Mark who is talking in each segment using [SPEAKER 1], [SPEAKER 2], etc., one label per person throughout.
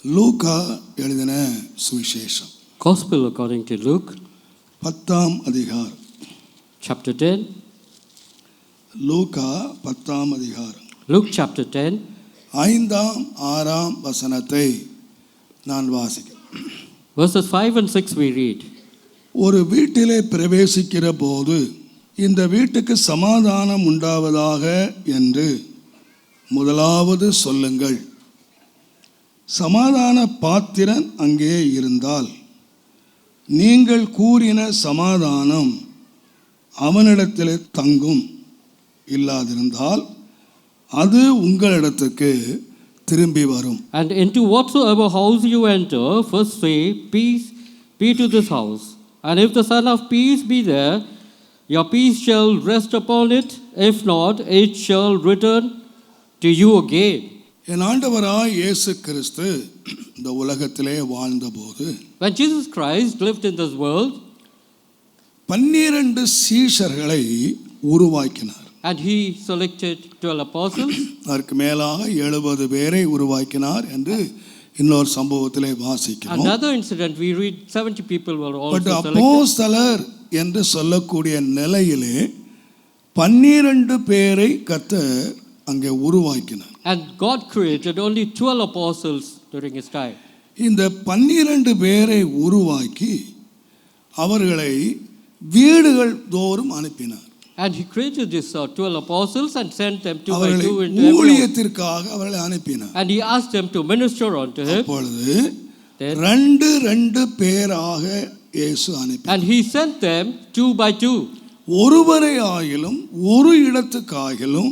[SPEAKER 1] லூக்கா எழுதின சுவிசேஷம்
[SPEAKER 2] Gospel according to Luke,
[SPEAKER 1] 10ஆம் அதிகாரம்.
[SPEAKER 2] chapter 10.
[SPEAKER 1] லூக்கா 10ஆம் அதிகாரம்.
[SPEAKER 2] Luke chapter 10.
[SPEAKER 1] 5ஆம் 6ஆம் வசனத்தை நான் வாசிக்கிறேன்.
[SPEAKER 2] Verses 5 and 6 we read.
[SPEAKER 1] ஒரு வீட்டிலே பிரவேசிக்கிற போது இந்த வீட்டுக்கு சமாதானம் உண்டாவதாக என்று முதலாவது சொல்லுங்கள். சமாதான பாத்திரன் அங்கே இருந்தால் நீங்கள் கூறின சமாதானம் அவனிடத்திலே தங்கும், இல்லாதிருந்தால் அது உங்களிடத்துக்கு திரும்பி வரும்.
[SPEAKER 2] And into whatsoever house you enter, first say, peace be to this house. And if the Son of Peace be there, your peace shall rest upon it. If not, it shall return to you again.
[SPEAKER 1] என் ஆண்டவராய் இயேசு கிறிஸ்து இந்த உலகத்திலே வாழ்ந்தபோது,
[SPEAKER 2] When Jesus Christ lived in this world,
[SPEAKER 1] 12 சீஷர்களை உருவாக்கினார்.
[SPEAKER 2] and he selected 12 apostles,
[SPEAKER 1] அதற்கு மேலாக 70 பேரை உருவாக்கினார் என்று இன்னொரு சம்பவத்திலே வாசிக்கிறோம்.
[SPEAKER 2] another incident we read 70 people were also
[SPEAKER 1] but
[SPEAKER 2] selected.
[SPEAKER 1] அப்போஸ்தலர் என்று சொல்லக்கூடிய நிலையிலே 12 பேரை கர்த்தர் அங்கே உருவாக்கினார்.
[SPEAKER 2] And God created only 12 apostles during his time.
[SPEAKER 1] இந்த 12 பேரை உருவாக்கி அவர்களை வீடுகள் தோறும் அனுப்பினார்.
[SPEAKER 2] And he created these 12 apostles and sent them two by
[SPEAKER 1] அவர்களை
[SPEAKER 2] two into every.
[SPEAKER 1] ஊழியத்திற்காக அவர்களை அனுப்பினார்.
[SPEAKER 2] And he asked them to minister unto him.
[SPEAKER 1] அப்பொழுது
[SPEAKER 2] Then,
[SPEAKER 1] 2 பேராக இயேசு அனுப்பினார்.
[SPEAKER 2] and he sent them two by two.
[SPEAKER 1] ஒருவரை ஆகிலும் ஒரு இடத்துக்காகிலும்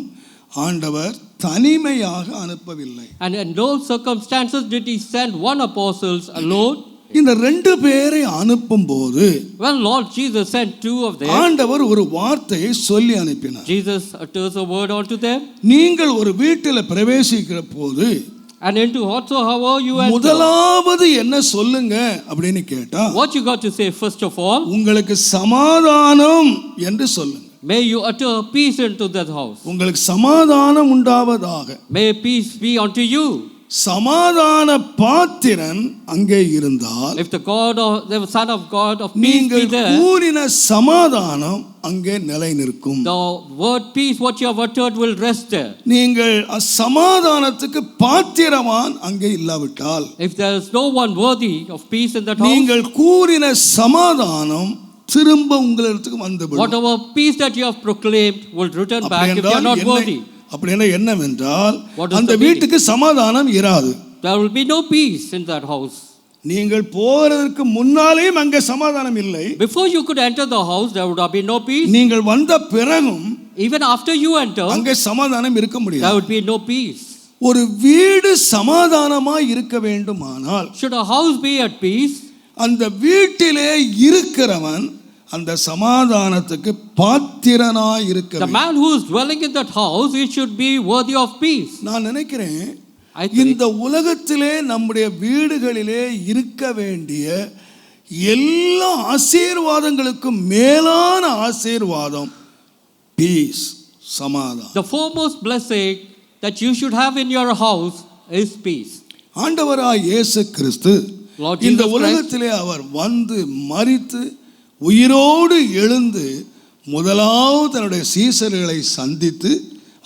[SPEAKER 1] ஆண்டவர் தனிமையாக அனுப்பவில்லை.
[SPEAKER 2] And in no circumstances did he send one apostle alone.
[SPEAKER 1] இந்த 2 பேரை அனுப்பும்போது
[SPEAKER 2] When Lord Jesus sent two of them,
[SPEAKER 1] ஆண்டவர் ஒரு வார்த்தையை சொல்லி அனுப்பினார்.
[SPEAKER 2] Jesus utters a word unto them.
[SPEAKER 1] நீங்கள் ஒரு வீட்டில் பிரவேசிக்கிற போது
[SPEAKER 2] And into whatsoever you enter,
[SPEAKER 1] முதலாவது என்ன சொல்லுங்க அப்படின்னு கேட்டா,
[SPEAKER 2] what you got to say first of all,
[SPEAKER 1] உங்களுக்கு சமாதானம் என்று சொல்லுங்க.
[SPEAKER 2] may you utter peace into that house.
[SPEAKER 1] உங்களுக்கு சமாதானம் உண்டாவதாக.
[SPEAKER 2] May peace be unto you.
[SPEAKER 1] சமாதான பாத்திரன் அங்கே இருந்தால்,
[SPEAKER 2] If the Son of God of peace be
[SPEAKER 1] நீங்கள்
[SPEAKER 2] there,
[SPEAKER 1] கூறின சமாதானம் அங்கே நிலை நிற்கும்.
[SPEAKER 2] the word peace what you have uttered will rest there.
[SPEAKER 1] நீங்கள் சமாதானத்துக்கு பாத்திரவான் அங்கே இல்லாவிட்டால்,
[SPEAKER 2] If there is no one worthy of peace in that house,
[SPEAKER 1] நீங்கள் கூறின சமாதானம் திரும்ப உங்களிடத்துக்கு வந்துவிடும்.
[SPEAKER 2] whatever peace that you have proclaimed will return back if you are not worthy.
[SPEAKER 1] அப்படின்னா என்னவென்றால்,
[SPEAKER 2] What is
[SPEAKER 1] அந்த
[SPEAKER 2] the meaning?
[SPEAKER 1] வீட்டுக்கு சமாதானம் இராது.
[SPEAKER 2] There will be no peace in that house.
[SPEAKER 1] நீங்கள் போறதற்கு முன்னாலேயும் அங்கே சமாதானம் இல்லை.
[SPEAKER 2] Before you could enter the house, there would have been no peace.
[SPEAKER 1] நீங்கள் வந்த பிறகும்
[SPEAKER 2] Even after you enter,
[SPEAKER 1] அங்கே சமாதானம் இருக்க
[SPEAKER 2] there
[SPEAKER 1] முடியாது.
[SPEAKER 2] would be no peace.
[SPEAKER 1] ஒரு வீடு சமாதானமாய் இருக்க வேண்டுமானால்,
[SPEAKER 2] Should a house be at peace,
[SPEAKER 1] அந்த வீட்டிலே இருக்கிறவன் அந்த சமாதானத்துக்கு பாத்திரனாய் இருக்க
[SPEAKER 2] the
[SPEAKER 1] வேண்டும்.
[SPEAKER 2] man who is dwelling in that house, he should be worthy of peace.
[SPEAKER 1] நான் நினைக்கிறேன்,
[SPEAKER 2] I think
[SPEAKER 1] இந்த உலகத்திலே நம்முடைய வீடுகளிலே இருக்க வேண்டிய எல்லா ஆசீர்வாதங்களுக்கும் மேலான ஆசீர்வாதம் பீஸ், சமாதானம்.
[SPEAKER 2] the foremost blessing that you should have in your house is peace.
[SPEAKER 1] ஆண்டவராய் இயேசு கிறிஸ்து
[SPEAKER 2] Lord Jesus
[SPEAKER 1] இந்த
[SPEAKER 2] Christ,
[SPEAKER 1] உலகத்திலே அவர் வந்து மரித்து உயிரோடு எழுந்து முதலாவது தன்னுடைய சீசர்களை சந்தித்து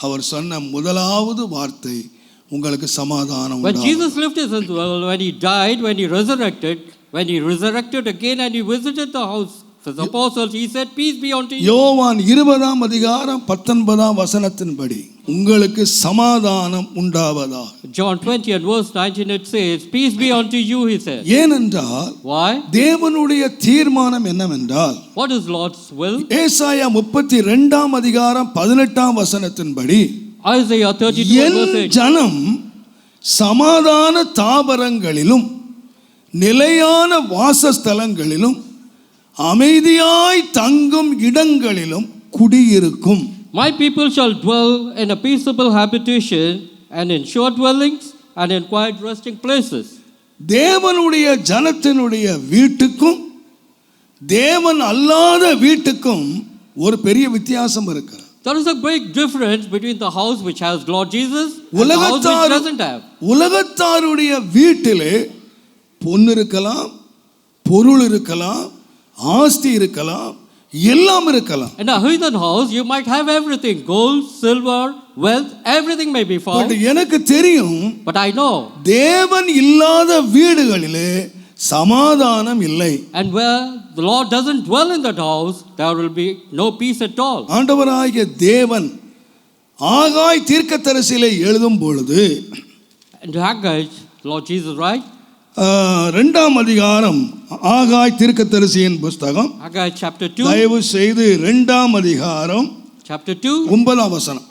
[SPEAKER 1] அவர் சொன்ன முதலாவது வார்த்தை, உங்களுக்கு சமாதானம்
[SPEAKER 2] when
[SPEAKER 1] உண்டாகும்.
[SPEAKER 2] Jesus lived in this world, when he died, when he resurrected again and he visited the house of the apostles, he said, peace be unto you.
[SPEAKER 1] யோவான் 20ஆம் அதிகாரம் 19ஆம் வசனத்தின்படி, உங்களுக்கு சமாதானம் உண்டாவதாக.
[SPEAKER 2] John 20 and verse 19 it says, peace be unto you, he said.
[SPEAKER 1] ஏனென்றால்
[SPEAKER 2] Why?
[SPEAKER 1] தேவனுடைய தீர்மானம் என்னவென்றால்,
[SPEAKER 2] What is Lord's will?
[SPEAKER 1] ஏசாயா 32ஆம் அதிகாரம் 18ஆம் வசனத்தின்படி,
[SPEAKER 2] Isaiah 32
[SPEAKER 1] என்
[SPEAKER 2] verse 8.
[SPEAKER 1] ஜனம் சமாதான தாபரங்களிலும் நிலையான வாசஸ்தலங்களிலும் அமைதியாய் தங்கும் இடங்களிலும் குடியிருக்கும்.
[SPEAKER 2] My people shall dwell in a peaceable habitation and in sure dwellings and in quiet resting places.
[SPEAKER 1] தேவனுடைய ஜனத்தினுடைய வீட்டுக்கும் தேவன் அல்லாத வீட்டுக்கும் ஒரு பெரிய வித்தியாசம் இருக்கிறது.
[SPEAKER 2] There is a big difference between the house which has Lord Jesus and the house which doesn't have.
[SPEAKER 1] உலகத்தாருடைய வீட்டிலே பொன் இருக்கலாம், பொருள் இருக்கலாம், ஆஸ்தி இருக்கலாம், எல்லாம் இருக்கலாம்.
[SPEAKER 2] In a heathen house, you might have everything: gold, silver, wealth, everything may be found.
[SPEAKER 1] But எனக்கு தெரியும்,
[SPEAKER 2] But I know,
[SPEAKER 1] தேவன் இல்லாத வீடுகளிலே சமாதானம் இல்லை.
[SPEAKER 2] and where the Lord doesn't dwell in that house, there will be no peace at all.
[SPEAKER 1] ஆண்டவராகிய தேவன் ஆகாய் தீர்க்கதரிசியிலே எழுதும் பொழுது,
[SPEAKER 2] And Haggai, Lord Jesus, right?
[SPEAKER 1] 2ஆம் அதிகாரம் ஆகாய் தீர்க்கதரிசியின் புஸ்தகம்,
[SPEAKER 2] Haggai chapter 2.
[SPEAKER 1] தயவு செய்து 2ஆம் அதிகாரம்
[SPEAKER 2] Chapter 2.
[SPEAKER 1] 9ஆம் வசனம்.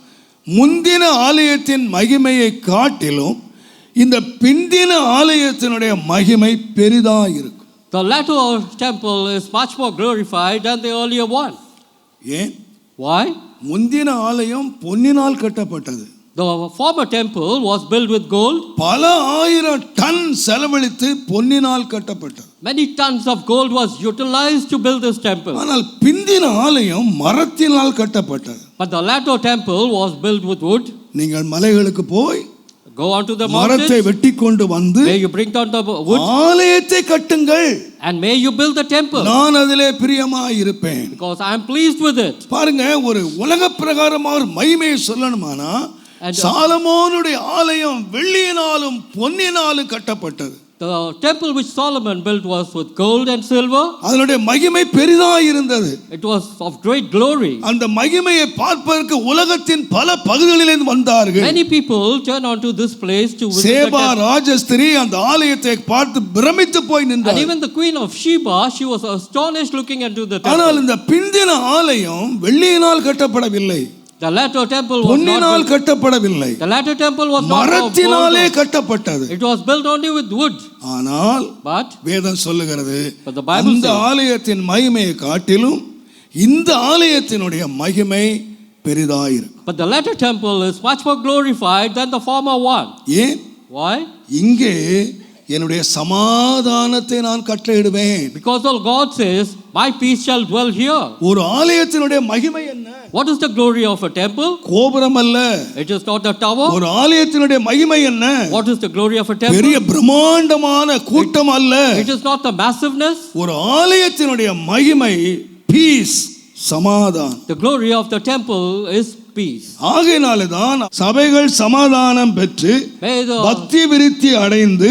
[SPEAKER 1] முந்தின ஆலயத்தின் மகிமையை காட்டிலும் இந்த பிந்தின ஆலயத்தினுடைய மகிமை பெரிதாயிருக்கும்.
[SPEAKER 2] The latter temple is much more glorified than the earlier one.
[SPEAKER 1] ஏன்?
[SPEAKER 2] Why?
[SPEAKER 1] முந்தின ஆலயம் பொன்னினால் கட்டப்பட்டது.
[SPEAKER 2] The former temple was built with gold.
[SPEAKER 1] பல ஆயிரம் டன் செலவழித்து பொன்னினால் கட்டப்பட்டது.
[SPEAKER 2] Many tons of gold was utilized to build this temple.
[SPEAKER 1] ஆனால் பிந்தின ஆலயம் மரத்தினால் கட்டப்பட்டது.
[SPEAKER 2] But the latter temple was built with wood.
[SPEAKER 1] நீங்கள் மலைகளுக்கு போய்
[SPEAKER 2] Go on to the
[SPEAKER 1] மரத்தை
[SPEAKER 2] mountains.
[SPEAKER 1] வெட்டி கொண்டு வந்து
[SPEAKER 2] May you bring down the wood
[SPEAKER 1] ஆலயத்தை கட்டுங்கள்,
[SPEAKER 2] and may you build the temple,
[SPEAKER 1] நான் அதிலே பிரியமாய் இருப்பேன்.
[SPEAKER 2] because I am pleased with it.
[SPEAKER 1] பாருங்க, ஒரு உலக பிரகாரமாக ஒரு மகிமையை சொல்லணுமானா சாலமோனுடைய ஆலயம் வெள்ளியினாலும் பொன்னினாலும் கட்டப்பட்டது.
[SPEAKER 2] The temple which Solomon built was with gold and silver.
[SPEAKER 1] அதனுடைய மகிமை பெரிதாய் இருந்தது.
[SPEAKER 2] It was of great glory.
[SPEAKER 1] அந்த மகிமையை பார்ப்பதற்கு உலகத்தின் பல பகுதிகளிலிருந்து வந்தார்கள்.
[SPEAKER 2] Many people turn onto this place to visit the
[SPEAKER 1] Sheba
[SPEAKER 2] temple.
[SPEAKER 1] ராஜஸ்திரி அந்த ஆலயத்தை பார்த்து பிரமித்து போய்
[SPEAKER 2] And
[SPEAKER 1] நின்றார்.
[SPEAKER 2] even the queen of Sheba, she was astonished looking into the
[SPEAKER 1] ஆனால்
[SPEAKER 2] temple.
[SPEAKER 1] இந்த பிந்தின ஆலயம் வெள்ளியினால் கட்டப்படவில்லை,
[SPEAKER 2] The latter temple was not
[SPEAKER 1] பொன்னினால்
[SPEAKER 2] built.
[SPEAKER 1] கட்டப்படவில்லை,
[SPEAKER 2] The latter temple was not of
[SPEAKER 1] மரத்தினாலே
[SPEAKER 2] gold.
[SPEAKER 1] கட்டப்பட்டது.
[SPEAKER 2] It was built only with wood.
[SPEAKER 1] ஆனால்
[SPEAKER 2] But
[SPEAKER 1] வேதம் சொல்லுகிறது,
[SPEAKER 2] But the Bible
[SPEAKER 1] அந்த
[SPEAKER 2] says-
[SPEAKER 1] ஆலயத்தின் மகிமையை காட்டிலும் இந்த ஆலயத்தினுடைய மகிமை பெரிதாயிருக்கும்.
[SPEAKER 2] But the latter temple is much more glorified than the former one.
[SPEAKER 1] ஏன்?
[SPEAKER 2] Why?
[SPEAKER 1] இங்கே என்னுடைய சமாதானத்தை நான் கட்டளையிடுவேன்.
[SPEAKER 2] Because the God says, my peace shall dwell here.
[SPEAKER 1] ஒரு ஆலயத்தினுடைய மகிமை என்ன?
[SPEAKER 2] What is the glory of a temple?
[SPEAKER 1] கோபுரம் அல்ல.
[SPEAKER 2] It is not the tower.
[SPEAKER 1] ஒரு ஆலயத்தினுடைய மகிமை என்ன?
[SPEAKER 2] What is the glory of a temple?
[SPEAKER 1] பெரிய பிரம்மாண்டமான கூட்டம் அல்ல.
[SPEAKER 2] It is not the massiveness.
[SPEAKER 1] ஒரு ஆலயத்தினுடைய மகிமை பீஸ், சமாதானம்.
[SPEAKER 2] The glory of the temple is peace.
[SPEAKER 1] ஆகையினாலே தான் சபைகள் சமாதானம் பெற்று
[SPEAKER 2] May the
[SPEAKER 1] பக்தி விருத்தி அடைந்து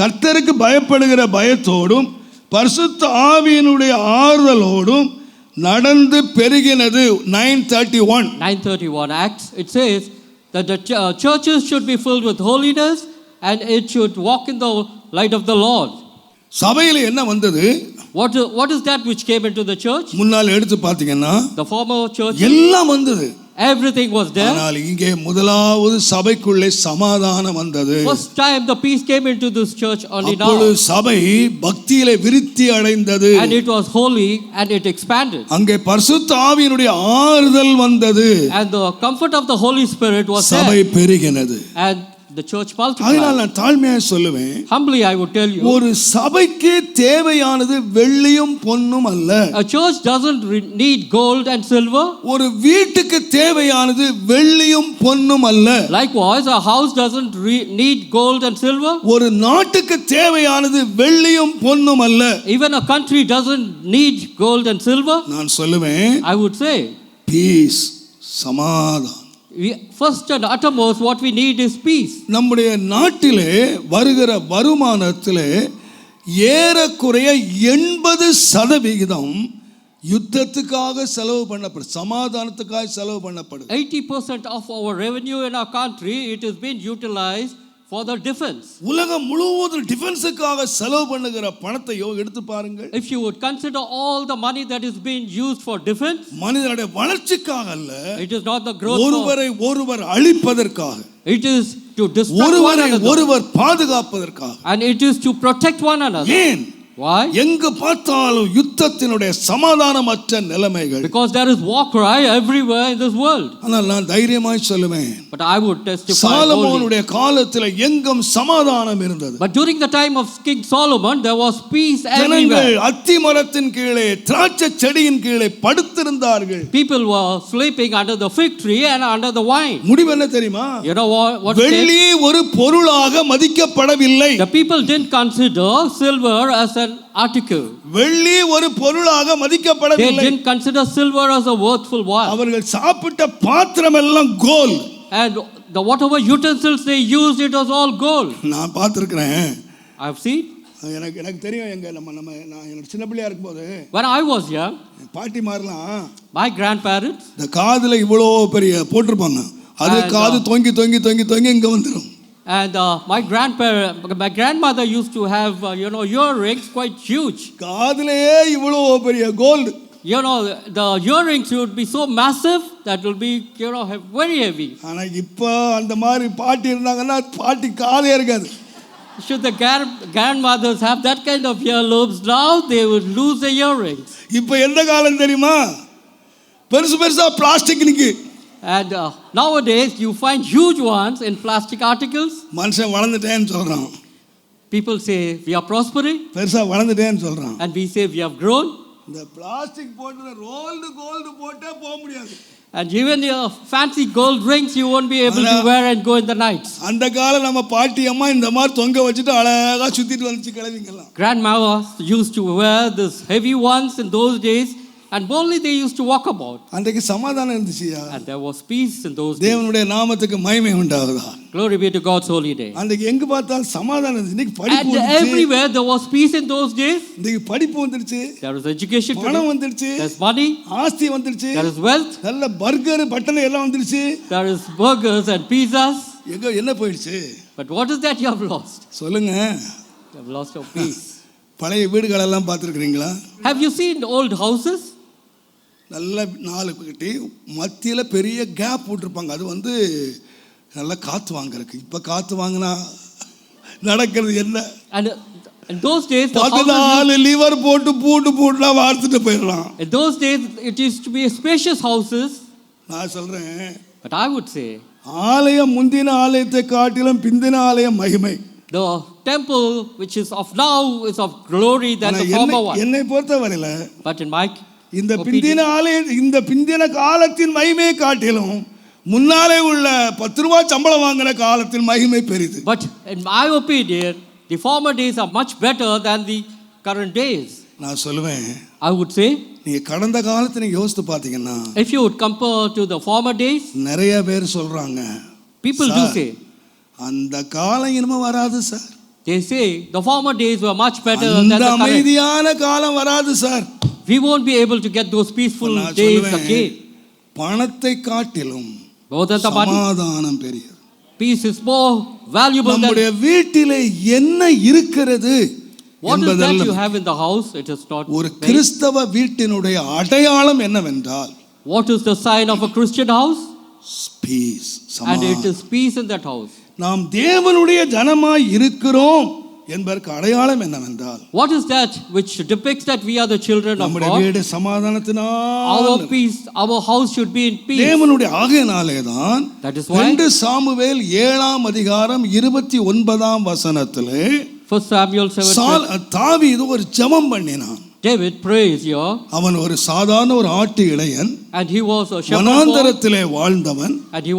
[SPEAKER 1] கர்த்தருக்கு பயப்படுகிற பயத்தோடும் பரிசுத்த ஆவியினுடைய ஆறுதலோடும் நடந்து பெருகினது. 9:31
[SPEAKER 2] 9:31 Acts, it says that the churches should be filled with holiness and it should walk in the light of the Lord.
[SPEAKER 1] சபையில் என்ன வந்தது?
[SPEAKER 2] What is that which came into the church?
[SPEAKER 1] முன்னால் எடுத்து பார்த்தீங்கன்னா
[SPEAKER 2] The former church,
[SPEAKER 1] எல்லாம் வந்தது.
[SPEAKER 2] everything was there.
[SPEAKER 1] ஆனால் இங்கே முதலாவது சபைக்குள்ளே சமாதானம் வந்தது.
[SPEAKER 2] First time the peace came into this church only
[SPEAKER 1] அப்பொழுது
[SPEAKER 2] now.
[SPEAKER 1] சபை பக்தியிலே விருத்தி அடைந்தது.
[SPEAKER 2] And it was holy and it expanded.
[SPEAKER 1] அங்கே பரிசுத்த ஆவியினுடைய ஆறுதல் வந்தது.
[SPEAKER 2] And the comfort of the Holy Spirit was
[SPEAKER 1] சபை
[SPEAKER 2] there.
[SPEAKER 1] பெருகினது.
[SPEAKER 2] And the church
[SPEAKER 1] அதனால்
[SPEAKER 2] multiplied.
[SPEAKER 1] நான் தாழ்மையாக சொல்லுவேன்,
[SPEAKER 2] Humbly I would tell you,
[SPEAKER 1] ஒரு சபைக்கு தேவையானது வெள்ளியும் பொன்னும் அல்ல.
[SPEAKER 2] a church doesn't need gold and silver.
[SPEAKER 1] ஒரு வீட்டுக்கு தேவையானது வெள்ளியும் பொன்னும் அல்ல.
[SPEAKER 2] Likewise, a house doesn't need gold and silver.
[SPEAKER 1] ஒரு நாட்டுக்கு தேவையானது வெள்ளியும் பொன்னும் அல்ல.
[SPEAKER 2] Even a country doesn't need gold and silver.
[SPEAKER 1] நான் சொல்லுவேன்,
[SPEAKER 2] I would say,
[SPEAKER 1] பீஸ், சமாதானம்.
[SPEAKER 2] first and uttermost, what we need is peace.
[SPEAKER 1] நம்முடைய நாட்டிலே வருகிற வருமானத்திலே ஏறக்குறைய 80% யுத்தத்துக்காக செலவு பண்ணப்படும், சமாதானத்துக்காக செலவு பண்ணப்படும்.
[SPEAKER 2] 80% of our revenue in our country, it is being utilized for the defense.
[SPEAKER 1] உலகம் முழுவதும் டிஃபென்ஸுக்காக செலவு பண்ணுகிற பணத்தை எடுத்து பாருங்கள்.
[SPEAKER 2] If you would consider all the money that is being used for defense,
[SPEAKER 1] மனிதனுடைய வளர்ச்சிக்காக அல்ல,
[SPEAKER 2] it is not the growth of,
[SPEAKER 1] ஒருவரை ஒருவர் அழிப்பதற்காக,
[SPEAKER 2] it is to destroy one
[SPEAKER 1] ஒருவரை
[SPEAKER 2] another,
[SPEAKER 1] ஒருவர் பாதுகாப்பதற்காக.
[SPEAKER 2] and it is to protect one another.
[SPEAKER 1] ஏன்?
[SPEAKER 2] Why?
[SPEAKER 1] எங்கு பார்த்தாலும் யுத்த யுத்தத்தினுடைய சமாதானமற்ற நிலைமைகள்.
[SPEAKER 2] Because there is war cry everywhere in this world.
[SPEAKER 1] ஆனால் நான் தைரியமாய் சொல்லுவேன்,
[SPEAKER 2] But I would testify boldly.
[SPEAKER 1] சாலமோனுடைய காலத்தில் எங்கும் சமாதானம் இருந்தது.
[SPEAKER 2] But during the time of King Solomon, there was peace
[SPEAKER 1] ஜனங்கள்
[SPEAKER 2] everywhere.
[SPEAKER 1] அத்தி மரத்தின் கீழே திராட்சை செடியின் கீழே படுத்திருந்தார்கள்.
[SPEAKER 2] People were sleeping under the fig tree and under the vine.
[SPEAKER 1] முடிவு என்ன தெரியுமா?
[SPEAKER 2] You know what?
[SPEAKER 1] வெள்ளி ஒரு பொருளாக மதிக்கப்படவில்லை.
[SPEAKER 2] The people didn't consider silver as an article.
[SPEAKER 1] வெள்ளி ஒரு பொருளாக
[SPEAKER 2] They
[SPEAKER 1] மதிக்கப்படவில்லை.
[SPEAKER 2] didn't consider silver as a worthful one.
[SPEAKER 1] அவர்கள் சாப்பிட்ட பாத்திரம் எல்லாம் கோல்.
[SPEAKER 2] And the whatever utensils they used, it was all gold.
[SPEAKER 1] நான் பார்த்திருக்கிறேன்.
[SPEAKER 2] I've seen.
[SPEAKER 1] எனக்கு தெரியும், எங்க நான் என்னோட சின்ன பிள்ளையா இருக்கும்போது
[SPEAKER 2] When I was young,
[SPEAKER 1] பாட்டி மாறலாம்
[SPEAKER 2] my grandparents,
[SPEAKER 1] இந்த காதுல இவ்வளோ பெரிய போட்டிருப்பாங்க, அது காது தொங்கி தொங்கி தொங்கி தொங்கி இங்க வந்துடும்.
[SPEAKER 2] and my grandmother used to have earrings quite huge.
[SPEAKER 1] காதுலயே இவ்வளோ பெரிய gold.
[SPEAKER 2] The earrings would be so massive that will be very heavy.
[SPEAKER 1] ஆனா இப்போ அந்த மாதிரி பாட்டி இருந்தாங்கன்னா பாட்டி காதே இருக்காது.
[SPEAKER 2] Should the grandmothers have that kind of earlobes now, they would lose their earrings.
[SPEAKER 1] இப்போ எந்த காலம் தெரியுமா? பெருசு பெருசா பிளாஸ்டிக் நிக்கு.
[SPEAKER 2] And nowadays you find huge ones in plastic articles.
[SPEAKER 1] மனுஷன் வளர்ந்துட்டேன்னு சொல்றான்.
[SPEAKER 2] People say we are prospering.
[SPEAKER 1] பெருசா வளர்ந்துட்டேன்னு சொல்றான்.
[SPEAKER 2] And we say we have grown.
[SPEAKER 1] இந்த பிளாஸ்டிக் போட்டு ரோல்டு கோல்டு போட்டே போக முடியாது.
[SPEAKER 2] And even your fancy gold rings you won't be able to wear and go in the nights.
[SPEAKER 1] அந்த காலம் நம்ம பாட்டி அம்மா இந்த மாதிரி தொங்க வச்சிட்டு அழகா சுத்திட்டு வந்துச்சு கிளவிங்கலாம்.
[SPEAKER 2] Grandmothers used to wear these heavy ones in those days and boldly they used to walk about.
[SPEAKER 1] அன்றைக்கு சமாதானம் இருந்துச்சுயா.
[SPEAKER 2] And there was peace in those days.
[SPEAKER 1] தேவனுடைய நாமத்துக்கு மகிமை உண்டாகுதா.
[SPEAKER 2] Glory be to God's holy day.
[SPEAKER 1] அன்றைக்கு எங்க பார்த்தாலும் சமாதானம் இருந்துச்சு. இன்னைக்கு படிப்பு
[SPEAKER 2] And everywhere there was peace in those days.
[SPEAKER 1] இன்னைக்கு படிப்பு வந்துருச்சு.
[SPEAKER 2] There is education,
[SPEAKER 1] பணம் வந்துருச்சு.
[SPEAKER 2] there's money,
[SPEAKER 1] ஆஸ்தி வந்துருச்சு.
[SPEAKER 2] there is wealth,
[SPEAKER 1] நல்ல பர்கர் பட்டனை எல்லாம் வந்துருச்சு.
[SPEAKER 2] there is burgers and pizzas.
[SPEAKER 1] எங்க என்ன போயிடுச்சு?
[SPEAKER 2] But what is that you have lost?
[SPEAKER 1] சொல்லுங்க.
[SPEAKER 2] You have lost your peace.
[SPEAKER 1] பழைய வீடுகள் எல்லாம் பார்த்திருக்கீங்களா?
[SPEAKER 2] Have you seen old houses?
[SPEAKER 1] நல்ல நாலு கட்டி மத்தியில பெரிய கேப் போட்டிருப்பாங்க. அது வந்து நல்லா காத்து வாங்குறதுக்கு. இப்ப காத்து வாங்கினா நடக்கிறது என்ன?
[SPEAKER 2] And in those days the
[SPEAKER 1] 14 liver போட்டு பூட்டுலாம் வார்த்துட்டு போயிடலாம்.
[SPEAKER 2] in those days it used to be spacious houses.
[SPEAKER 1] நான் சொல்றேன்,
[SPEAKER 2] But I would say
[SPEAKER 1] ஆலயம் முந்தின ஆலயத்தை காட்டிலும் பிந்தின ஆலயம் மகிமை.
[SPEAKER 2] the temple which is of now is of glory than the former one.
[SPEAKER 1] என்னை பொறுத்த வரையில
[SPEAKER 2] But in my
[SPEAKER 1] இந்த பிந்தின ஆலயம் இந்த பிந்தின காலத்தின் மகிமையை காட்டிலும் முன்னாலே உள்ள 10 ரூபாய் சம்பளம் வாங்கின காலத்தின் மகிமை பெரிது.
[SPEAKER 2] But in my opinion the former days are much better than the current days.
[SPEAKER 1] நான் சொல்லுவேன்,
[SPEAKER 2] I would say
[SPEAKER 1] நீங்க கடந்த காலத்தை நீங்க யோசித்து பாத்தீங்கன்னா
[SPEAKER 2] if you would compare to the former days,
[SPEAKER 1] நிறைய பேர் சொல்றாங்க,
[SPEAKER 2] people do say
[SPEAKER 1] அந்த காலம் இனிமே வராது sir.
[SPEAKER 2] they say the former days were much better than the current.
[SPEAKER 1] அமைதியான காலம் வராது sir.
[SPEAKER 2] We won't be able to get those peaceful days again.
[SPEAKER 1] பணத்தை காட்டிலும்
[SPEAKER 2] More than the money,
[SPEAKER 1] சமாதானம் பெரியது.
[SPEAKER 2] peace is more valuable than
[SPEAKER 1] நம்முடைய வீட்டிலே என்ன இருக்கிறது
[SPEAKER 2] what is that
[SPEAKER 1] என்பதல்ல.
[SPEAKER 2] you have in the house. It is not
[SPEAKER 1] ஒரு
[SPEAKER 2] vain.
[SPEAKER 1] கிறிஸ்தவ வீட்டினுடைய அடையாளம் என்னவென்றால்
[SPEAKER 2] What is the sign of a Christian house?
[SPEAKER 1] Peace,
[SPEAKER 2] And it
[SPEAKER 1] சமாதானம்.
[SPEAKER 2] is peace in that house.
[SPEAKER 1] நாம் தேவனுடைய ஜனமாய் இருக்கிறோம் என்பதற்கு அடையாளம் என்னவென்றால்
[SPEAKER 2] What is that which depicts that we are the children of
[SPEAKER 1] நம்முடைய
[SPEAKER 2] God?
[SPEAKER 1] வீடு சமாதானத்தினால்
[SPEAKER 2] Our peace, our house should be in peace.
[SPEAKER 1] தேவனுடைய ஆகையினாலே தான்
[SPEAKER 2] That is why
[SPEAKER 1] 2 சாமுவேல் 7ஆம் அதிகாரம் 29ஆம் வசனத்திலே
[SPEAKER 2] 1 Samuel 7,
[SPEAKER 1] தாவீது ஒரு ஜெபம் பண்ணினான்.
[SPEAKER 2] David prays here.
[SPEAKER 1] அவன் ஒரு சாதாரண ஒரு ஆட்டு இளையன்,
[SPEAKER 2] And he was a shepherd boy,
[SPEAKER 1] வனாந்தரத்திலே வாழ்ந்தவன்.
[SPEAKER 2] and he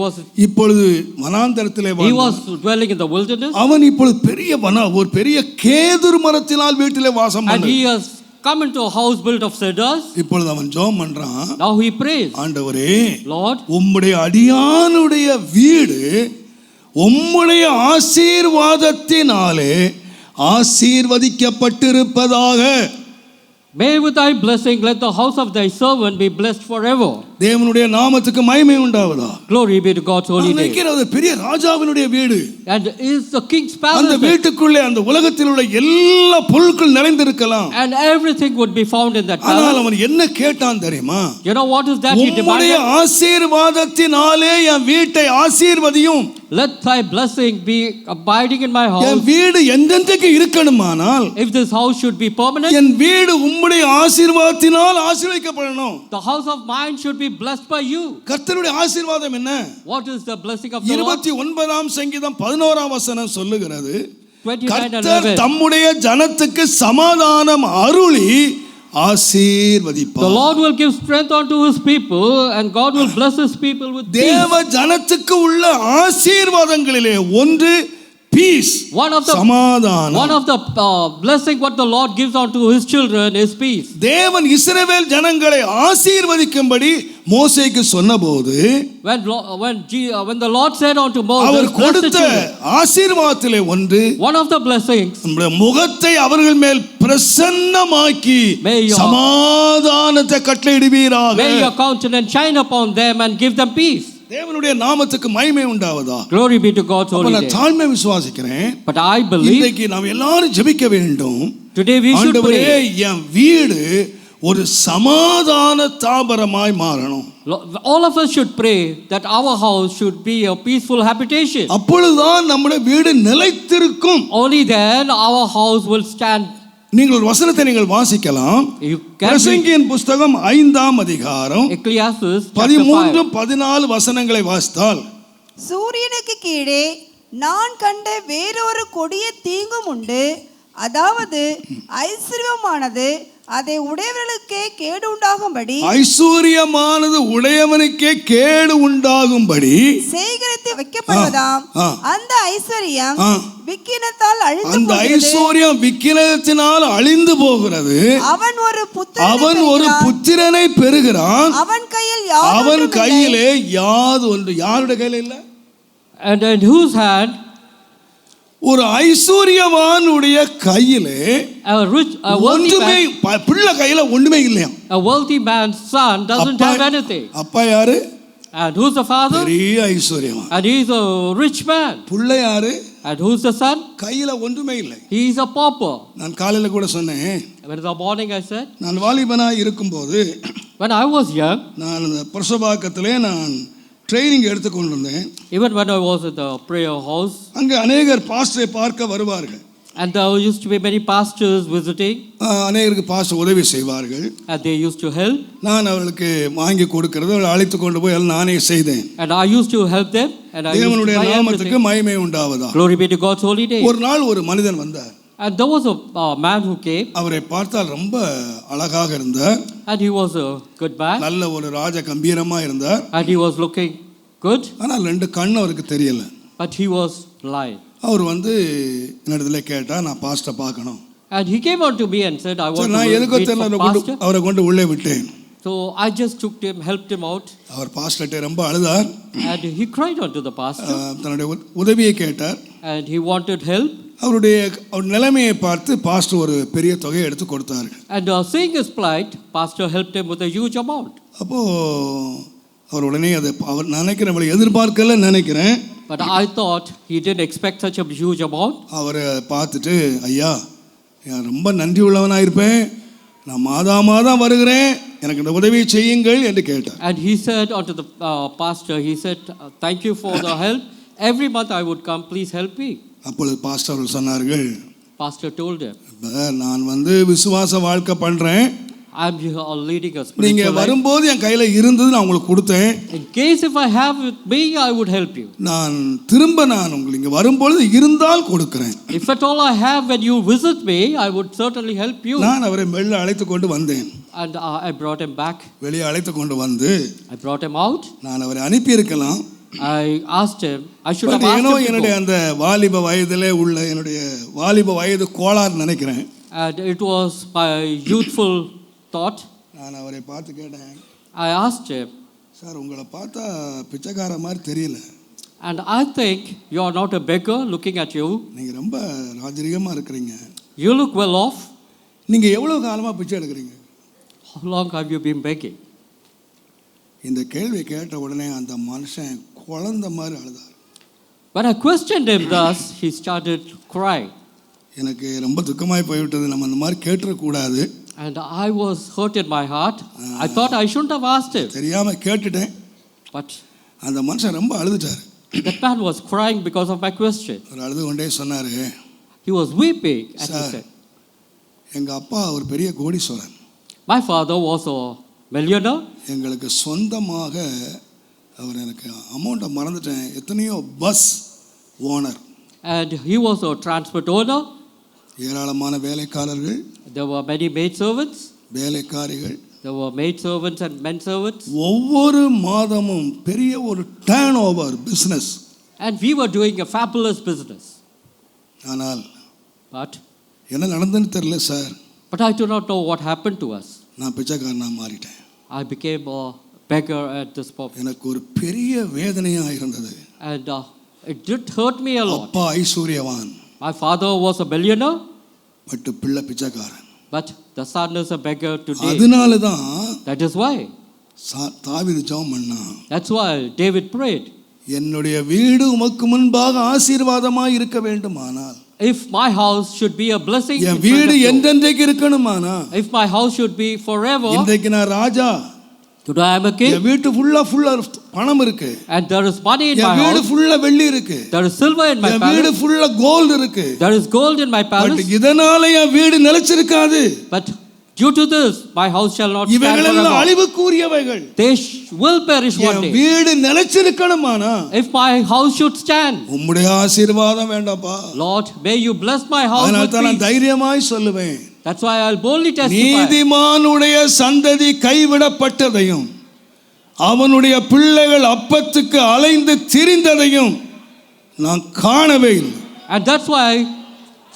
[SPEAKER 1] இப்பொழுது வனாந்தரத்திலே
[SPEAKER 2] was
[SPEAKER 1] வாழ்ந்தவன்.
[SPEAKER 2] dwelling in the wilderness,
[SPEAKER 1] அவன் இப்பொழுது பெரிய ஒரு பெரிய கேதுரு மரத்தினால் வீட்டிலே வாசம்
[SPEAKER 2] and
[SPEAKER 1] பண்ணான்.
[SPEAKER 2] he has come into a house built of cedars.
[SPEAKER 1] இப்பொழுது அவன் ஜெபம் பண்றான்,
[SPEAKER 2] Now he prays,
[SPEAKER 1] ஆண்டவரே,
[SPEAKER 2] Lord,
[SPEAKER 1] உம்முடைய அடியானுடைய வீடு உம்முடைய ஆசீர்வாதத்தினாலே ஆசீர்வதிக்கப்பட்டிருப்பதாக.
[SPEAKER 2] may with thy blessing let the house of thy servant be blessed forever.
[SPEAKER 1] தேவனுடைய நாமத்துக்கு மகிமை உண்டாவதா.
[SPEAKER 2] Glory be to God's holy name.
[SPEAKER 1] நினைக்கிறது பெரிய ராஜாவினுடைய வீடு.
[SPEAKER 2] And is the king's palace.
[SPEAKER 1] அந்த வீட்டுக்குள்ளே அந்த உலகத்தில் உள்ள எல்லா பொருட்கள் நிறைந்திருக்கலாம்.
[SPEAKER 2] And everything would be found in that palace.
[SPEAKER 1] ஆனால் அவன் என்ன கேட்டான் தெரியுமா?
[SPEAKER 2] You know what is that he demanded?
[SPEAKER 1] உம்முடைய ஆசீர்வாதத்தினாலே என் வீட்டை ஆசீர்வதியும்.
[SPEAKER 2] Let thy blessing be abiding in my house.
[SPEAKER 1] என் வீடு என்றென்றைக்கு இருக்கணுமானால்,
[SPEAKER 2] If this house should be permanent,
[SPEAKER 1] என் வீடு உம்முடைய ஆசீர்வாதத்தினால் ஆசீர்வதிக்கப்படணும்.
[SPEAKER 2] the house of mine should be blessed by you.
[SPEAKER 1] கர்த்தருடைய ஆசீர்வாதம் என்ன?
[SPEAKER 2] What is the blessing of the Lord?
[SPEAKER 1] 29ஆம் சங்கீதம் 11ஆம் வசனம் சொல்லுகிறது,
[SPEAKER 2] 29:11.
[SPEAKER 1] கர்த்தர் தம்முடைய ஜனத்துக்கு சமாதானம் அருளி ஆசீர்வதிப்பார்.
[SPEAKER 2] The Lord will give strength unto his people, and God will bless his people with peace.
[SPEAKER 1] தேவ ஜனத்துக்கு உள்ள ஆசீர்வாதங்களிலே ஒன்று peace, சமாதானம்.
[SPEAKER 2] One of the blessing what the Lord gives unto his children is peace.
[SPEAKER 1] தேவன் இஸ்ரவேல் ஜனங்களை ஆசீர்வதிக்கும்படி மோசேக்கு சொன்னபோது,
[SPEAKER 2] when the Lord said unto Moses,
[SPEAKER 1] அவர் கொடுத்த ஆசீர்வாதத்திலே ஒன்று,
[SPEAKER 2] one of the blessings,
[SPEAKER 1] நம்முடைய முகத்தை அவர்கள் மேல் பிரசன்னமாக்கி சமாதானத்தை கட்டளையிடுவீராக.
[SPEAKER 2] May your countenance shine upon them and give them peace.
[SPEAKER 1] தேவனுடைய நாமத்துக்கு மகிமை உண்டாவதா.
[SPEAKER 2] Glory be to God's holy name.
[SPEAKER 1] நான் தாழ்மை விசுவாசிக்கிறேன்.
[SPEAKER 2] But I believe
[SPEAKER 1] இன்றைக்கு நாம் எல்லாரும் ஜெபிக்க வேண்டும்.
[SPEAKER 2] Today we should pray.
[SPEAKER 1] என் வீடு ஒரு சமாதான தாபரமாய் மாறணும்.
[SPEAKER 2] All of us should pray that our house should be a peaceful habitation.
[SPEAKER 1] அப்பொழுதுதான் நம்முடைய வீடு நிலைத்திருக்கும்.
[SPEAKER 2] Only then our house will stand.
[SPEAKER 1] நீங்கள் வசனத்தை நீங்கள் வாசிக்கலாம். பிரசங்கியின் புத்தகம் 5ஆம் அதிகாரம்
[SPEAKER 2] Ecclesiastes
[SPEAKER 1] 13-14 வசனங்களை வாசித்தால்,
[SPEAKER 3] சூரியனுக்கு கீழே நான் கண்ட வேறொரு கொடிய தீங்கும் உண்டு, அதாவது ஐஸ்வர்யமானது அதை உடையவர்களுக்கே கேடு உண்டாகும்படி,
[SPEAKER 1] ஐஸ்வர்யமானது உடையவனுக்கே கேடு உண்டாகும்படி
[SPEAKER 3] சேகரித்து வைக்கப்படுவதாம். அந்த ஐஸ்வர்யம் விக்கினத்தால் அழிந்து
[SPEAKER 1] அந்த ஐஸ்வர்யம் விக்கினத்தினால் அழிந்து போகிறது. அவன் ஒரு புத்திரனை பெறுகிறான். அவன் கையிலே யாது ஒன்று. யாருடைய கையில இல்ல?
[SPEAKER 2] And in whose hand?
[SPEAKER 1] ஒரு ஐஸ்வர்யவானுடைய கையிலே ஒன்றுமே, பிள்ளை கையில ஒண்ணுமே இல்லையா.
[SPEAKER 2] A wealthy man's son doesn't have anything.
[SPEAKER 1] அப்பா யாரு?
[SPEAKER 2] And who's the father?
[SPEAKER 1] பெரிய ஐஸ்வர்யவான்.
[SPEAKER 2] And he is a rich man.
[SPEAKER 1] பிள்ளை யாரு?
[SPEAKER 2] And who's the son?
[SPEAKER 1] கையில ஒன்றுமே இல்லை.
[SPEAKER 2] He is a pauper.
[SPEAKER 1] நான் காலையில கூட சொன்னேன்.
[SPEAKER 2] When the morning I said,
[SPEAKER 1] நான் வாலிபனாய் இருக்கும்போது,
[SPEAKER 2] when I was young,
[SPEAKER 1] நான் பிரசபாக்கத்திலே நான் training எடுத்துக்கொண்டிருந்தேன்.
[SPEAKER 2] Even when I was at the prayer house,
[SPEAKER 1] அங்கே அநேகர் பாஸ்டரை பார்க்க வருவார்கள்.
[SPEAKER 2] And there used to be many pastors visiting.
[SPEAKER 1] அநேகருக்கு பாஸ்டர் உதவி செய்வார்கள்.
[SPEAKER 2] And they used to help.
[SPEAKER 1] நான் அவர்களுக்கு வாங்கி கொடுக்கிறது, அழைத்து கொண்டு போய் நானே செய்தேன்.
[SPEAKER 2] And I used to help them. And I used to buy
[SPEAKER 1] தேவனுடைய நாமத்துக்கு
[SPEAKER 2] everything.
[SPEAKER 1] மகிமை உண்டாவதா.
[SPEAKER 2] Glory be to God's holy name.
[SPEAKER 1] ஒரு நாள் ஒரு மனிதன் வந்தார்.
[SPEAKER 2] And there was a man who came.
[SPEAKER 1] அவரை பார்த்தால் ரொம்ப அழகாக இருந்தார்.
[SPEAKER 2] And he was a good man.
[SPEAKER 1] நல்ல ஒரு ராஜ கம்பீரமா இருந்தார்.
[SPEAKER 2] And he was looking good.
[SPEAKER 1] ஆனால் ரெண்டு கண்ணு அவருக்கு தெரியல.
[SPEAKER 2] But he was blind.
[SPEAKER 1] அவர் வந்து என்னிடத்துல கேட்டா, நான் பாஸ்டரை பார்க்கணும்.
[SPEAKER 2] And he came on to me and said, I want to
[SPEAKER 1] நான் எதுக்கோ
[SPEAKER 2] meet the
[SPEAKER 1] தெரியல
[SPEAKER 2] pastor.
[SPEAKER 1] அவரை கொண்டு உள்ளே விட்டேன்.
[SPEAKER 2] So I just took him, helped him out.
[SPEAKER 1] அவர் பாஸ்டர்கிட்ட ரொம்ப அழுதார்.
[SPEAKER 2] And he cried unto the pastor.
[SPEAKER 1] தன்னுடைய உதவியை கேட்டார்.
[SPEAKER 2] And he wanted help.
[SPEAKER 1] அவருடைய நிலைமையை பார்த்து பாஸ்டர் ஒரு பெரிய தொகையை எடுத்து கொடுத்தார்கள்.
[SPEAKER 2] And seeing his plight, pastor helped him with a huge amount.
[SPEAKER 1] அப்போ அவர் உடனே அதை அவர் நினைக்கிறவளை எதிர்பார்க்கல நினைக்கிறேன்.
[SPEAKER 2] But I thought he didn't expect such a huge amount.
[SPEAKER 1] அவரை பார்த்துட்டு, ஐயா நான் ரொம்ப நன்றி உள்ளவனாக இருப்பேன், நான் மாதம் வருகிறேன், எனக்கு இந்த உதவியை செய்யுங்கள் என்று கேட்டார்.
[SPEAKER 2] And he said unto the pastor, he said, thank you for the help. Every month I would come, please help me.
[SPEAKER 1] அப்பொழுது பாஸ்டர் அவர்கள் சொன்னார்கள்,
[SPEAKER 2] Pastor told him,
[SPEAKER 1] நான் வந்து விசுவாச வாழ்க்கை பண்றேன்,
[SPEAKER 2] I'm leading a spiritual
[SPEAKER 1] நீங்க
[SPEAKER 2] life.
[SPEAKER 1] வரும்போது என் கையில இருந்தது நான் உங்களுக்கு கொடுத்தேன்.
[SPEAKER 2] In case if I have with me, I would help you.
[SPEAKER 1] நான் திரும்ப உங்களுக்கு இங்க வரும்போது இருந்தால் கொடுக்கிறேன்.
[SPEAKER 2] If at all I have when you visit me, I would certainly help you.
[SPEAKER 1] நான் அவரை வெளியே அழைத்து கொண்டு வந்தேன்.
[SPEAKER 2] And I brought him back.
[SPEAKER 1] வெளியே அழைத்து கொண்டு வந்து
[SPEAKER 2] I brought him out.
[SPEAKER 1] நான் அவரை அனுப்பி இருக்கலாம்.
[SPEAKER 2] I asked him, I should have asked him.
[SPEAKER 1] என்னுடைய அந்த வாலிப வயதிலே உள்ள என்னுடைய வாலிப வயது கோளாறு நினைக்கிறேன்.
[SPEAKER 2] And it was my youthful thought.
[SPEAKER 1] நான் அவரை பார்த்து கேட்டேன்.
[SPEAKER 2] I asked him,
[SPEAKER 1] சார் உங்களை பார்த்தா பிச்சைக்கார மாதிரி தெரியல.
[SPEAKER 2] And I think you are not a beggar looking at you.
[SPEAKER 1] நீங்க ரொம்ப ராஜரீகமா இருக்கிறீங்க.
[SPEAKER 2] You look well off.
[SPEAKER 1] நீங்க எவ்வளவு காலமா பிச்சை எடுக்கிறீங்க?
[SPEAKER 2] How long have you been begging?
[SPEAKER 1] இந்த கேள்வி கேட்ட உடனே அந்த மனுஷன் குழந்தை மாதிரி அழுதார்.
[SPEAKER 2] When I questioned him thus, he started crying.
[SPEAKER 1] எனக்கு ரொம்ப துக்கமாய் போய்விட்டது. நம்ம அந்த மாதிரி கேட்டுறக்கூடாது.
[SPEAKER 2] And I was hurt in my heart. I thought I shouldn't have asked him.
[SPEAKER 1] தெரியாம கேட்டுட்டேன்.
[SPEAKER 2] But
[SPEAKER 1] அந்த மனுஷன் ரொம்ப அழுதுட்டார்.
[SPEAKER 2] that man was crying because of my question.
[SPEAKER 1] அவர் அழுது கொண்டே சொன்னாரு,
[SPEAKER 2] He was weeping and he said,
[SPEAKER 1] எங்க அப்பா ஒரு பெரிய கோடீஸ்வரன்.
[SPEAKER 2] my father was a millionaire.
[SPEAKER 1] எங்களுக்கு சொந்தமாக அவர் எனக்கு அமௌண்ட்டை மறந்துட்டேன், எத்தனையோ bus owner.
[SPEAKER 2] And he was a transport owner.
[SPEAKER 1] ஏராளமான வேலைக்காரர்கள்,
[SPEAKER 2] There were many maidservants.
[SPEAKER 1] வேலைக்காரிகள்.
[SPEAKER 2] There were maidservants and men servants.
[SPEAKER 1] ஒவ்வொரு மாதமும் பெரிய ஒரு turn over business.
[SPEAKER 2] And we were doing a fabulous business.
[SPEAKER 1] ஆனால்
[SPEAKER 2] But
[SPEAKER 1] என்ன நடந்துன்னு தெரியல sir.
[SPEAKER 2] I do not know what happened to us.
[SPEAKER 1] நான் பிச்சைக்காரனா மாறிட்டேன்.
[SPEAKER 2] I became a beggar at this point.
[SPEAKER 1] எனக்கு ஒரு பெரிய வேதனையா இருந்தது.
[SPEAKER 2] And it did hurt me a lot.
[SPEAKER 1] அப்பா ஐஸ்வர்யவான்.
[SPEAKER 2] My father was a millionaire.
[SPEAKER 1] But பிள்ளை பிச்சைக்காரன்.
[SPEAKER 2] But the son is a beggar today.
[SPEAKER 1] அதனால தான்
[SPEAKER 2] That is why.
[SPEAKER 1] தாவீது ஜெபம் பண்ணான்.
[SPEAKER 2] That's why David prayed.
[SPEAKER 1] என்னுடைய வீடு உமக்கு முன்பாக ஆசீர்வாதமாய் இருக்க வேண்டுமானால்,
[SPEAKER 2] If my house should be a blessing,
[SPEAKER 1] என் வீடு என்றென்றைக்கு இருக்கணுமானா,
[SPEAKER 2] if my house should be forever,
[SPEAKER 1] இன்றைக்கு நான் ராஜா,
[SPEAKER 2] today I am a king,
[SPEAKER 1] என் வீட்டு ஃபுல்லா பணம் இருக்கு,
[SPEAKER 2] and there is money in my
[SPEAKER 1] என் வீடு
[SPEAKER 2] house,
[SPEAKER 1] ஃபுல்லா வெள்ளி இருக்கு,
[SPEAKER 2] there is silver in my
[SPEAKER 1] என் வீடு
[SPEAKER 2] palace,
[SPEAKER 1] ஃபுல்லா கோல்ட் இருக்கு,
[SPEAKER 2] there is gold in my
[SPEAKER 1] but
[SPEAKER 2] palace,
[SPEAKER 1] இதனால என் வீடு நிலைச்சிருக்காது.
[SPEAKER 2] but due to this my house shall not stand
[SPEAKER 1] இவைகளெல்லாம்
[SPEAKER 2] forever.
[SPEAKER 1] அழிவுக்குரியவைகள்.
[SPEAKER 2] They will perish one
[SPEAKER 1] N
[SPEAKER 2] day.
[SPEAKER 1] வீடு நிலைச்சிருக்கணுமானா,
[SPEAKER 2] If my house should stand,
[SPEAKER 1] உம்முடைய ஆசீர்வாதம் வேண்டாப்பா.
[SPEAKER 2] Lord, may you bless my house
[SPEAKER 1] அதனால
[SPEAKER 2] with
[SPEAKER 1] தான் நான்
[SPEAKER 2] peace.
[SPEAKER 1] தைரியமாய் சொல்லுவேன்,
[SPEAKER 2] That's why I'll boldly testify.
[SPEAKER 1] நீதிமானுடைய சந்ததி கைவிடப்பட்டதையும் அவனுடைய பிள்ளைகள் அப்பத்துக்கு அலைந்து திரிந்ததையும் நான் காணவே இல்லை.
[SPEAKER 2] And that's why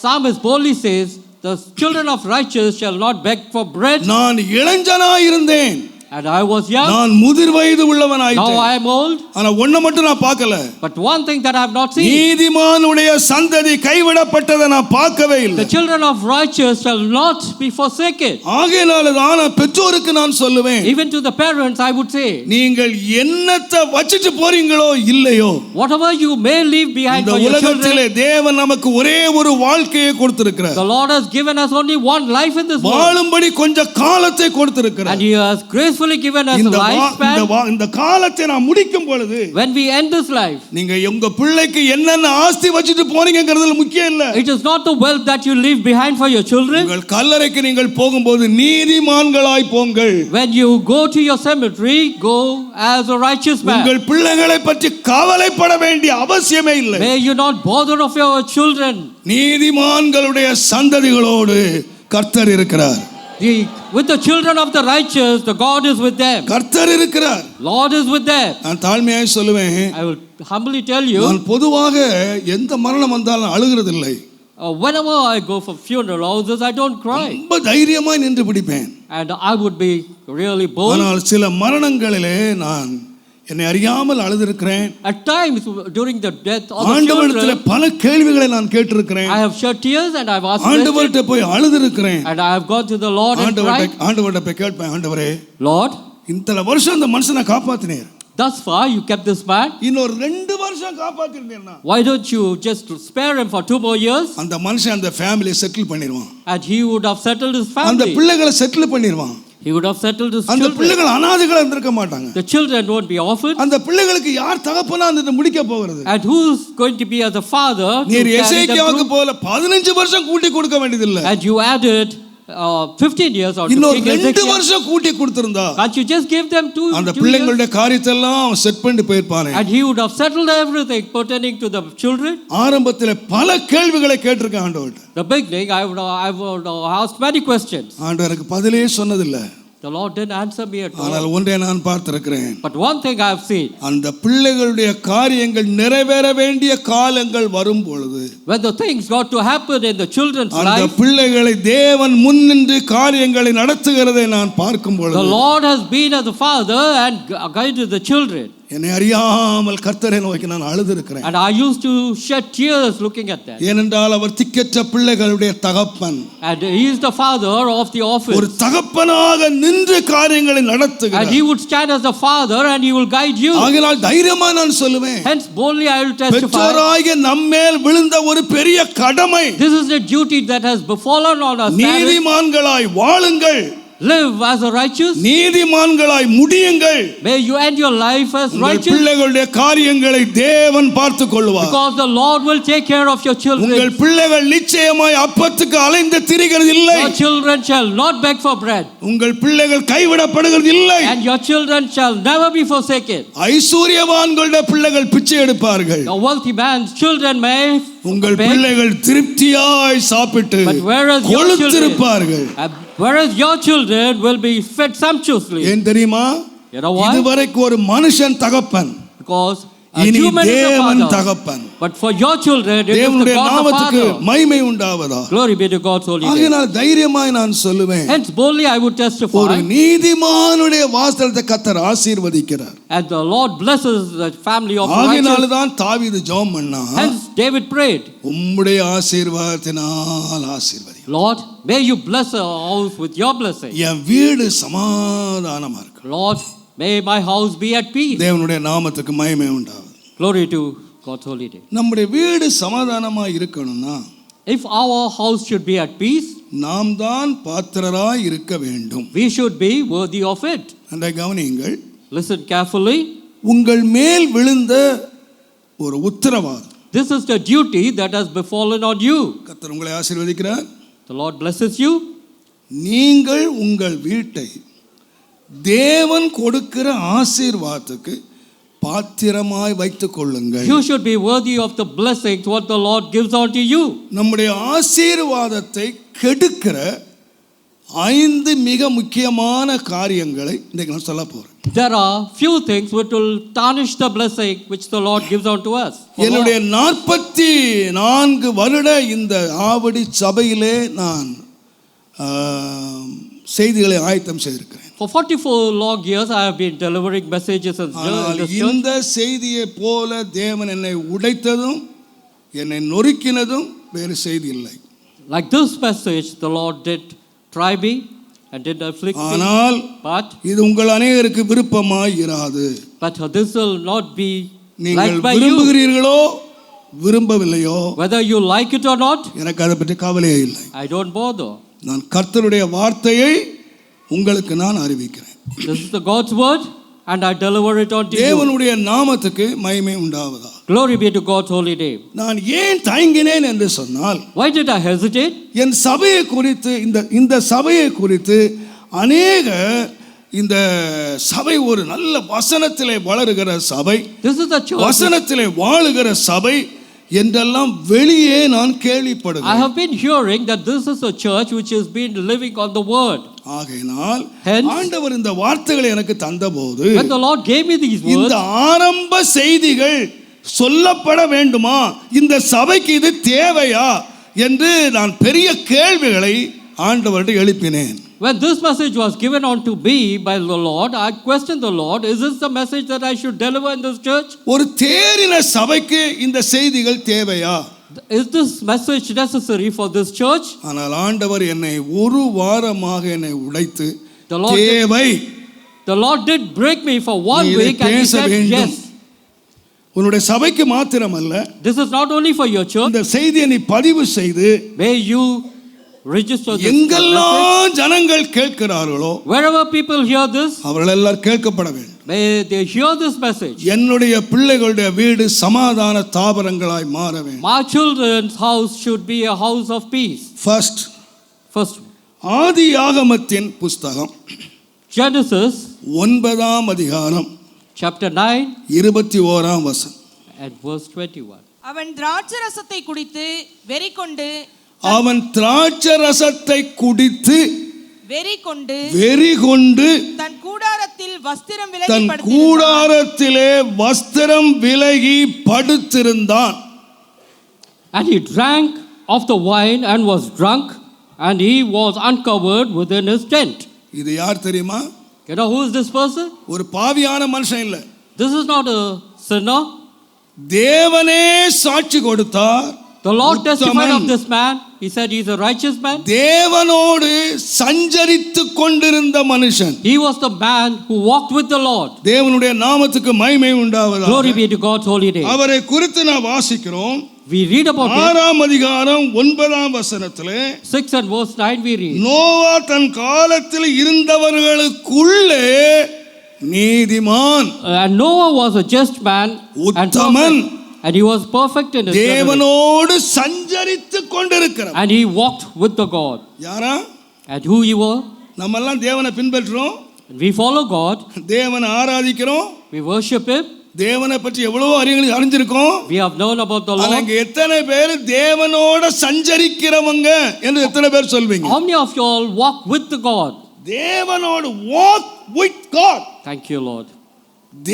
[SPEAKER 2] Psalmist boldly says, the children of righteous shall not beg for bread.
[SPEAKER 1] நான் இளைஞனாய் இருந்தேன்,
[SPEAKER 2] And I was young.
[SPEAKER 1] நான் முதிர் வயது
[SPEAKER 2] Now
[SPEAKER 1] உள்ளவனாயிட்டேன்.
[SPEAKER 2] I am old.
[SPEAKER 1] ஆனா ஒண்ண மட்டும் நான் பார்க்கல,
[SPEAKER 2] But one thing that I have not seen,
[SPEAKER 1] நீதிமானுடைய சந்ததி கைவிடப்பட்டதை நான் பார்க்கவே
[SPEAKER 2] the
[SPEAKER 1] இல்லை.
[SPEAKER 2] children of righteous shall not be forsaken.
[SPEAKER 1] ஆகையினால தான் பெற்றோருக்கு நான் சொல்லுவேன்,
[SPEAKER 2] Even to the parents I would say,
[SPEAKER 1] நீங்கள் என்னத்தை வச்சிட்டு போறீங்களோ இல்லையோ,
[SPEAKER 2] whatever you may leave behind
[SPEAKER 1] இந்த
[SPEAKER 2] for your
[SPEAKER 1] உலகத்திலே
[SPEAKER 2] children,
[SPEAKER 1] தேவன் நமக்கு ஒரே ஒரு வாழ்க்கையை கொடுத்திருக்கிறார்.
[SPEAKER 2] the Lord has given us only one life in this world.
[SPEAKER 1] வாழும்படி கொஞ்ச காலத்தை கொடுத்திருக்கிறார்.
[SPEAKER 2] And He has gracefully given us a lifespan.
[SPEAKER 1] இந்த காலத்தை நான் முடிக்கும் பொழுது,
[SPEAKER 2] When we end this life,
[SPEAKER 1] நீங்க உங்க பிள்ளைக்கு என்னென்ன ஆஸ்தி வச்சிட்டு போறீங்கங்கிறதுல முக்கியம் இல்ல.
[SPEAKER 2] it is not the wealth that you leave behind for your children.
[SPEAKER 1] உங்கள் கல்லறைக்கு நீங்கள் போகும்போது நீதிமான்களாய் போங்கள்.
[SPEAKER 2] When you go to your cemetery, go as a righteous man.
[SPEAKER 1] உங்கள் பிள்ளைகளை பற்றி கவலைப்பட வேண்டிய அவசியமே இல்லை.
[SPEAKER 2] May you not bother of your children.
[SPEAKER 1] நீதிமான்களுடைய சந்ததிகளோடு கர்த்தர் இருக்கிறார்.
[SPEAKER 2] With the children of the righteous, the God is with them.
[SPEAKER 1] கர்த்தர் இருக்கிறார்.
[SPEAKER 2] Lord is with them.
[SPEAKER 1] நான் தாழ்மையாய் சொல்லுவேன்,
[SPEAKER 2] I will humbly tell you,
[SPEAKER 1] நான் பொதுவாக எந்த மரணம் வந்தாலும் அழுகிறது இல்லை.
[SPEAKER 2] whenever I go for funeral houses, I don't cry.
[SPEAKER 1] ரொம்ப தைரியமாய் நின்று பிடிப்பேன்.
[SPEAKER 2] And I would be really bold.
[SPEAKER 1] ஆனால் சில மரணங்களிலே நான் என்னை அறியாமல் அழுதிருக்கிறேன்.
[SPEAKER 2] At times during the death of the
[SPEAKER 1] ஆண்டவரிடத்தில்
[SPEAKER 2] children,
[SPEAKER 1] பல கேள்விகளை நான் கேட்டிருக்கிறேன்.
[SPEAKER 2] I have shed tears and I have asked
[SPEAKER 1] ஆண்டவர்கிட்ட
[SPEAKER 2] questions,
[SPEAKER 1] போய் அழுதிருக்கிறேன்.
[SPEAKER 2] and I have gone to the Lord and cried,
[SPEAKER 1] ஆண்டவர்கிட்ட போய் கேட்பேன், ஆண்டவரே,
[SPEAKER 2] Lord,
[SPEAKER 1] இத்தனை வருஷம் இந்த மனுஷனை காப்பாத்தினீர்,
[SPEAKER 2] thus far you kept this man.
[SPEAKER 1] இன்னொரு 2 வருஷம் காப்பாத்திருந்தீர்னா
[SPEAKER 2] Why don't you just spare him for 2 more years?
[SPEAKER 1] அந்த மனுஷன் அந்த ஃபேமிலியை செட்டில் பண்ணிடுவான்.
[SPEAKER 2] And he would have settled his
[SPEAKER 1] அந்த
[SPEAKER 2] family.
[SPEAKER 1] பிள்ளைகளை செட்டில் பண்ணிடுவான்.
[SPEAKER 2] He would have settled his
[SPEAKER 1] அந்த
[SPEAKER 2] children.
[SPEAKER 1] பிள்ளைகள் அனாதைகளா இருந்திருக்க மாட்டாங்க.
[SPEAKER 2] The children won't be orphaned.
[SPEAKER 1] அந்த பிள்ளைகளுக்கு யார் தகப்பனா அந்த முடிக்க போகிறது?
[SPEAKER 2] And who's going to be as a father to
[SPEAKER 1] நீர்
[SPEAKER 2] carry them
[SPEAKER 1] எசேக்கியாவுக்கு
[SPEAKER 2] through?
[SPEAKER 1] போல 15 வருஷம் கூட்டி கொடுக்க வேண்டியதில்லை.
[SPEAKER 2] And you added 15 years or
[SPEAKER 1] இன்னொரு 2
[SPEAKER 2] Ezekiel.
[SPEAKER 1] வருஷம் கூட்டி கொடுத்திருந்தா
[SPEAKER 2] Can't you just give them 2
[SPEAKER 1] அந்த
[SPEAKER 2] years?
[SPEAKER 1] பிள்ளைங்களுடைய காரியத்தை எல்லாம் செட் பண்ணிட்டு போயிருப்பானே.
[SPEAKER 2] And he would have settled everything pertaining to the children.
[SPEAKER 1] ஆரம்பத்தில் பல கேள்விகளை கேட்டிருக்கேன் ஆண்டவர்கிட்ட.
[SPEAKER 2] The beginning, I would ask many questions.
[SPEAKER 1] ஆண்டவர் எனக்கு பதிலே சொன்னதில்லை.
[SPEAKER 2] The Lord didn't answer me at all.
[SPEAKER 1] ஆனால் ஒன்றை நான் பார்த்திருக்கிறேன்,
[SPEAKER 2] But one thing I have seen,
[SPEAKER 1] அந்த பிள்ளைகளுடைய காரியங்கள் நிறைவேற வேண்டிய காலங்கள் வரும் பொழுது,
[SPEAKER 2] when the things got to happen in the children's
[SPEAKER 1] அந்த
[SPEAKER 2] life,
[SPEAKER 1] பிள்ளைகளை தேவன் முன்னின்று காரியங்களை நடத்துகிறதை நான் பார்க்கும்
[SPEAKER 2] the
[SPEAKER 1] பொழுது,
[SPEAKER 2] Lord has been as a father and guided the children.
[SPEAKER 1] என்னை அறியாமல் கர்த்தரை நோக்கி நான் அழுதிருக்கிறேன்.
[SPEAKER 2] And I used to shed tears looking at that.
[SPEAKER 1] ஏனென்றால் அவர் திக்கற்ற பிள்ளைகளுடைய தகப்பன்.
[SPEAKER 2] And he is the father of the orphans.
[SPEAKER 1] ஒரு தகப்பனாக நின்று காரியங்களை
[SPEAKER 2] And
[SPEAKER 1] நடத்துகிறார்.
[SPEAKER 2] he would stand as a father and he will guide you.
[SPEAKER 1] ஆகையால் தைரியமா நான் சொல்லுவேன்.
[SPEAKER 2] Hence boldly I will testify.
[SPEAKER 1] பெற்றோராகிய நம்மேல் விழுந்த ஒரு பெரிய கடமை.
[SPEAKER 2] This is the duty that has befallen on us.
[SPEAKER 1] நீதிமான்களாய் வாழுங்கள்.
[SPEAKER 2] Live as a righteous.
[SPEAKER 1] நீதிமான்களாய் முடியுங்கள்.
[SPEAKER 2] May you end your life as righteous.
[SPEAKER 1] பிள்ளைகளுடைய காரியங்களை தேவன் பார்த்துக் கொள்வார்.
[SPEAKER 2] Because the Lord will take care of your children.
[SPEAKER 1] உங்கள் பிள்ளைகள் நிச்சயமாய் அப்பத்துக்கு அலைந்து திரிகிறது இல்லை.
[SPEAKER 2] Your children shall not beg for bread.
[SPEAKER 1] உங்கள் பிள்ளைகள் கைவிடப்படுகிறது இல்லை.
[SPEAKER 2] And your children shall never be forsaken.
[SPEAKER 1] ஐஸ்வரியவான்களுடைய பிள்ளைகள் பிச்சை எடுப்பார்கள்.
[SPEAKER 2] The wealthy man's children may
[SPEAKER 1] உங்கள் பிள்ளைகள் திருப்தியாய் சாப்பிட்டு கொழுத்திருப்பார்கள்.
[SPEAKER 2] Whereas your children will be fed sumptuously.
[SPEAKER 1] ஏன் தெரியுமா?
[SPEAKER 2] You know why?
[SPEAKER 1] இதுவரைக்கும் ஒரு மனுஷன் தகப்பன்.
[SPEAKER 2] Because
[SPEAKER 1] இனி தேவன் தகப்பன்.
[SPEAKER 2] But for your children it is the
[SPEAKER 1] தேவனுடைய
[SPEAKER 2] God the
[SPEAKER 1] நாமத்துக்கு
[SPEAKER 2] Father.
[SPEAKER 1] மகிமை உண்டாவதா.
[SPEAKER 2] Glory be to God's holy name.
[SPEAKER 1] ஆகையால் தைரியமாய் நான் சொல்லுவேன்.
[SPEAKER 2] Hence boldly I would testify.
[SPEAKER 1] ஒரு நீதிமானுடைய வாசலத்தை கர்த்தர் ஆசீர்வதிக்கிறார்.
[SPEAKER 2] And the Lord blesses the family of righteous.
[SPEAKER 1] ஆகையால் தான் தாவீது ஜெபம் பண்ணான்.
[SPEAKER 2] Hence David prayed.
[SPEAKER 1] உம்முடைய ஆசீர்வாதத்தினால் ஆசீர்வதி.
[SPEAKER 2] Lord, may you bless our house with your blessing.
[SPEAKER 1] என் வீடு சமாதானமா இருக்கு.
[SPEAKER 2] Lord, may my house be at peace.
[SPEAKER 1] தேவனுடைய நாமத்துக்கு மகிமை உண்டாவதாக.
[SPEAKER 2] Glory to God's holy name.
[SPEAKER 1] நம்முடைய வீடு சமாதானமா இருக்கணும்னா
[SPEAKER 2] If our house should be at peace,
[SPEAKER 1] நாம் தான் பாத்திரராய் இருக்க வேண்டும்.
[SPEAKER 2] we should be worthy of it.
[SPEAKER 1] அந்த கவனியுங்கள்.
[SPEAKER 2] Listen carefully.
[SPEAKER 1] உங்கள் மேல் விழுந்த ஒரு உத்தரவாதம்.
[SPEAKER 2] This is the duty that has befallen on you.
[SPEAKER 1] கர்த்தர் உங்களை ஆசீர்வதிக்கிறார்.
[SPEAKER 2] The Lord blesses you.
[SPEAKER 1] நீங்கள் உங்கள் வீட்டை தேவன் கொடுக்கிற ஆசீர்வாதத்துக்கு பாத்திரமாய் வைத்துக் கொள்ளுங்கள்.
[SPEAKER 2] You should be worthy of the blessings what the Lord gives unto you.
[SPEAKER 1] நம்முடைய ஆசீர்வாதத்தை கெடுக்கிற 5 மிக முக்கியமான காரியங்களை இன்றைக்கு நான் சொல்ல போறேன்.
[SPEAKER 2] There are few things which will tarnish the blessing which the Lord gives unto us.
[SPEAKER 1] என்னுடைய 44 வருட இந்த ஆவடி சபையிலே நான் செய்திகளை ஆயத்தம் செய்திருக்கிறேன்.
[SPEAKER 2] For 44 long years I have been delivering messages in this church.
[SPEAKER 1] இந்த செய்தியை போல தேவன் என்னை உடைத்ததும் என்னை நொறுக்கினதும் வேறு செய்தி இல்லை.
[SPEAKER 2] Like this message the Lord did try me and did afflict me.
[SPEAKER 1] ஆனால்
[SPEAKER 2] But
[SPEAKER 1] இது உங்கள் அநேகருக்கு விருப்பமாய் இராது.
[SPEAKER 2] But this will not be
[SPEAKER 1] நீங்கள்
[SPEAKER 2] liked by you.
[SPEAKER 1] விரும்புகிறீர்களோ விரும்பவில்லையோ
[SPEAKER 2] Whether you like it or not,
[SPEAKER 1] எனக்கு அதை பற்றி கவலையே இல்லை.
[SPEAKER 2] I don't bother.
[SPEAKER 1] நான் கர்த்தருடைய வார்த்தையை உங்களுக்கு நான் அறிவிக்கிறேன்.
[SPEAKER 2] This is the God's word and I deliver it unto you.
[SPEAKER 1] தேவனுடைய நாமத்துக்கு மகிமை உண்டாவதாக.
[SPEAKER 2] Glory be to God's holy name.
[SPEAKER 1] நான் ஏன் தயங்கினேன் என்று சொன்னால்,
[SPEAKER 2] Why did I hesitate?
[SPEAKER 1] என் சபையை குறித்து இந்த சபையை குறித்து அநேக இந்த சபை ஒரு நல்ல வசனத்திலே வளருகிற சபை,
[SPEAKER 2] This is a church.
[SPEAKER 1] வசனத்திலே வாழுகிற சபை என்றெல்லாம் வெளியே நான் கேள்விப்படுகிறேன்.
[SPEAKER 2] I have been hearing that this is a church which has been living on the word.
[SPEAKER 1] ஆகையினால்
[SPEAKER 2] Hence,
[SPEAKER 1] ஆண்டவர் இந்த வார்த்தைகளை எனக்கு தந்தபோது
[SPEAKER 2] when the Lord gave me these words,
[SPEAKER 1] இந்த ஆரம்ப செய்திகள் சொல்லப்பட வேண்டுமா, இந்த சபைக்கு இது தேவையா என்று நான் பெரிய கேள்விகளை ஆண்டவரிடம் எழுப்பினேன்.
[SPEAKER 2] when this message was given unto me by the Lord, I questioned the Lord, is this the message that I should deliver in this church?
[SPEAKER 1] ஒரு தேறின சபைக்கு இந்த செய்திகள் தேவையா?
[SPEAKER 2] Is this message necessary for this church?
[SPEAKER 1] ஆனால் ஆண்டவர் என்னை ஒரு வாரமாக என்னை உடைத்து
[SPEAKER 2] The Lord
[SPEAKER 1] தேவை,
[SPEAKER 2] The Lord did break me for 1
[SPEAKER 1] நீ
[SPEAKER 2] week and he
[SPEAKER 1] பேச
[SPEAKER 2] said
[SPEAKER 1] வேண்டும்.
[SPEAKER 2] yes.
[SPEAKER 1] உன்னுடைய சபைக்கு மாத்திரமல்ல,
[SPEAKER 2] This is not only for your church.
[SPEAKER 1] இந்த செய்தியை நீ பதிவு செய்து
[SPEAKER 2] May you register this message.
[SPEAKER 1] எங்கெல்லாம் ஜனங்கள் கேட்கிறார்களோ
[SPEAKER 2] Wherever people hear this,
[SPEAKER 1] அவர்கள் எல்லாம் கேட்கப்பட வேண்டும்.
[SPEAKER 2] may they hear this message.
[SPEAKER 1] என்னுடைய பிள்ளைகளுடைய வீடு சமாதான தாபரங்களாய் மாற வேண்டும்.
[SPEAKER 2] My children's house should be a house of peace.
[SPEAKER 1] First, ஆதியாகமத்தின் புஸ்தகம்
[SPEAKER 2] Genesis
[SPEAKER 1] 9ஆம் அதிகாரம்
[SPEAKER 2] chapter 9
[SPEAKER 1] 21ஆம் வசனம்.
[SPEAKER 2] and verse 21.
[SPEAKER 3] அவன் திராட்சரசத்தை குடித்து வெறி கொண்டு
[SPEAKER 1] அவன் திராட்சரசத்தை குடித்து
[SPEAKER 3] வெறி கொண்டு
[SPEAKER 1] தன் கூடாரத்திலே வஸ்திரம் விலகி படுத்திருந்தான்.
[SPEAKER 2] And he drank of the wine and was drunk, and he was uncovered within his tent.
[SPEAKER 1] இது யார் தெரியுமா?
[SPEAKER 2] You know who is this person?
[SPEAKER 1] ஒரு பாவியான மனுஷன் இல்ல.
[SPEAKER 2] This is not a sinner.
[SPEAKER 1] தேவனே சாட்சி கொடுத்தார்.
[SPEAKER 2] The Lord testified of
[SPEAKER 1] Uthaman.
[SPEAKER 2] this man. He said he is a righteous man.
[SPEAKER 1] தேவனோடு சஞ்சரித்துக் கொண்டிருந்த மனுஷன்.
[SPEAKER 2] He was the man who walked with the Lord.
[SPEAKER 1] தேவனுடைய நாமத்துக்கு மகிமை உண்டாவதாக.
[SPEAKER 2] Glory be to God's holy name.
[SPEAKER 1] அவரை குறித்து நாம் வாசிக்கிறோம்.
[SPEAKER 2] We read about it.
[SPEAKER 1] 6ஆம் அதிகாரம் 9ஆம் வசனத்திலே
[SPEAKER 2] 6 and verse 9 we read.
[SPEAKER 1] Noah தன் காலத்தில் இருந்தவர்களுக்குள்ளே நீதிமான்.
[SPEAKER 2] And Noah was a just man and
[SPEAKER 1] Uthaman.
[SPEAKER 2] perfect. And he was perfect in his generation.
[SPEAKER 1] தேவனோடு சஞ்சரித்துக் கொண்டிருக்கிறார்.
[SPEAKER 2] And he walked with the God.
[SPEAKER 1] யாரா?
[SPEAKER 2] And who he was?
[SPEAKER 1] நம்ம எல்லாம் தேவனை பின்பற்றுறோம்.
[SPEAKER 2] We follow God.
[SPEAKER 1] தேவனை ஆராதிக்கிறோம்.
[SPEAKER 2] We worship him.
[SPEAKER 1] தேவனை பற்றி எவ்வளவோ அறிஞ்சிருக்கோம்.
[SPEAKER 2] We have known about the
[SPEAKER 1] ஆனா
[SPEAKER 2] Lord.
[SPEAKER 1] இங்க எத்தனை பேர் தேவனோட சஞ்சரிக்கிறவங்க என்று எத்தனை பேர் சொல்வீங்க?
[SPEAKER 2] How many of you all walk with the God?
[SPEAKER 1] தேவனோடு walk with God.
[SPEAKER 2] Thank you, Lord.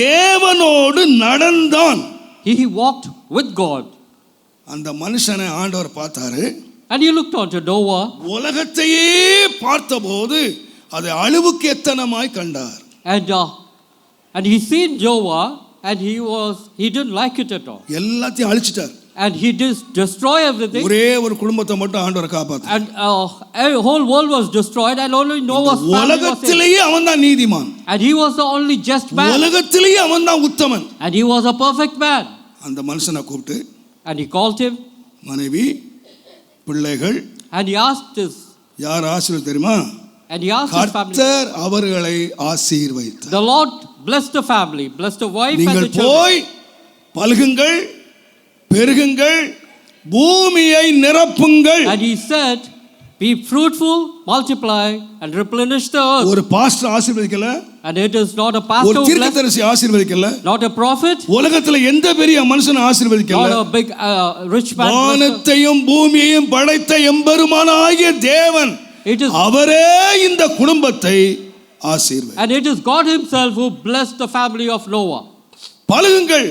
[SPEAKER 1] தேவனோடு நடந்தான்.
[SPEAKER 2] He walked with God.
[SPEAKER 1] அந்த மனுஷனை ஆண்டவர் பார்த்தாரு.
[SPEAKER 2] And he looked on to Noah.
[SPEAKER 1] உலகத்தையே பார்த்தபோது அதை அழிவுக்கு எத்தனமாய் கண்டார்.
[SPEAKER 2] And he seen Noah and he didn't like it at all.
[SPEAKER 1] எல்லாத்தையும் அழிச்சிட்டார்.
[SPEAKER 2] And he destroy everything.
[SPEAKER 1] ஒரே ஒரு குடும்பத்தை மட்டும் ஆண்டவர் காப்பாத்தார்.
[SPEAKER 2] And a whole world was destroyed and only Noah's family was saved.
[SPEAKER 1] உலகத்திலேயே அவன்தான் நீதிமான்.
[SPEAKER 2] And he was the only just man.
[SPEAKER 1] உலகத்திலேயே அவன்தான் உத்தமன்.
[SPEAKER 2] And he was a perfect man.
[SPEAKER 1] அந்த மனுஷனை கூப்பிட்டு
[SPEAKER 2] And he called him.
[SPEAKER 1] மனைவி பிள்ளைகள்
[SPEAKER 2] And he asked his.
[SPEAKER 1] யார் ஆசீர்வாதம் தெரியுமா?
[SPEAKER 2] And he asked his family.
[SPEAKER 1] கர்த்தர் அவர்களை ஆசீர்வதித்தார்.
[SPEAKER 2] The Lord blessed the family, blessed the wife and the
[SPEAKER 1] நீங்கள்
[SPEAKER 2] children.
[SPEAKER 1] போய் பல்குங்கள் பெருகுங்கள் பூமியை நிரப்புங்கள்.
[SPEAKER 2] And he said, be fruitful, multiply and replenish the earth.
[SPEAKER 1] ஒரு pastor ஆசீர்வதிக்கல.
[SPEAKER 2] And it is not a pastor
[SPEAKER 1] ஒரு
[SPEAKER 2] who blessed,
[SPEAKER 1] தீர்க்கதரிசி ஆசீர்வதிக்கல.
[SPEAKER 2] not a prophet,
[SPEAKER 1] உலகத்துல எந்த பெரிய மனுஷனை ஆசீர்வதிக்கல.
[SPEAKER 2] not a big rich man.
[SPEAKER 1] வானத்தையும் பூமியையும் படைத்த எம்பெருமானாகிய தேவன்
[SPEAKER 2] It is,
[SPEAKER 1] அவரே இந்த குடும்பத்தை ஆசீர்வதி.
[SPEAKER 2] and it is God himself who blessed the family of Noah.
[SPEAKER 1] பலுகுங்கள்,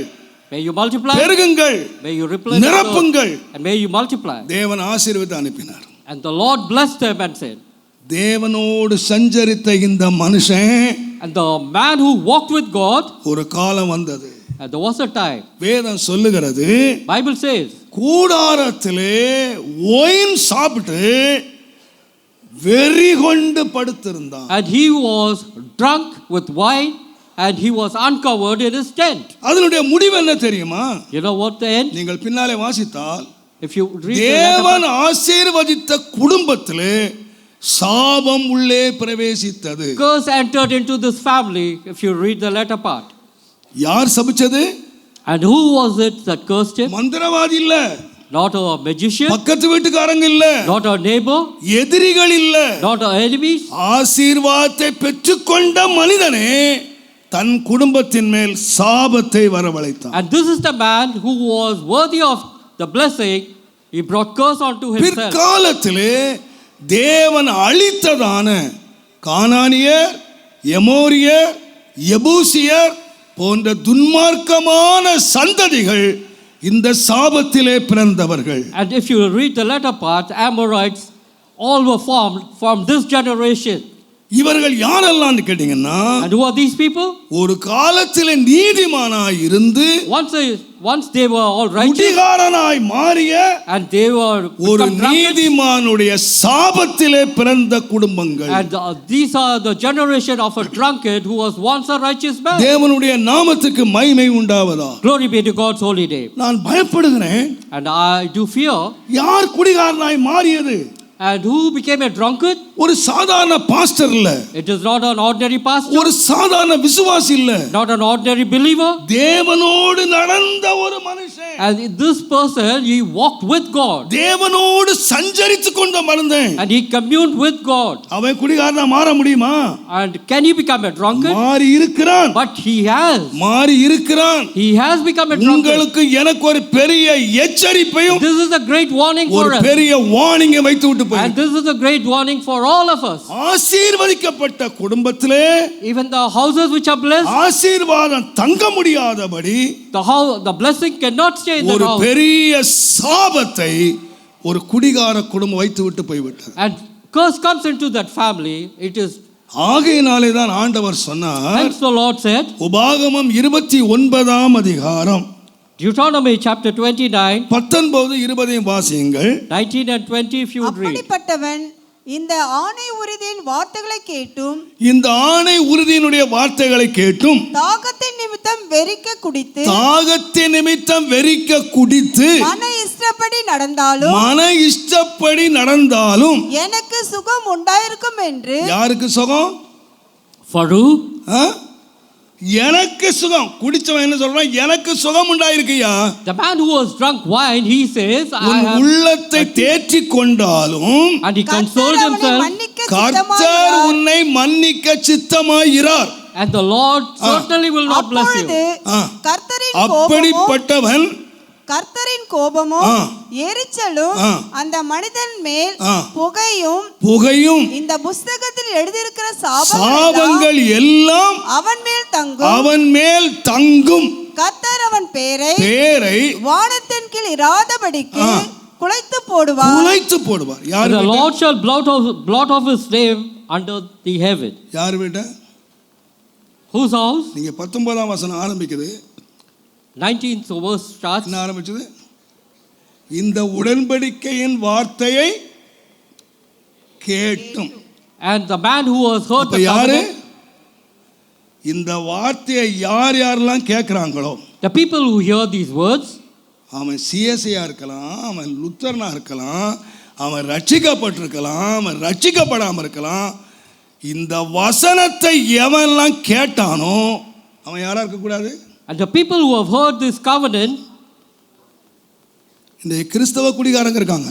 [SPEAKER 2] May you multiply,
[SPEAKER 1] பெருகுங்கள்,
[SPEAKER 2] may you replenish the
[SPEAKER 1] நிரப்புங்கள்.
[SPEAKER 2] earth, and may you multiply.
[SPEAKER 1] தேவன் ஆசீர்வதித்து அனுப்பினார்.
[SPEAKER 2] And the Lord blessed them and said,
[SPEAKER 1] தேவனோடு சஞ்சரித்த இந்த மனுஷன்
[SPEAKER 2] and the man who walked with God,
[SPEAKER 1] ஒரு காலம் வந்தது.
[SPEAKER 2] and there was a time,
[SPEAKER 1] வேதம் சொல்லுகிறது,
[SPEAKER 2] Bible says,
[SPEAKER 1] கூடாரத்திலே ஒயின் சாப்பிட்டு வெறி கொண்டு படுத்திருந்தான்.
[SPEAKER 2] and he was drunk with wine and he was uncovered in his tent.
[SPEAKER 1] அதனுடைய முடிவு என்ன தெரியுமா?
[SPEAKER 2] You know what the end?
[SPEAKER 1] நீங்கள் பின்னாலே வாசித்தால்
[SPEAKER 2] If you read the
[SPEAKER 1] தேவன்
[SPEAKER 2] latter
[SPEAKER 1] ஆசீர்வதித்த குடும்பத்திலே சாபம் உள்ளே பிரவேசித்தது.
[SPEAKER 2] part, curse entered into this family. If you read the latter part,
[SPEAKER 1] யார் சபிச்சது?
[SPEAKER 2] and who was it that cursed him?
[SPEAKER 1] மந்திரவாதி இல்ல,
[SPEAKER 2] Not a magician,
[SPEAKER 1] பக்கத்து வீட்டுக்காரங்க இல்ல,
[SPEAKER 2] not a neighbor,
[SPEAKER 1] எதிரிகள் இல்ல,
[SPEAKER 2] not our enemies.
[SPEAKER 1] ஆசீர்வாதத்தை பெற்றுக்கொண்ட மனிதனே தன் குடும்பத்தின் மேல் சாபத்தை வரவழைத்தான்.
[SPEAKER 2] And this is the man who was worthy of the blessing. He brought curse onto himself.
[SPEAKER 1] பிற்காலத்திலே தேவன் அழித்ததான கானானியர், எமோரியர், எபூசியர் போன்ற துன்மார்க்கமான சந்ததிகள் இந்த சாபத்திலே பிறந்தவர்கள்.
[SPEAKER 2] And if you read the latter part, Amorites all were formed from this generation.
[SPEAKER 1] இவர்கள் யாரெல்லாம் கேட்டீங்கன்னா,
[SPEAKER 2] And who are these people?
[SPEAKER 1] ஒரு காலத்திலே நீதிமானாய் இருந்து
[SPEAKER 2] Once they were all righteous
[SPEAKER 1] குடிகாரனாய் மாறிய
[SPEAKER 2] and they were
[SPEAKER 1] ஒரு
[SPEAKER 2] become drunkards.
[SPEAKER 1] நீதிமானுடைய சாபத்திலே பிறந்த குடும்பங்கள்.
[SPEAKER 2] And these are the generation of a drunkard who was once a righteous man.
[SPEAKER 1] தேவனுடைய நாமத்துக்கு மகிமை உண்டாவதா.
[SPEAKER 2] Glory be to God's holy name.
[SPEAKER 1] நான் பயப்படுகிறேன்.
[SPEAKER 2] And I do fear.
[SPEAKER 1] யார் குடிகாரனாய் மாறியது?
[SPEAKER 2] And who became a drunkard?
[SPEAKER 1] ஒரு சாதாரண பாஸ்டர் இல்ல,
[SPEAKER 2] It is not an ordinary pastor,
[SPEAKER 1] ஒரு சாதாரண விசுவாசி இல்ல,
[SPEAKER 2] not an ordinary believer.
[SPEAKER 1] தேவனோடு நடந்த ஒரு மனுஷன்.
[SPEAKER 2] And this person, he walked with God.
[SPEAKER 1] தேவனோடு சஞ்சரித்து கொண்ட மனிதன்.
[SPEAKER 2] And he communed with God.
[SPEAKER 1] அவன் குடிகாரனா மாற முடியுமா?
[SPEAKER 2] And can he become a drunkard?
[SPEAKER 1] மாறி இருக்கிறான்.
[SPEAKER 2] But he has.
[SPEAKER 1] மாறி இருக்கிறான்.
[SPEAKER 2] He has become a drunkard.
[SPEAKER 1] உங்களுக்கு எனக்கு ஒரு பெரிய எச்சரிப்பையும்
[SPEAKER 2] This is a great warning for
[SPEAKER 1] ஒரு
[SPEAKER 2] us.
[SPEAKER 1] பெரிய வார்னிங்கை வைத்து விட்டு போய்.
[SPEAKER 2] And this is a great warning for all of us.
[SPEAKER 1] ஆசீர்வதிக்கப்பட்ட குடும்பத்திலே
[SPEAKER 2] Even the houses which are blessed,
[SPEAKER 1] ஆசீர்வாதம் தங்க முடியாதபடி
[SPEAKER 2] the blessing cannot stay in the
[SPEAKER 1] ஒரு
[SPEAKER 2] house.
[SPEAKER 1] பெரிய சாபத்தை ஒரு குடிகார குடும்பம் வைத்து விட்டு போய்விட்டது.
[SPEAKER 2] And curse comes into that family. It is
[SPEAKER 1] ஆகையினாலே தான் ஆண்டவர் சொன்னார்.
[SPEAKER 2] Hence the Lord said,
[SPEAKER 1] உபாகமம் 29ஆம் அதிகாரம்
[SPEAKER 2] Deuteronomy chapter 29,
[SPEAKER 1] 19 20 வாசியுங்கள்.
[SPEAKER 2] 19 and 20 if you would read.
[SPEAKER 4] அப்படிப்பட்டவன் இந்த ஆணை உறுதியின் வார்த்தைகளை கேட்டும்
[SPEAKER 1] இந்த ஆணை உறுதியினுடைய வார்த்தைகளை கேட்டும்
[SPEAKER 4] தாகத்தின் நிமித்தம் வெறிக்க குடித்து
[SPEAKER 1] தாகத்தின் நிமித்தம் வெறிக்க குடித்து
[SPEAKER 4] மன இஷ்டப்படி நடந்தாலும்
[SPEAKER 1] மன இஷ்டப்படி நடந்தாலும்
[SPEAKER 4] எனக்கு சுகம் உண்டாயிருக்கும் என்று.
[SPEAKER 1] யாருக்கு சுகம்?
[SPEAKER 2] For who?
[SPEAKER 1] ஆ? எனக்கு சுகம். குடிச்சவன் என்ன சொல்றான்? எனக்கு சுகம் உண்டாயிருக்குயா.
[SPEAKER 2] The man who was drunk wine, he says, I
[SPEAKER 1] உன்
[SPEAKER 2] have,
[SPEAKER 1] உள்ளத்தை தேற்றிக் கொண்டாலும்
[SPEAKER 2] and he consoled
[SPEAKER 4] கர்த்தர் அவனை
[SPEAKER 2] himself,
[SPEAKER 4] மன்னிக்க
[SPEAKER 1] கர்த்தர்
[SPEAKER 4] சித்தமாயிருக்கிறார்.
[SPEAKER 1] உன்னை மன்னிக்க சித்தமாயிரார்.
[SPEAKER 2] and the Lord certainly will not bless
[SPEAKER 4] அப்பொழுது
[SPEAKER 2] you.
[SPEAKER 1] ஆ.
[SPEAKER 4] கர்த்தரின் கோபமும்
[SPEAKER 1] அப்படிப்பட்டவன்
[SPEAKER 4] கர்த்தரின் கோபமும்
[SPEAKER 1] ஆ.
[SPEAKER 4] எரிச்சலும்
[SPEAKER 1] ஆ.
[SPEAKER 4] அந்த மனிதன் மேல்
[SPEAKER 1] ஆ.
[SPEAKER 4] புகையும்
[SPEAKER 1] இந்த
[SPEAKER 4] புஸ்தகத்தில் எழுதியிருக்கிற
[SPEAKER 1] சாபங்கள் எல்லாம்
[SPEAKER 4] அவன் மேல் தங்கும்.
[SPEAKER 1] அவன் மேல் தங்கும்.
[SPEAKER 4] கர்த்தர் அவன் பேரை வானத்தின் கீழ் இராதபடிக்கு
[SPEAKER 1] ஆ.
[SPEAKER 4] குலைத்து போடுவார்.
[SPEAKER 1] குலைத்து போடுவார்.
[SPEAKER 2] And
[SPEAKER 1] யார்
[SPEAKER 2] the
[SPEAKER 1] வீட்ட?
[SPEAKER 2] Lord shall blot off his name under the heaven.
[SPEAKER 1] யார் வீட்ட?
[SPEAKER 2] Whose house?
[SPEAKER 1] நீங்க 19ஆம் வசனம் ஆரம்பிக்குது.
[SPEAKER 2] 19th verse starts.
[SPEAKER 1] என்ன ஆரம்பிச்சது? இந்த உடன்படிக்கையின் வார்த்தையை கேட்டும்.
[SPEAKER 2] And the man who has heard
[SPEAKER 1] அப்ப
[SPEAKER 2] the
[SPEAKER 1] யாரு?
[SPEAKER 2] covenant,
[SPEAKER 1] இந்த வார்த்தையை யாரெல்லாம் கேட்கிறாங்களோ,
[SPEAKER 2] the people who hear these words,
[SPEAKER 1] அவன் சிஎஸ்ஐயா இருக்கலாம், அவன் லுத்தரனா இருக்கலாம், அவன் ரட்சிக்கப்பட்டிருக்கலாம், அவன் ரட்சிக்கப்படாம இருக்கலாம். இந்த வசனத்தை எவன்லாம் கேட்டானோ அவன் யாரா இருக்கக்கூடாது?
[SPEAKER 2] and the people who have heard this covenant,
[SPEAKER 1] இந்த கிறிஸ்தவ குடிகாரங்க இருக்காங்க.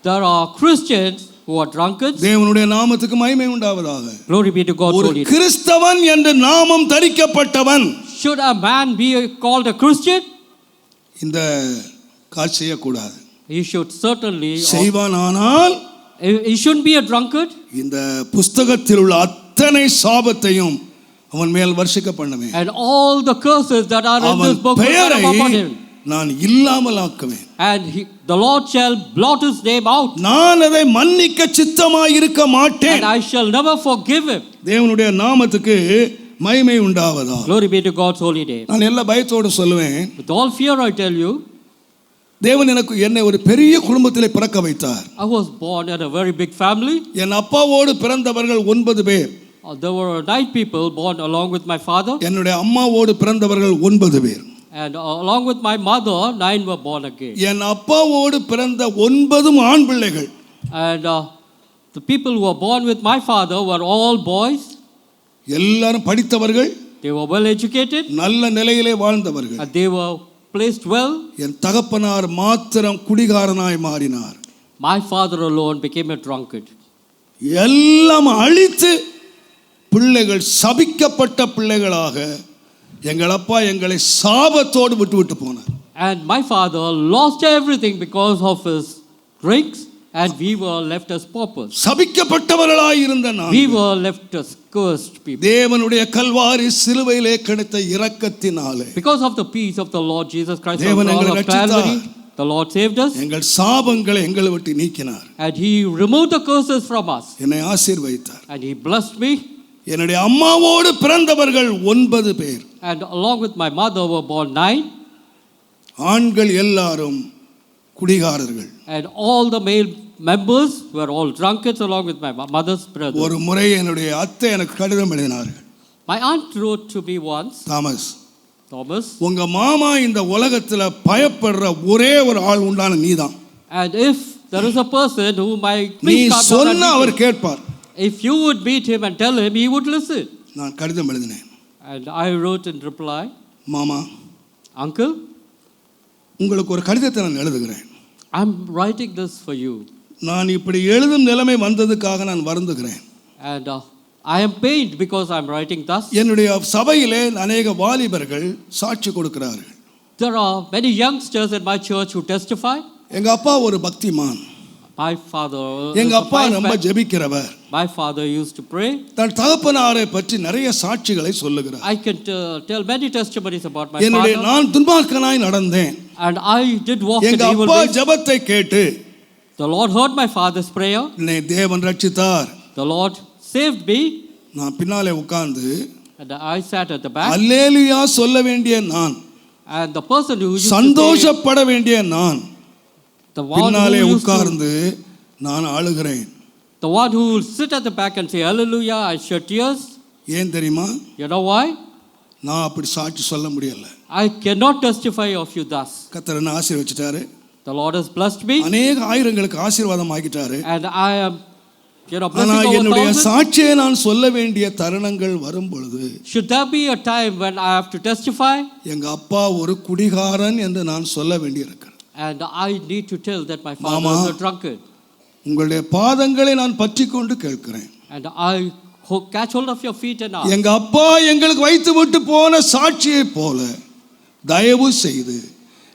[SPEAKER 2] there are Christians who are drunkards.
[SPEAKER 1] தேவனுடைய நாமத்துக்கு மகிமை உண்டாவதாக.
[SPEAKER 2] Glory be to God.
[SPEAKER 1] ஒரு கிறிஸ்தவன் என்று நாமம் தரிக்கப்பட்டவன்
[SPEAKER 2] Should a man be called a Christian?
[SPEAKER 1] இந்த காட்சி செய்யக்கூடாது.
[SPEAKER 2] He should certainly.
[SPEAKER 1] செய்வானால்
[SPEAKER 2] He shouldn't be a drunkard.
[SPEAKER 1] இந்த புஸ்தகத்தில் உள்ள அத்தனை சாபத்தையும் அவன் மேல் வர்ஷிக்க பண்ணுவேன்.
[SPEAKER 2] And all the curses that are in this book will come upon him.
[SPEAKER 1] நான் இல்லாமல் ஆக்குவேன்.
[SPEAKER 2] And the Lord shall blot his name out.
[SPEAKER 1] நான் அதை மன்னிக்க சித்தமாய் இருக்க மாட்டேன்.
[SPEAKER 2] And I shall never forgive him.
[SPEAKER 1] தேவனுடைய நாமத்துக்கு மகிமை உண்டாவதாக.
[SPEAKER 2] Glory be to God's holy name.
[SPEAKER 1] நான் எல்லா பயத்தோடு சொல்லுவேன்.
[SPEAKER 2] With all fear I tell you,
[SPEAKER 1] தேவன் என்னை ஒரு பெரிய குடும்பத்திலே பிறக்க வைத்தார்.
[SPEAKER 2] I was born in a very big family.
[SPEAKER 1] என் அப்பாவோடு பிறந்தவர்கள் 9 பேர்.
[SPEAKER 2] There were 9 people born along with my father.
[SPEAKER 1] என்னுடைய அம்மாவோடு பிறந்தவர்கள் 9 பேர்.
[SPEAKER 2] And along with my mother, 9 were born again.
[SPEAKER 1] என் அப்பாவோடு பிறந்த 9 ஆண் பிள்ளைகள்.
[SPEAKER 2] And the people who were born with my father were all boys.
[SPEAKER 1] எல்லாரும் படித்தவர்கள்.
[SPEAKER 2] They were well educated.
[SPEAKER 1] நல்ல நிலையிலே வாழ்ந்தவர்கள்.
[SPEAKER 2] And they were placed well.
[SPEAKER 1] என் தகப்பனார் மாத்திரம் குடிகாரனாய் மாறினார்.
[SPEAKER 2] My father alone became a drunkard.
[SPEAKER 1] எல்லாம் அழித்து பிள்ளைகள் சபிக்கப்பட்ட பிள்ளைகளாக எங்கள் அப்பா எங்களை சாபத்தோடு விட்டு போனார்.
[SPEAKER 2] And my father lost everything because of his drinks, and we were left as paupers.
[SPEAKER 1] சபிக்கப்பட்டவர்களாய் இருந்த நாம்
[SPEAKER 2] We were left as cursed people.
[SPEAKER 1] தேவனுடைய கல்வாரி சிலுவையிலே கிடைத்த இரக்கத்தினாலே
[SPEAKER 2] Because of the peace of the Lord Jesus Christ on
[SPEAKER 1] தேவன்
[SPEAKER 2] the
[SPEAKER 1] எங்களை
[SPEAKER 2] cross of
[SPEAKER 1] ரட்சித்தார்.
[SPEAKER 2] Calvary, the Lord saved us.
[SPEAKER 1] எங்கள் சாபங்களை எங்களை விட்டு நீக்கினார்.
[SPEAKER 2] And he removed the curses from us.
[SPEAKER 1] என்னை ஆசீர்வதித்தார்.
[SPEAKER 2] And he blessed me.
[SPEAKER 1] என்னுடைய அம்மாவோடு பிறந்தவர்கள் 9 பேர்.
[SPEAKER 2] And along with my mother were born 9.
[SPEAKER 1] ஆண்கள் எல்லாரும் குடிகாரர்கள்.
[SPEAKER 2] And all the male members were all drunkards along with my mother's brother.
[SPEAKER 1] ஒரு முறை என்னுடைய அத்தை எனக்கு கடிதம் எழுதினார்கள்.
[SPEAKER 2] My aunt wrote to me once,
[SPEAKER 1] Thomas, உங்க மாமா இந்த உலகத்துல பயப்படுற ஒரே ஒரு ஆள் உண்டான நீதான்.
[SPEAKER 2] and if there is a person who my
[SPEAKER 1] நீ சொன்னா அவர் கேட்பார்.
[SPEAKER 2] if you would meet him and tell him, he would listen.
[SPEAKER 1] நான் கடிதம் எழுதினேன்.
[SPEAKER 2] And I wrote in reply,
[SPEAKER 1] மாமா,
[SPEAKER 2] uncle,
[SPEAKER 1] உங்களுக்கு ஒரு கடிதத்தை நான் எழுதுகிறேன்.
[SPEAKER 2] I'm writing this for you.
[SPEAKER 1] நான் இப்படி எழுதும் நிலைமை வந்ததுக்காக நான் வருந்துகிறேன்.
[SPEAKER 2] And I am pained because I'm writing thus.
[SPEAKER 1] என்னுடைய சபையிலே அநேக வாலிபர்கள் சாட்சி கொடுக்கிறார்கள்.
[SPEAKER 2] There are many youngsters in my church who testify.
[SPEAKER 1] எங்க அப்பா ஒரு பக்திமான்.
[SPEAKER 2] My father,
[SPEAKER 1] எங்க அப்பா ரொம்ப ஜெபிக்கிறவர்.
[SPEAKER 2] my father used to pray.
[SPEAKER 1] தன் தகப்பனாரை பற்றி நிறைய சாட்சிகளை சொல்லுகிறார்.
[SPEAKER 2] I can tell many testimonies about my
[SPEAKER 1] என்னுடைய
[SPEAKER 2] father.
[SPEAKER 1] நான் துன்மார்க்கனாய் நடந்தேன்.
[SPEAKER 2] And I did walk in
[SPEAKER 1] எங்க
[SPEAKER 2] evil
[SPEAKER 1] அப்பா
[SPEAKER 2] ways.
[SPEAKER 1] ஜெபத்தை கேட்டு
[SPEAKER 2] The Lord heard my father's prayer.
[SPEAKER 1] என்னை தேவன் ரட்சித்தார்.
[SPEAKER 2] The Lord saved me.
[SPEAKER 1] நான் பின்னாலே உட்கார்ந்து
[SPEAKER 2] and I sat at the back.
[SPEAKER 1] அல்லேலூயா சொல்ல வேண்டிய நான்,
[SPEAKER 2] And the person who used to say,
[SPEAKER 1] சந்தோஷப்பட வேண்டிய நான்
[SPEAKER 2] the one
[SPEAKER 1] பின்னாலே
[SPEAKER 2] who used to,
[SPEAKER 1] உட்கார்ந்து நான் அழுகிறேன்.
[SPEAKER 2] the one who will sit at the back and say hallelujah, I shed tears.
[SPEAKER 1] ஏன் தெரியுமா?
[SPEAKER 2] You know why?
[SPEAKER 1] நான் அப்படி சாட்சி சொல்ல முடியல.
[SPEAKER 2] I cannot testify of you thus.
[SPEAKER 1] கர்த்தர் என்ன ஆசீர்வதிச்சிட்டாரு.
[SPEAKER 2] The Lord has blessed me,
[SPEAKER 1] அநேக ஆயிரங்களுக்கு ஆசீர்வாதம் ஆகிட்டாரு.
[SPEAKER 2] and I am,
[SPEAKER 1] ஆனா
[SPEAKER 2] blessing over
[SPEAKER 1] என்னுடைய
[SPEAKER 2] thousands.
[SPEAKER 1] சாட்சியை நான் சொல்ல வேண்டிய தருணங்கள் வரும் பொழுது
[SPEAKER 2] Should there be a time when I have to testify,
[SPEAKER 1] எங்க அப்பா ஒரு குடிகாரன் என்று நான் சொல்ல வேண்டியிருக்கிறேன்.
[SPEAKER 2] and I need to tell that my father
[SPEAKER 1] Mama,
[SPEAKER 2] is a drunkard,
[SPEAKER 1] உங்களுடைய பாதங்களை நான் பற்றி கொண்டு கேட்கிறேன்.
[SPEAKER 2] and I catch hold of your feet and ask,
[SPEAKER 1] எங்க அப்பா எங்களுக்கு வைத்து விட்டு போன சாட்சியை போல தயவு செய்து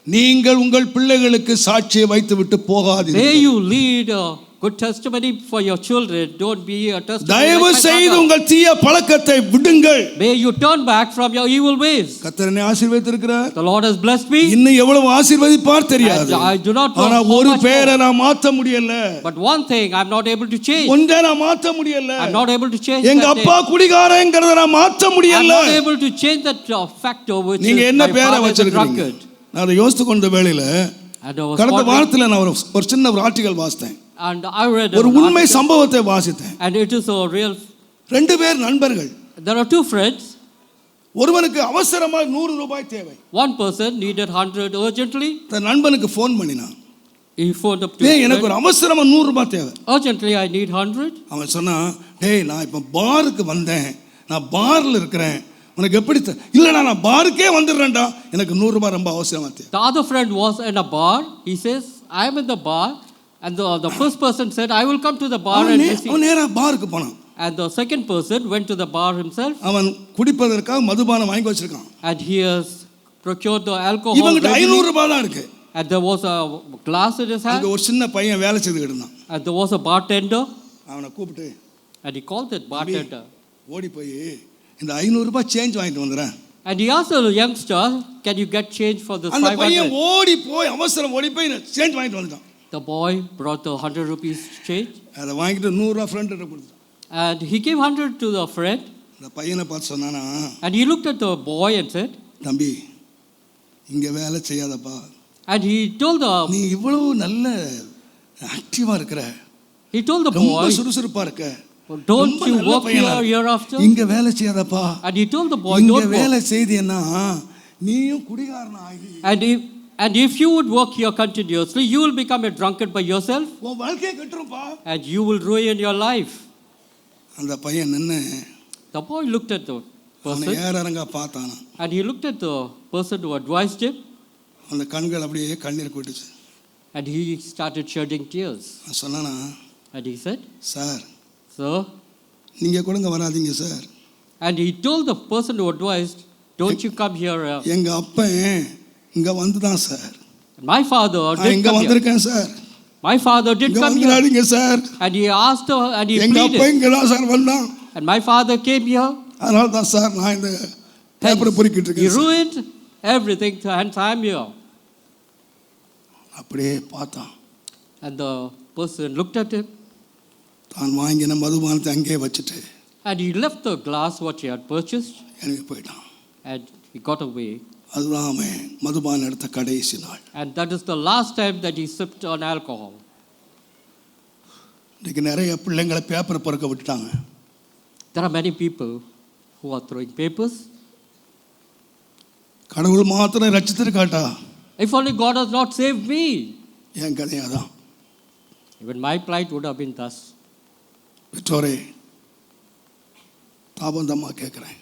[SPEAKER 1] நீங்கள் உங்கள் பிள்ளைகளுக்கு சாட்சியை வைத்து விட்டு
[SPEAKER 2] may
[SPEAKER 1] போகாதீர்கள்.
[SPEAKER 2] you lead a good testimony for your children. Don't be a testimony
[SPEAKER 1] தயவு
[SPEAKER 2] like my
[SPEAKER 1] செய்து
[SPEAKER 2] father.
[SPEAKER 1] உங்கள் தீய பழக்கத்தை விடுங்கள்.
[SPEAKER 2] May you turn back from your evil ways.
[SPEAKER 1] கர்த்தர் என்னை ஆசீர்வதித்திருக்கிறார்.
[SPEAKER 2] The Lord has blessed me,
[SPEAKER 1] இன்னும் எவ்வளவு ஆசீர்வதிப்பார் தெரியாது.
[SPEAKER 2] and I do not know
[SPEAKER 1] ஆனா
[SPEAKER 2] how
[SPEAKER 1] ஒரு
[SPEAKER 2] much
[SPEAKER 1] பேரை
[SPEAKER 2] more.
[SPEAKER 1] நான் மாத்த முடியல.
[SPEAKER 2] But one thing I'm not able to change.
[SPEAKER 1] ஒன்றை நான் மாத்த முடியல.
[SPEAKER 2] I'm not able to change
[SPEAKER 1] எங்க
[SPEAKER 2] that
[SPEAKER 1] அப்பா
[SPEAKER 2] name.
[SPEAKER 1] குடிகாரங்கிறத நான் மாத்த
[SPEAKER 2] I'm
[SPEAKER 1] முடியல.
[SPEAKER 2] not able to change that factor which
[SPEAKER 1] நீங்க
[SPEAKER 2] is
[SPEAKER 1] என்ன
[SPEAKER 2] my
[SPEAKER 1] பேரை
[SPEAKER 2] father is a
[SPEAKER 1] வச்சிருக்கீங்க?
[SPEAKER 2] drunkard.
[SPEAKER 1] நான் அதை யோசித்து கொண்ட வேளையில
[SPEAKER 2] And I was
[SPEAKER 1] கடந்த
[SPEAKER 2] wondering-
[SPEAKER 1] வாரத்தில் நான் ஒரு சின்ன ஒரு ஆர்டிகல் வாசித்தேன்.
[SPEAKER 2] and I read
[SPEAKER 1] ஒரு
[SPEAKER 2] an
[SPEAKER 1] உண்மை
[SPEAKER 2] article,
[SPEAKER 1] சம்பவத்தை வாசித்தேன்.
[SPEAKER 2] and it is a real.
[SPEAKER 1] ரெண்டு பேர் நண்பர்கள்.
[SPEAKER 2] There are two friends.
[SPEAKER 1] ஒருவனுக்கு அவசரமா 100 ரூபாய் தேவை.
[SPEAKER 2] One person needed 100 urgently.
[SPEAKER 1] தன் நண்பனுக்கு ஃபோன் பண்ணினான்.
[SPEAKER 2] He phoned up to
[SPEAKER 1] டேய்
[SPEAKER 2] his
[SPEAKER 1] எனக்கு
[SPEAKER 2] friend.
[SPEAKER 1] ஒரு அவசரமா 100 ரூபாய் தேவை.
[SPEAKER 2] Urgently, I need 100.
[SPEAKER 1] அவன் சொன்னான், டேய் நான் இப்போ பாருக்கு வந்தேன், நான் பார்ல இருக்கிறேன், உனக்கு எப்படி இல்லைடா நான் பாருக்கே வந்துடுறேன்டா, எனக்கு 100 ரூபாய் ரொம்ப அவசியமா தேவை.
[SPEAKER 2] The other friend was in a bar. He says, I am in the bar. And the first person said, I will come to the bar and receive.
[SPEAKER 1] அவன் நேரா பாருக்கு போனான்.
[SPEAKER 2] And the second person went to the bar himself.
[SPEAKER 1] அவன் குடிப்பதற்காக மதுபானம் வாங்கி வச்சிருக்கான்.
[SPEAKER 2] And he has procured the alcohol.
[SPEAKER 1] இவங்கிட்ட
[SPEAKER 2] readily.
[SPEAKER 1] 500 ரூபாய் தான் இருக்கு.
[SPEAKER 2] And there was a glass in his hand.
[SPEAKER 1] அங்க ஒரு சின்ன பையன் வேலை செய்துக்கிட்டு இருந்தான்.
[SPEAKER 2] And there was a bartender.
[SPEAKER 1] அவனை கூப்பிட்டு,
[SPEAKER 2] And he called that bartender.
[SPEAKER 1] ஓடி போய் இந்த 500 ரூபாய் சேஞ்ச் வாங்கிட்டு வந்துறேன்.
[SPEAKER 2] And he asked the youngster, can you get change for this
[SPEAKER 1] அந்த பையன்
[SPEAKER 2] 500?
[SPEAKER 1] ஓடி போய் அவசரம் ஓடி போய் சேஞ்ச் வாங்கிட்டு வந்துட்டான்.
[SPEAKER 2] The boy brought the 100 rupees change.
[SPEAKER 1] அதை வாங்கிட்டு 100 ரூபாய் ஃப்ரெண்ட்கிட்ட கொடுத்தான்.
[SPEAKER 2] And he gave 100 to the friend.
[SPEAKER 1] அந்த பையனை பார்த்து சொன்னானா,
[SPEAKER 2] And he looked at the boy and said,
[SPEAKER 1] தம்பி இங்க வேலை செய்யாதப்பா,
[SPEAKER 2] and he told
[SPEAKER 1] நீ இவ்வளவு நல்ல ஆக்டிவா இருக்கிற,
[SPEAKER 2] the
[SPEAKER 1] ரொம்ப
[SPEAKER 2] boy,
[SPEAKER 1] சுறுசுறுப்பா இருக்க,
[SPEAKER 2] don't
[SPEAKER 1] ரொம்ப
[SPEAKER 2] you
[SPEAKER 1] நல்ல
[SPEAKER 2] work
[SPEAKER 1] பையனா
[SPEAKER 2] here
[SPEAKER 1] இருக்க.
[SPEAKER 2] after?
[SPEAKER 1] இங்க வேலை செய்யாதப்பா,
[SPEAKER 2] And he told the boy,
[SPEAKER 1] இங்க
[SPEAKER 2] don't work.
[SPEAKER 1] வேலை செய்தேன்னா நீயும் குடிகாரன் ஆகி
[SPEAKER 2] And if you would work here continuously, you will become a drunkard by yourself,
[SPEAKER 1] உன் வாழ்க்கையை கெட்டுருப்பா.
[SPEAKER 2] and you will ruin your life.
[SPEAKER 1] அந்த பையன் நின்னு
[SPEAKER 2] The boy looked at the
[SPEAKER 1] அவனை
[SPEAKER 2] person,
[SPEAKER 1] ஏறங்க பார்த்தானா.
[SPEAKER 2] and he looked at the person who advised him,
[SPEAKER 1] அந்த கண்கள் அப்படியே கண்ணீர் கொட்டுச்சு.
[SPEAKER 2] and he started shedding tears.
[SPEAKER 1] நான் சொன்னானா,
[SPEAKER 2] And he said,
[SPEAKER 1] sir
[SPEAKER 2] sir,
[SPEAKER 1] நீங்க கொடுங்க வராதீங்க sir,
[SPEAKER 2] and he told the person who advised, don't you come here.
[SPEAKER 1] எங்க அப்பன் இங்க வந்துதான் சார்,
[SPEAKER 2] My father
[SPEAKER 1] நான்
[SPEAKER 2] did
[SPEAKER 1] இங்க
[SPEAKER 2] come here.
[SPEAKER 1] வந்திருக்கேன் சார்,
[SPEAKER 2] My father did
[SPEAKER 1] இங்க
[SPEAKER 2] come here.
[SPEAKER 1] வந்துடாதீங்க sir,
[SPEAKER 2] And he asked her, and he
[SPEAKER 1] எங்க அப்பா
[SPEAKER 2] pleaded.
[SPEAKER 1] இங்க தான் சார் வந்தான்,
[SPEAKER 2] And my father came here.
[SPEAKER 1] அதனால தான் சார் நான் இந்த பேப்பரை பொறுக்கிட்டு
[SPEAKER 2] He
[SPEAKER 1] இருக்கேன்.
[SPEAKER 2] ruined everything, and I'm here.
[SPEAKER 1] அப்படியே பார்த்தான்.
[SPEAKER 2] And the person looked at him,
[SPEAKER 1] தான் வாங்கின மதுபானத்தை அங்கேயே வச்சுட்டு
[SPEAKER 2] and he left the glass what he had purchased,
[SPEAKER 1] எனக்கு போயிட்டான்.
[SPEAKER 2] and he got away.
[SPEAKER 1] அதுதான் அவன் மதுபானம் எடுத்த கடைசி நாள்.
[SPEAKER 2] And that is the last time that he sipped on alcohol.
[SPEAKER 1] இன்னைக்கு நிறைய பிள்ளைங்களை பேப்பரை பொறுக்க விட்டுட்டாங்க.
[SPEAKER 2] There are many people who are throwing papers.
[SPEAKER 1] கடவுள் மாத்திரம் ரட்சித்திருக்காட்டா,
[SPEAKER 2] If only God has not saved me,
[SPEAKER 1] N கதையாதான்.
[SPEAKER 2] even my plight would have been thus.
[SPEAKER 1] பெற்றோரே, தாபந்தமா கேட்குறேன்,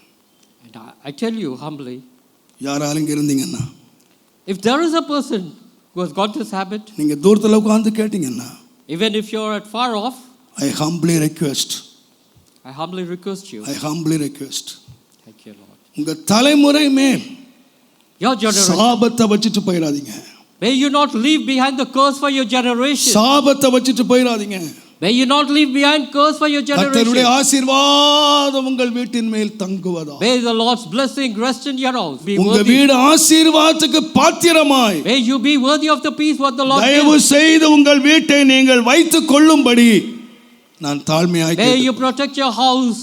[SPEAKER 2] And I tell you humbly,
[SPEAKER 1] யாராலும் இங்கே இருந்தீங்கன்னா,
[SPEAKER 2] if there is a person who has got this habit,
[SPEAKER 1] நீங்கள் தூரத்தில் உட்காந்து கேட்டீங்கன்னா,
[SPEAKER 2] even if you're at far off,
[SPEAKER 1] I humbly request,
[SPEAKER 2] I humbly request you.
[SPEAKER 1] I humbly request,
[SPEAKER 2] Thank you, Lord.
[SPEAKER 1] உங்கள் தலைமுறை மேல்
[SPEAKER 2] Your generation,
[SPEAKER 1] சாபத்தை வச்சுட்டு போயிடாதீங்க,
[SPEAKER 2] may you not leave behind the curse for your generation.
[SPEAKER 1] சாபத்தை வச்சுட்டு போயிடாதீங்க.
[SPEAKER 2] May you not leave behind curse for your
[SPEAKER 1] கர்த்தருடைய
[SPEAKER 2] generation.
[SPEAKER 1] ஆசீர்வாதம் உங்கள் வீட்டின் மேல் தங்குவதா.
[SPEAKER 2] May the Lord's blessing rest in your house. Be
[SPEAKER 1] உங்க
[SPEAKER 2] worthy.
[SPEAKER 1] வீடு ஆசீர்வாதத்துக்கு பாத்திரமாய்,
[SPEAKER 2] May you be worthy of the peace what the Lord
[SPEAKER 1] தயவு
[SPEAKER 2] gives.
[SPEAKER 1] செய்து உங்கள் வீட்டை நீங்கள் வைத்துக் கொள்ளும்படி நான் தாழ்மையாய்
[SPEAKER 2] May you protect your house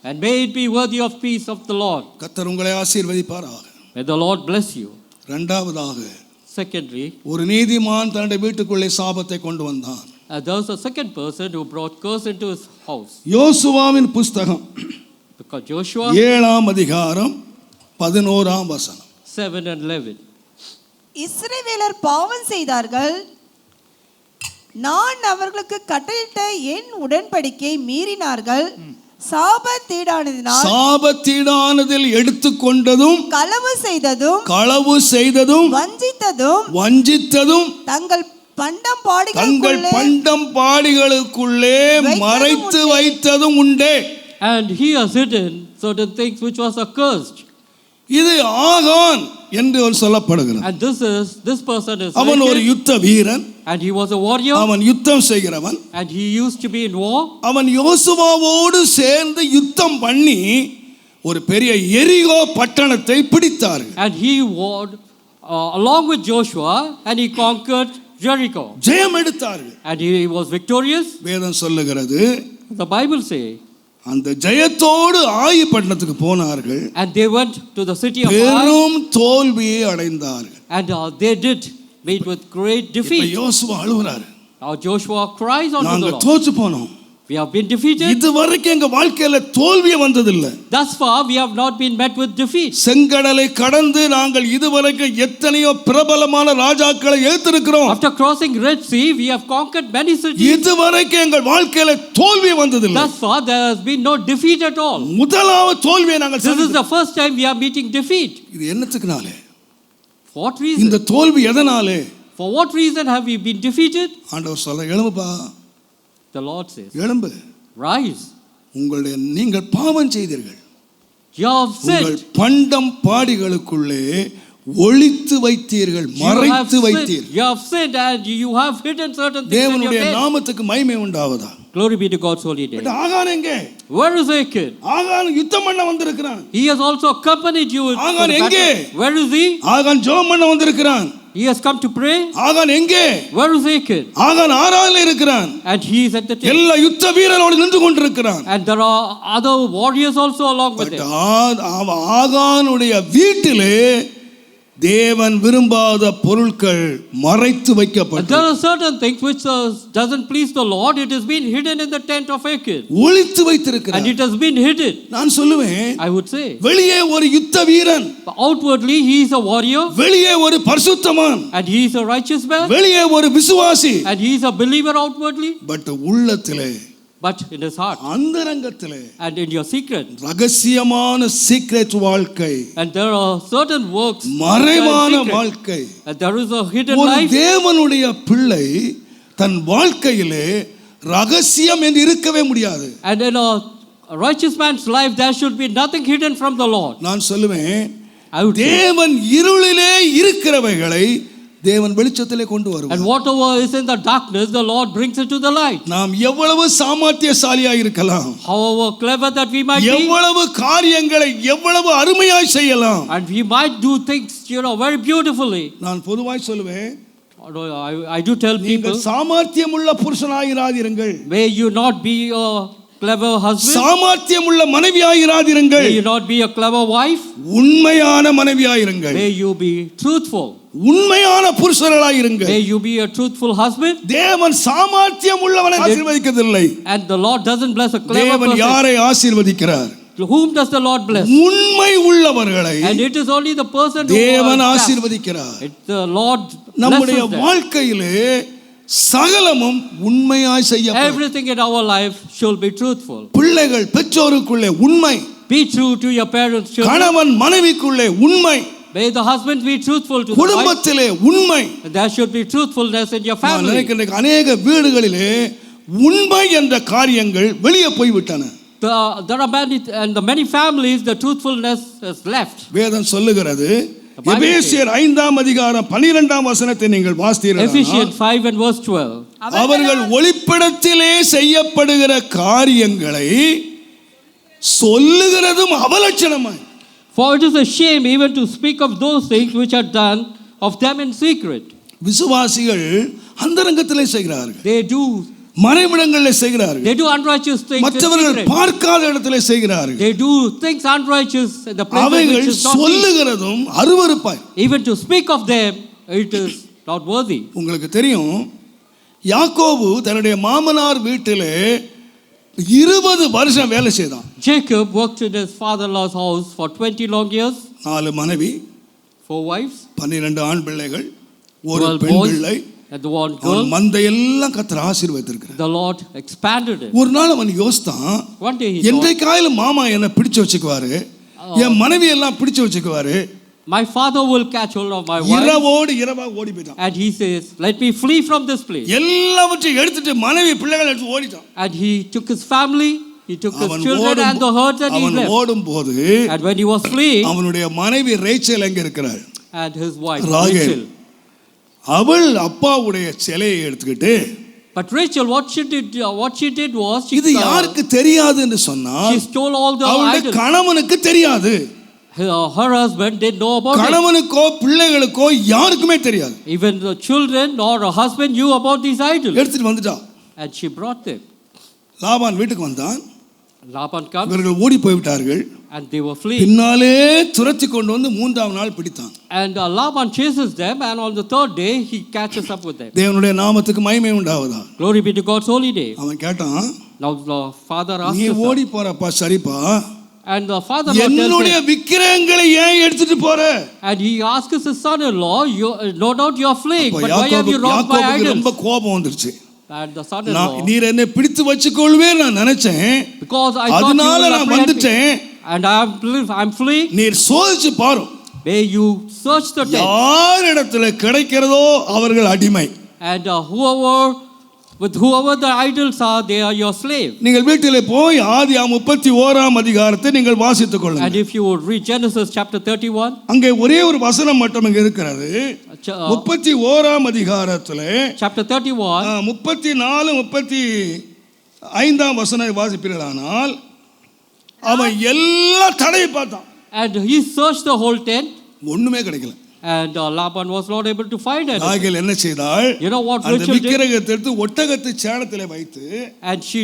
[SPEAKER 2] and may it be worthy of peace of the Lord.
[SPEAKER 1] கர்த்தர் உங்களை ஆசீர்வதிப்பாராக.
[SPEAKER 2] May the Lord bless you.
[SPEAKER 1] இரண்டாவதாக,
[SPEAKER 2] Secondly,
[SPEAKER 1] ஒரு நீதிமான் தன்னுடைய வீட்டுக்குள்ளே சாபத்தை கொண்டு வந்தான்.
[SPEAKER 2] there was a second person who brought curse into his house.
[SPEAKER 1] யோசுவாவின் புஸ்தகம்
[SPEAKER 2] Because Joshua
[SPEAKER 1] 7 அதிகாரம் 11 வசனம்.
[SPEAKER 2] 7 and 11.
[SPEAKER 4] இஸ்ரவேலர் பாவம் செய்தார்கள், நான் அவர்களுக்கு கட்டளையிட்ட என் உடன்படிக்கை மீறினார்கள்,
[SPEAKER 1] சாபத்தீடானதில் எடுத்துக்கொண்டதும் களவு செய்ததும் வஞ்சித்ததும்
[SPEAKER 4] தங்கள்
[SPEAKER 1] பண்டம் பாடிகளுக்குள்ளே மறைத்து வைத்ததும் உண்டே.
[SPEAKER 2] And he has hidden certain things which was accursed.
[SPEAKER 1] இது ஆகான் என்று சொல்லப்படுகிறது.
[SPEAKER 2] And this person is
[SPEAKER 1] அவன் ஒரு யுத்த வீரன்.
[SPEAKER 2] And he was a warrior.
[SPEAKER 1] அவன் யுத்தம் செய்கிறவன்.
[SPEAKER 2] And he used to be in war.
[SPEAKER 1] அவன் யோசுவாவோடு சேர்ந்து யுத்தம் பண்ணி ஒரு பெரிய எரிகோ பட்டணத்தை பிடித்தார்கள்.
[SPEAKER 2] And he warred along with Joshua and he conquered Jericho.
[SPEAKER 1] ஜெயம் எடுத்தார்கள்.
[SPEAKER 2] And he was victorious.
[SPEAKER 1] வேதம் சொல்லுகிறது,
[SPEAKER 2] the Bible say,
[SPEAKER 1] அந்த ஜெயத்தோடு ஆயி பட்டணத்துக்கு போனார்கள்.
[SPEAKER 2] And they went to the city of Ai.
[SPEAKER 1] பெரும் தோல்வியை அடைந்தார்கள்.
[SPEAKER 2] And they did meet with great defeat.
[SPEAKER 1] இப்ப யோசுவா அழுகிறார்.
[SPEAKER 2] Now Joshua cries unto the
[SPEAKER 1] நாங்க
[SPEAKER 2] Lord.
[SPEAKER 1] தோற்று போனோம்.
[SPEAKER 2] We have been defeated.
[SPEAKER 1] இதுவரைக்கும் எங்க வாழ்க்கையில தோல்வியே வந்ததில்லை.
[SPEAKER 2] Thus far we have not been met with defeat.
[SPEAKER 1] செங்கடலை கடந்து நாங்கள் இதுவரைக்கும் எத்தனையோ பிரபலமான ராஜாக்களை எதிர்த்திருக்கிறோம்.
[SPEAKER 2] After crossing Red Sea we have conquered many cities.
[SPEAKER 1] இதுவரைக்கும் எங்கள் வாழ்க்கையில தோல்வி வந்ததில்லை.
[SPEAKER 2] Thus far there has been no defeat at all.
[SPEAKER 1] முதலாவது தோல்வியை நாங்கள்
[SPEAKER 2] This is the first time we are meeting defeat.
[SPEAKER 1] இது என்னத்துக்குனாலே?
[SPEAKER 2] For what reason?
[SPEAKER 1] இந்த தோல்வி எதனாலே?
[SPEAKER 2] For what reason have we been defeated?
[SPEAKER 1] ஆண்டவர் சொல்ற, எழும்புப்பா.
[SPEAKER 2] The Lord says,
[SPEAKER 1] எழும்பு.
[SPEAKER 2] rise.
[SPEAKER 1] நீங்கள் பாவம் செய்தீர்கள்.
[SPEAKER 2] You have sinned.
[SPEAKER 1] பண்டம் பாடிகளுக்குள்ளே ஒளித்து வைத்தீர்கள், மறைத்து வைத்தீர்கள்.
[SPEAKER 2] You have sinned and you have hidden certain things.
[SPEAKER 1] தேவனுடைய நாமத்துக்கு மகிமை உண்டாவதா?
[SPEAKER 2] Glory be to God's holy name.
[SPEAKER 1] ஆகான் எங்கே?
[SPEAKER 2] Where is Achan?
[SPEAKER 1] ஆகான் யுத்தம் பண்ண வந்திருக்கிறான்.
[SPEAKER 2] He has also accompanied you.
[SPEAKER 1] ஆகான் எங்கே?
[SPEAKER 2] Where is he?
[SPEAKER 1] ஆகான் ஜெபம் பண்ண வந்திருக்கிறான்.
[SPEAKER 2] He has come to pray.
[SPEAKER 1] ஆகான் எங்கே?
[SPEAKER 2] Where is Achan?
[SPEAKER 1] ஆகான் ஆராயில இருக்கிறான்.
[SPEAKER 2] And he is at the temple.
[SPEAKER 1] எல்லா யுத்த வீரரோடு நின்று கொண்டிருக்கிறான்.
[SPEAKER 2] And there are other warriors also along with him.
[SPEAKER 1] ஆகானுடைய வீட்டிலே தேவன் விரும்பாத பொருட்கள் மறைத்து வைக்கப்பட்டது.
[SPEAKER 2] There are certain things which doesn't please the Lord. It has been hidden in the tent of Achan.
[SPEAKER 1] ஒளித்து வைத்திருக்கிறார்.
[SPEAKER 2] And it has been hidden.
[SPEAKER 1] நான் சொல்லுவேன்,
[SPEAKER 2] I would say,
[SPEAKER 1] வெளியே ஒரு யுத்த வீரன்,
[SPEAKER 2] outwardly he is a warrior.
[SPEAKER 1] வெளியே ஒரு பரிசுத்தமான்,
[SPEAKER 2] And he is a righteous man.
[SPEAKER 1] வெளியே ஒரு விசுவாசி.
[SPEAKER 2] And he is a believer outwardly.
[SPEAKER 1] But உள்ளத்திலே,
[SPEAKER 2] but in his heart,
[SPEAKER 1] அந்தரங்கத்திலே,
[SPEAKER 2] and in your secret,
[SPEAKER 1] ரகசியமான சீக்ரெட் வாழ்க்கை,
[SPEAKER 2] and there are certain works,
[SPEAKER 1] மறைவான வாழ்க்கை,
[SPEAKER 2] and there is a hidden
[SPEAKER 1] ஒரு
[SPEAKER 2] life.
[SPEAKER 1] தேவனுடைய பிள்ளை தன் வாழ்க்கையிலே ரகசியம் என்று இருக்கவே முடியாது.
[SPEAKER 2] And in a righteous man's life there should be nothing hidden from the Lord.
[SPEAKER 1] நான் சொல்லுவேன்,
[SPEAKER 2] I would say,
[SPEAKER 1] தேவன் இருளிலே இருக்கிறவைகளை தேவன் வெளிச்சத்திலே கொண்டு வருவார்.
[SPEAKER 2] and whatever is in the darkness the Lord brings it to the light.
[SPEAKER 1] நாம் எவ்வளவு சாமர்த்தியசாலியாய் இருக்கலாம்,
[SPEAKER 2] However clever that we might be,
[SPEAKER 1] எவ்வளவு காரியங்களை எவ்வளவு அருமையாய் செய்யலாம்,
[SPEAKER 2] and we might do things, very beautifully.
[SPEAKER 1] நான் பொதுவாய் சொல்லுவேன்,
[SPEAKER 2] I do tell people,
[SPEAKER 1] நீங்கள் சாமர்த்தியமுள்ள புருஷனாயிராதிருங்கள்,
[SPEAKER 2] may you not be a clever husband,
[SPEAKER 1] சாமர்த்தியமுள்ள மனைவியாயிராதிருங்கள்,
[SPEAKER 2] may you not be a clever wife,
[SPEAKER 1] உண்மையான மனைவியாயிருங்கள்,
[SPEAKER 2] may you be truthful,
[SPEAKER 1] உண்மையான புருஷர்களாயிருங்கள்.
[SPEAKER 2] may you be a truthful husband.
[SPEAKER 1] தேவன் சாமர்த்தியம் உள்ளவனை ஆசீர்வதிக்கவில்லை.
[SPEAKER 2] And the Lord doesn't bless a clever
[SPEAKER 1] தேவன்
[SPEAKER 2] person.
[SPEAKER 1] யாரை ஆசீர்வதிக்கிறார்?
[SPEAKER 2] Whom does the Lord bless?
[SPEAKER 1] உண்மை உள்ளவர்களை
[SPEAKER 2] And it is only the person who
[SPEAKER 1] தேவன் ஆசீர்வதிக்கிறார்.
[SPEAKER 2] the Lord
[SPEAKER 1] நம்முடைய
[SPEAKER 2] blesses them.
[SPEAKER 1] வாழ்க்கையிலே சகலமும் உண்மையாய் செய்யப்படும்.
[SPEAKER 2] Everything in our life should be truthful.
[SPEAKER 1] பிள்ளைகள் பெற்றோருக்குள்ளே உண்மை,
[SPEAKER 2] Be true to your parents, children.
[SPEAKER 1] கணவன் மனைவிக்குள்ளே உண்மை,
[SPEAKER 2] May the husband be truthful to the wife.
[SPEAKER 1] குடும்பத்திலே உண்மை.
[SPEAKER 2] There should be truthfulness in your
[SPEAKER 1] நான்
[SPEAKER 2] family.
[SPEAKER 1] நினைக்கிறேன், அநேக வீடுகளிலே உண்மை என்ற காரியங்கள் வெளியே போய்விட்டன.
[SPEAKER 2] There are many families the truthfulness is left.
[SPEAKER 1] வேதம் சொல்லுகிறது, எபேசியர் 5 அதிகாரம் 12 வசனத்தை நீங்கள் வாசித்தீர்கள்.
[SPEAKER 2] Ephesians 5 and verse 12.
[SPEAKER 1] அவர்கள் ஒளிப்படத்திலே செய்யப்படுகிற காரியங்களை சொல்லுகிறதும் அவலட்சணமாய்.
[SPEAKER 2] For it is a shame even to speak of those things which are done of them in secret.
[SPEAKER 1] விசுவாசிகள் அந்தரங்கத்திலே செய்கிறார்கள்.
[SPEAKER 2] They do
[SPEAKER 1] மறைவிடங்களில் செய்கிறார்கள்.
[SPEAKER 2] They do unrighteous things.
[SPEAKER 1] மற்றவர்கள் பார்க்காத இடத்திலே செய்கிறார்கள்.
[SPEAKER 2] They do things unrighteous in the place
[SPEAKER 1] அவைகள்
[SPEAKER 2] which is not seen.
[SPEAKER 1] சொல்லுகிறதும் அருவருப்பாய்.
[SPEAKER 2] Even to speak of them, it is not worthy.
[SPEAKER 1] உங்களுக்கு தெரியும், யாக்கோபு தன்னுடைய மாமனார் வீட்டிலே 20 வருஷம் வேலை செய்தான்.
[SPEAKER 2] Jacob worked in his father-in-law's house for 20 long years.
[SPEAKER 1] 4 மனைவி,
[SPEAKER 2] 4 wives,
[SPEAKER 1] 12 ஆண் பிள்ளைகள், ஒரு
[SPEAKER 2] 12
[SPEAKER 1] பெண்
[SPEAKER 2] boys,
[SPEAKER 1] பிள்ளை.
[SPEAKER 2] and the one
[SPEAKER 1] அவன்
[SPEAKER 2] girl.
[SPEAKER 1] மந்தையெல்லாம் கர்த்தர் ஆசீர்வதித்திருக்கிறார்.
[SPEAKER 2] The Lord expanded it.
[SPEAKER 1] ஒரு நாள் அவன் யோசித்தான்,
[SPEAKER 2] One day he thought,
[SPEAKER 1] என்றைக்காயிலும் மாமா என்ன பிடிச்சு வச்சுக்குவாரு, என் மனைவி எல்லாம் பிடிச்சு வச்சுக்குவாரு.
[SPEAKER 2] my father will catch hold of my wife.
[SPEAKER 1] இரவோடு இரவா ஓடி போயிட்டான்.
[SPEAKER 2] And he says, let me flee from this place.
[SPEAKER 1] எல்லாவற்றையும் எடுத்துட்டு மனைவி பிள்ளைகளை எடுத்து ஓடிட்டான்.
[SPEAKER 2] And he took his family, he took his
[SPEAKER 1] அவன்
[SPEAKER 2] children and the herds, and he
[SPEAKER 1] அவன்
[SPEAKER 2] left.
[SPEAKER 1] ஓடும்போது
[SPEAKER 2] And when he was fleeing,
[SPEAKER 1] அவனுடைய மனைவி ரேச்சல் எங்க இருக்கிறாள்?
[SPEAKER 2] and his wife
[SPEAKER 1] Rachel.
[SPEAKER 2] Rachel.
[SPEAKER 1] அவள் அப்பாவுடைய சிலையை எடுத்துக்கிட்டு,
[SPEAKER 2] But Rachel, what she did was,
[SPEAKER 1] இது யாருக்கு தெரியாது என்று சொன்னால்,
[SPEAKER 2] she stole all the
[SPEAKER 1] அவளுடைய
[SPEAKER 2] idols.
[SPEAKER 1] கணவனுக்கு தெரியாது.
[SPEAKER 2] Her husband didn't know about it.
[SPEAKER 1] கணவனுக்கோ பிள்ளைகளுக்கோ யாருக்குமே தெரியாது.
[SPEAKER 2] Even the children or her husband knew about these idols.
[SPEAKER 1] எடுத்துட்டு வந்துட்டா.
[SPEAKER 2] And she brought them.
[SPEAKER 1] Laban வீட்டுக்கு வந்தான்.
[SPEAKER 2] Laban comes,
[SPEAKER 1] இவர்கள் ஓடி போய்விட்டார்கள்.
[SPEAKER 2] and they were fleeing.
[SPEAKER 1] பின்னாலே துரத்தி கொண்டு வந்து 3ஆம் நாள் பிடித்தான்.
[SPEAKER 2] And Laban chases them, and on the 3rd day he catches up with them.
[SPEAKER 1] தேவனுடைய நாமத்துக்கு மகிமை உண்டாவதா.
[SPEAKER 2] Glory be to God's holy name.
[SPEAKER 1] அவன் கேட்டான்,
[SPEAKER 2] Now the father asked
[SPEAKER 1] நீ
[SPEAKER 2] his son,
[SPEAKER 1] ஓடி போறப்பா சரிப்பா,
[SPEAKER 2] and the father-in-law tells
[SPEAKER 1] என்னுடைய
[SPEAKER 2] him,
[SPEAKER 1] விக்கிரகங்களை ஏன் எடுத்துட்டு போற?
[SPEAKER 2] and he asks his son-in-law, no doubt you are fleeing, but why have you robbed my
[SPEAKER 1] யாக்கோபுக்கு ரொம்ப
[SPEAKER 2] idols?
[SPEAKER 1] கோபம் வந்துருச்சு.
[SPEAKER 2] And the son-in-law,
[SPEAKER 1] நீர் என்னை பிடித்து வச்சுக்கொள்வே நான் நினைச்சேன்,
[SPEAKER 2] because I thought you
[SPEAKER 1] அதனால
[SPEAKER 2] will
[SPEAKER 1] நான்
[SPEAKER 2] apprehend me,
[SPEAKER 1] வந்துட்டேன்.
[SPEAKER 2] and I'm fleeing.
[SPEAKER 1] நீர் சோதிச்சு பாரு,
[SPEAKER 2] May you search the tent,
[SPEAKER 1] யார் இடத்துல கிடைக்கிறதோ அவர்கள் அடிமை.
[SPEAKER 2] and whoever the idols are, they are your slave.
[SPEAKER 1] நீங்கள் வீட்டிலே போய் ஆதியாகமம் 31ஆம் அதிகாரத்தை நீங்கள் வாசித்துக்
[SPEAKER 2] And
[SPEAKER 1] கொள்ளுங்கள்.
[SPEAKER 2] if you would read Genesis chapter 31,
[SPEAKER 1] அங்கே ஒரே ஒரு வசனம் மட்டும் இங்க இருக்கிறது. 31ஆம் அதிகாரத்திலே
[SPEAKER 2] chapter 31,
[SPEAKER 1] 34 35ஆம் வசனம் வாசிப்பீர்களானால், அவன் எல்லா தடையை பார்த்தான்,
[SPEAKER 2] and he searched the whole tent,
[SPEAKER 1] ஒண்ணுமே கிடைக்கல.
[SPEAKER 2] and Laban was not able to find it.
[SPEAKER 1] ராகேல் என்ன செய்தாள்?
[SPEAKER 2] You know what
[SPEAKER 1] அந்த
[SPEAKER 2] Rachel did?
[SPEAKER 1] விக்கிரகத்தை எடுத்து ஒட்டகத்தை சேணத்திலே வைத்து
[SPEAKER 2] And she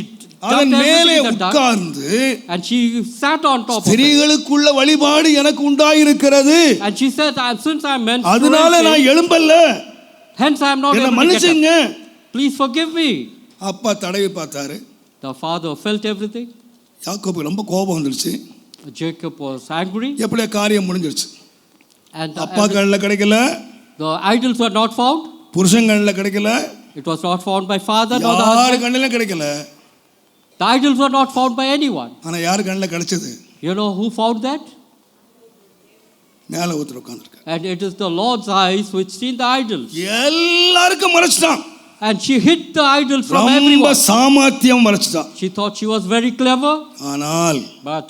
[SPEAKER 1] அதன்
[SPEAKER 2] dumped
[SPEAKER 1] மேலே
[SPEAKER 2] everything in the dung,
[SPEAKER 1] உட்கார்ந்து,
[SPEAKER 2] and she sat on top of it.
[SPEAKER 1] ஸ்திரீகளுக்குள்ள வழிபாடு எனக்கு உண்டாயிருக்கிறது,
[SPEAKER 2] And she said, since I'm
[SPEAKER 1] அதனால
[SPEAKER 2] menstruating,
[SPEAKER 1] நான் எழும்பல்ல,
[SPEAKER 2] hence I'm not
[SPEAKER 1] என்ன
[SPEAKER 2] able to get
[SPEAKER 1] மன்னிச்சுங்க.
[SPEAKER 2] up. Please forgive me.
[SPEAKER 1] அப்பா தடவி பார்த்தாரு.
[SPEAKER 2] The father felt everything.
[SPEAKER 1] யாக்கோபுக்கு ரொம்ப கோபம் வந்துருச்சு.
[SPEAKER 2] Jacob was angry,
[SPEAKER 1] எப்படியா காரியம் முடிஞ்சிருச்சு.
[SPEAKER 2] and
[SPEAKER 1] அப்பா கண்ணில் கிடைக்கல,
[SPEAKER 2] the idols were not found.
[SPEAKER 1] புருஷன் கண்ணில் கிடைக்கல,
[SPEAKER 2] It was not found by father nor the
[SPEAKER 1] யாரு
[SPEAKER 2] husband.
[SPEAKER 1] கண்ணிலும் கிடைக்கல.
[SPEAKER 2] The idols were not found by anyone.
[SPEAKER 1] ஆனா யாரு கண்ணில் கிடைச்சது?
[SPEAKER 2] You know who found that?
[SPEAKER 1] மேல ஒருத்தர் உட்கார்ந்திருக்காரு.
[SPEAKER 2] And it is the Lord's eyes which seen the idols.
[SPEAKER 1] எல்லாருக்கும் மறைச்சிட்டான்.
[SPEAKER 2] And she hid the idols from
[SPEAKER 1] ரொம்ப
[SPEAKER 2] everyone.
[SPEAKER 1] சாமர்த்தியம் மறைச்சிட்டான்.
[SPEAKER 2] She thought she was very clever,
[SPEAKER 1] ஆனால்
[SPEAKER 2] but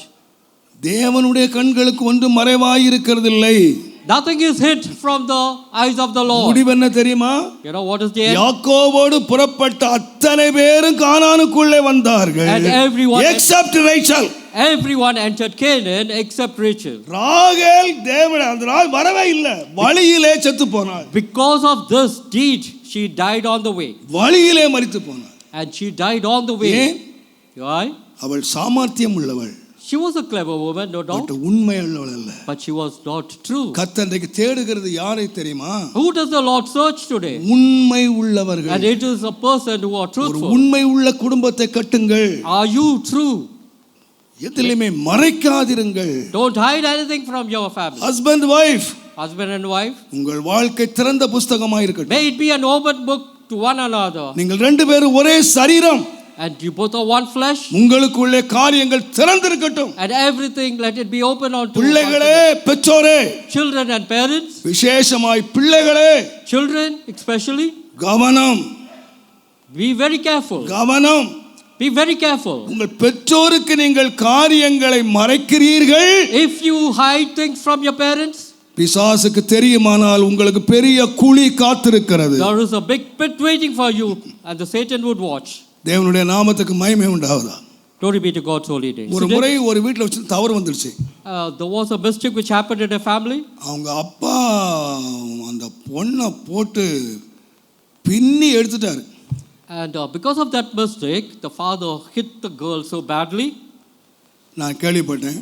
[SPEAKER 1] தேவனுடைய கண்களுக்கு ஒன்றும் மறைவாய் இருக்கிறதில்லை.
[SPEAKER 2] nothing is hid from the eyes of the Lord.
[SPEAKER 1] முடிவு என்ன தெரியுமா?
[SPEAKER 2] You know what is the end?
[SPEAKER 1] யாக்கோபோடு புறப்பட்ட அத்தனை பேரும் கானானுக்குள்ளே வந்தார்கள்,
[SPEAKER 2] And everyone,
[SPEAKER 1] except Rachel.
[SPEAKER 2] everyone entered Canaan except Rachel.
[SPEAKER 1] ராகேல் தேவன் அந்த நாள் வரவே இல்லை, வழியிலே செத்து போனாள்.
[SPEAKER 2] Because of this deed, she died on the way.
[SPEAKER 1] வழியிலே மரித்து போனாள்.
[SPEAKER 2] And she died on the way.
[SPEAKER 1] ஏன்?
[SPEAKER 2] Why?
[SPEAKER 1] அவள் சாமர்த்தியம் உள்ளவள்,
[SPEAKER 2] She was a clever woman, no doubt,
[SPEAKER 1] but உண்மை உள்ளவள் அல்ல.
[SPEAKER 2] but she was not true.
[SPEAKER 1] கர்த்தர் இன்றைக்கு தேடுகிறது யாரை தெரியுமா?
[SPEAKER 2] Who does the Lord search today?
[SPEAKER 1] உண்மை உள்ளவர்கள்.
[SPEAKER 2] And it is a person who are
[SPEAKER 1] ஒரு
[SPEAKER 2] truthful.
[SPEAKER 1] உண்மை உள்ள குடும்பத்தை கட்டுங்கள்.
[SPEAKER 2] Are you true?
[SPEAKER 1] எதிலுமே மறைக்காதிருங்கள்.
[SPEAKER 2] Don't hide anything from your family.
[SPEAKER 1] Husband wife,
[SPEAKER 2] Husband and wife,
[SPEAKER 1] உங்கள் வாழ்க்கை திறந்த புஸ்தகமாய் இருக்கட்டும்.
[SPEAKER 2] may it be an open book to one another.
[SPEAKER 1] நீங்கள் ரெண்டு பேரும் ஒரே சரீரம்,
[SPEAKER 2] And you both are one flesh.
[SPEAKER 1] உங்களுக்குள்ளே காரியங்கள் திறந்திருக்கட்டும்.
[SPEAKER 2] And everything let it be open unto
[SPEAKER 1] பிள்ளைகளே, பெற்றோரே,
[SPEAKER 2] children and parents.
[SPEAKER 1] விசேஷமாய் பிள்ளைகளே,
[SPEAKER 2] Children especially,
[SPEAKER 1] கவனம்,
[SPEAKER 2] be very careful.
[SPEAKER 1] கவனம்.
[SPEAKER 2] Be very careful.
[SPEAKER 1] உங்கள் பெற்றோருக்கு நீங்கள் காரியங்களை மறைக்கிறீர்கள்,
[SPEAKER 2] If you hide things from your parents,
[SPEAKER 1] பிசாசுக்கு தெரியுமானால் உங்களுக்கு பெரிய குழி காத்திருக்கிறது.
[SPEAKER 2] there is a big pit waiting for you, and the Satan would watch.
[SPEAKER 1] தேவனுடைய நாமத்துக்கு மகிமை உண்டாவதா.
[SPEAKER 2] Glory be to God's holy name.
[SPEAKER 1] ஒரு முறை ஒரு வீட்டில் வச்சு தவறு வந்துருச்சு.
[SPEAKER 2] There was a mistake which happened in a family.
[SPEAKER 1] அவங்க அப்பா அந்த பொண்ணை போட்டு பின்னி எடுத்துட்டாரு.
[SPEAKER 2] And because of that mistake, the father hit the girl so badly.
[SPEAKER 1] நான் கேள்விப்பட்டேன்.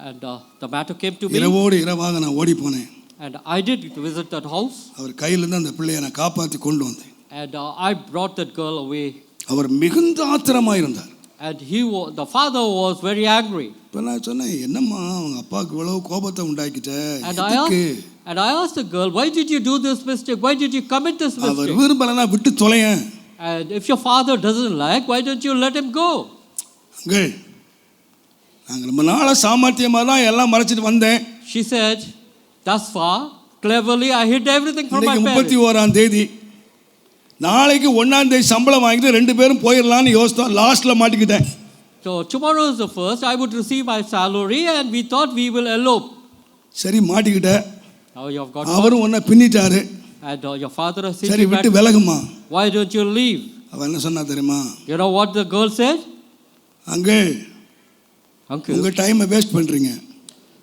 [SPEAKER 2] And the matter came to me.
[SPEAKER 1] இரவோடு இரவாக நான் ஓடி போனேன்.
[SPEAKER 2] And I did visit that house.
[SPEAKER 1] அவர் கையிலிருந்து அந்த பிள்ளையை நான் காப்பாற்றி கொண்டு வந்தேன்.
[SPEAKER 2] And I brought that girl away.
[SPEAKER 1] அவர் மிகுந்த ஆத்திரமாக இருந்தார்.
[SPEAKER 2] And the father was very angry.
[SPEAKER 1] இப்போ நான் சொன்னேன், என்னம்மா அவங்க அப்பாவுக்கு இவ்வளவு கோபத்தை உண்டாக்கிட்ட?
[SPEAKER 2] And I asked the girl, why did you do this mistake? Why did you commit this mistake?
[SPEAKER 1] அவர் விரும்பலனா விட்டு தொலையேன்.
[SPEAKER 2] And if your father doesn't like, why don't you let him go?
[SPEAKER 1] Uncle, நாங்கள் ரொம்ப நாளா சாமர்த்தியமாக தான் எல்லாம் மறைச்சிட்டு வந்தேன்.
[SPEAKER 2] She said, thus far, cleverly, I hid everything from my parents.
[SPEAKER 1] 31ஆம் தேதி, நாளைக்கு 1ஆம் தேதி சம்பளம் வாங்கிட்டு 2 பேரும் போயிடலான்னு யோசித்தோம். லாஸ்ட்ல மாட்டிக்கிட்டேன்.
[SPEAKER 2] So tomorrow is the first. I would receive my salary, and we thought we will elope.
[SPEAKER 1] சரி மாட்டிக்கிட்ட.
[SPEAKER 2] Now you have got.
[SPEAKER 1] அவரும் உன்னை பின்னிட்டாரு.
[SPEAKER 2] And your father has said,
[SPEAKER 1] சரி விட்டு விலகுமா.
[SPEAKER 2] Why don't you leave?
[SPEAKER 1] அவன் என்ன சொன்னா தெரியுமா?
[SPEAKER 2] You know what the girl said?
[SPEAKER 1] Uncle, உங்க டைமை வேஸ்ட் பண்றீங்க.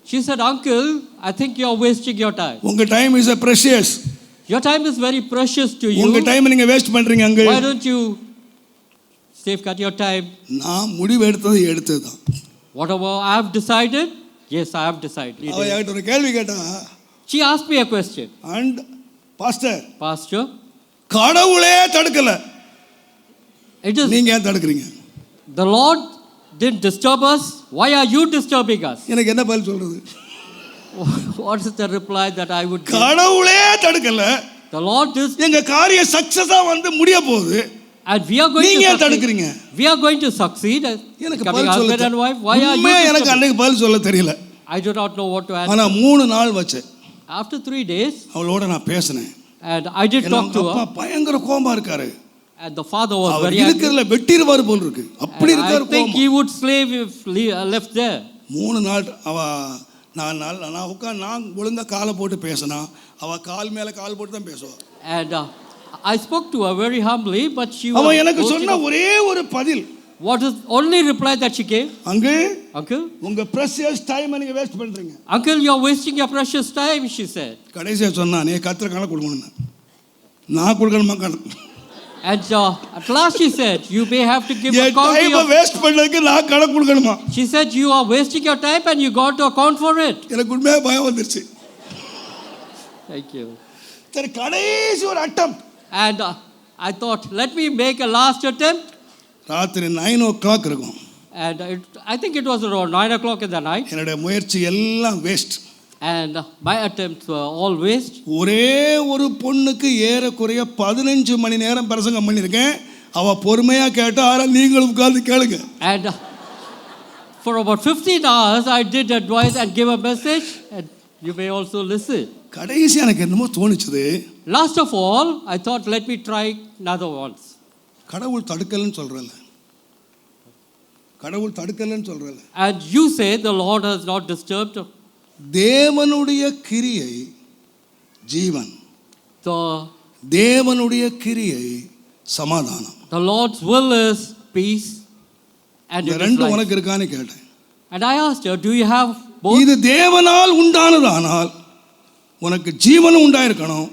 [SPEAKER 2] She said, Uncle, I think you are wasting your time.
[SPEAKER 1] உங்க time is precious.
[SPEAKER 2] Your time is very precious to you.
[SPEAKER 1] உங்க டைமை நீங்க வேஸ்ட் பண்றீங்க uncle.
[SPEAKER 2] Why don't you safeguard your time?
[SPEAKER 1] நான் முடிவு எடுத்ததுதான்.
[SPEAKER 2] Whatever I have decided, yes, I have decided.
[SPEAKER 1] அவ என்கிட்ட ஒரு கேள்வி கேட்டா.
[SPEAKER 2] She asked me a question.
[SPEAKER 1] And pastor, கடவுளே தடுக்கல.
[SPEAKER 2] It is
[SPEAKER 1] நீங்க ஏன் தடுக்குறீங்க?
[SPEAKER 2] The Lord didn't disturb us. Why are you disturbing us?
[SPEAKER 1] எனக்கு என்ன பதில் சொல்றது?
[SPEAKER 2] What is the reply that I would give?
[SPEAKER 1] கடவுளே தடுக்கல.
[SPEAKER 2] The Lord is.
[SPEAKER 1] எங்க காரியம் சக்சஸா வந்து முடிய போகுது.
[SPEAKER 2] And we are going
[SPEAKER 1] நீங்க
[SPEAKER 2] to
[SPEAKER 1] ஏன் தடுக்குறீங்க?
[SPEAKER 2] We are going to succeed.
[SPEAKER 1] எனக்கு
[SPEAKER 2] Coming
[SPEAKER 1] பதில்
[SPEAKER 2] husband and wife. Why are you?
[SPEAKER 1] எனக்கு அன்னைக்கு பதில் சொல்ல தெரியல.
[SPEAKER 2] I do not know what to answer.
[SPEAKER 1] ஆனா 3 நாள் வச்சேன்.
[SPEAKER 2] After 3 days,
[SPEAKER 1] அவளோட நான் பேசினேன்.
[SPEAKER 2] and I did talk to her.
[SPEAKER 1] பயங்கர கோபமா இருக்காரு.
[SPEAKER 2] And the father was very angry.
[SPEAKER 1] இருக்கிறதுல வெட்டிடுவார் போல இருக்கு. அப்படி இருக்காரு.
[SPEAKER 2] I think he would slave if left there.
[SPEAKER 1] 3 நாள் நான் உட்கார்ந்து நான் ஒழுங்கா காலை போட்டு பேசினா அவ கால் மேல கால் போட்டு தான் பேசுவா.
[SPEAKER 2] And I spoke to her very humbly, but she was.
[SPEAKER 1] அவ எனக்கு சொன்ன ஒரே ஒரு பதில்.
[SPEAKER 2] What is only reply that she gave? Uncle,
[SPEAKER 1] உங்க precious time நீங்க வேஸ்ட் பண்றீங்க.
[SPEAKER 2] Uncle, you are wasting your precious time, she said.
[SPEAKER 1] கடைசியா சொன்னா நீ கத்திர கணக்கு கொடுக்கணும். நான் கொடுக்கணுமா கணக்கு?
[SPEAKER 2] And at last she said, you may have to give account.
[SPEAKER 1] Time waste பண்ணதுக்கு நான் கணக்கு கொடுக்கணுமா?
[SPEAKER 2] She said, you are wasting your time and you got to account for it.
[SPEAKER 1] எனக்கு உண்மையா பயம் வந்துருச்சு.
[SPEAKER 2] Thank you.
[SPEAKER 1] சரி கடைசி ஒரு attempt.
[SPEAKER 2] And I thought, let me make a last attempt.
[SPEAKER 1] ராத்திரி 9 o'clock இருக்கும்.
[SPEAKER 2] And I think it was around 9 o'clock in the night.
[SPEAKER 1] என்னோட முயற்சி எல்லாம் waste.
[SPEAKER 2] And my attempts were all waste.
[SPEAKER 1] ஒரே ஒரு பொண்ணுக்கு ஏறக்குறைய 15 மணி நேரம் பிரசங்கம் பண்ணியிருக்கேன். அவ பொறுமையா கேட்டா நீங்களும் உட்கார்ந்து கேளுங்க.
[SPEAKER 2] And for about 15 hours I did advise and give a message, and you may also listen.
[SPEAKER 1] கடைசி எனக்கு என்னமோ தோணுச்சுது.
[SPEAKER 2] Last of all, I thought, let me try another once.
[SPEAKER 1] கடவுள் தடுக்கலன்னு சொல்றல. கடவுள் தடுக்கலன்னு சொல்றல.
[SPEAKER 2] And you say the Lord has not disturbed.
[SPEAKER 1] தேவனுடைய கிரியை ஜீவன். தேவனுடைய கிரியை சமாதானம்.
[SPEAKER 2] The Lord's will is peace and it is life.
[SPEAKER 1] உனக்கு இருக்கான்னு கேட்டேன்.
[SPEAKER 2] And I asked her, do you have both?
[SPEAKER 1] இது தேவனால் உண்டானதானால் உனக்கு ஜீவனும் உண்டாயிருக்கணும்,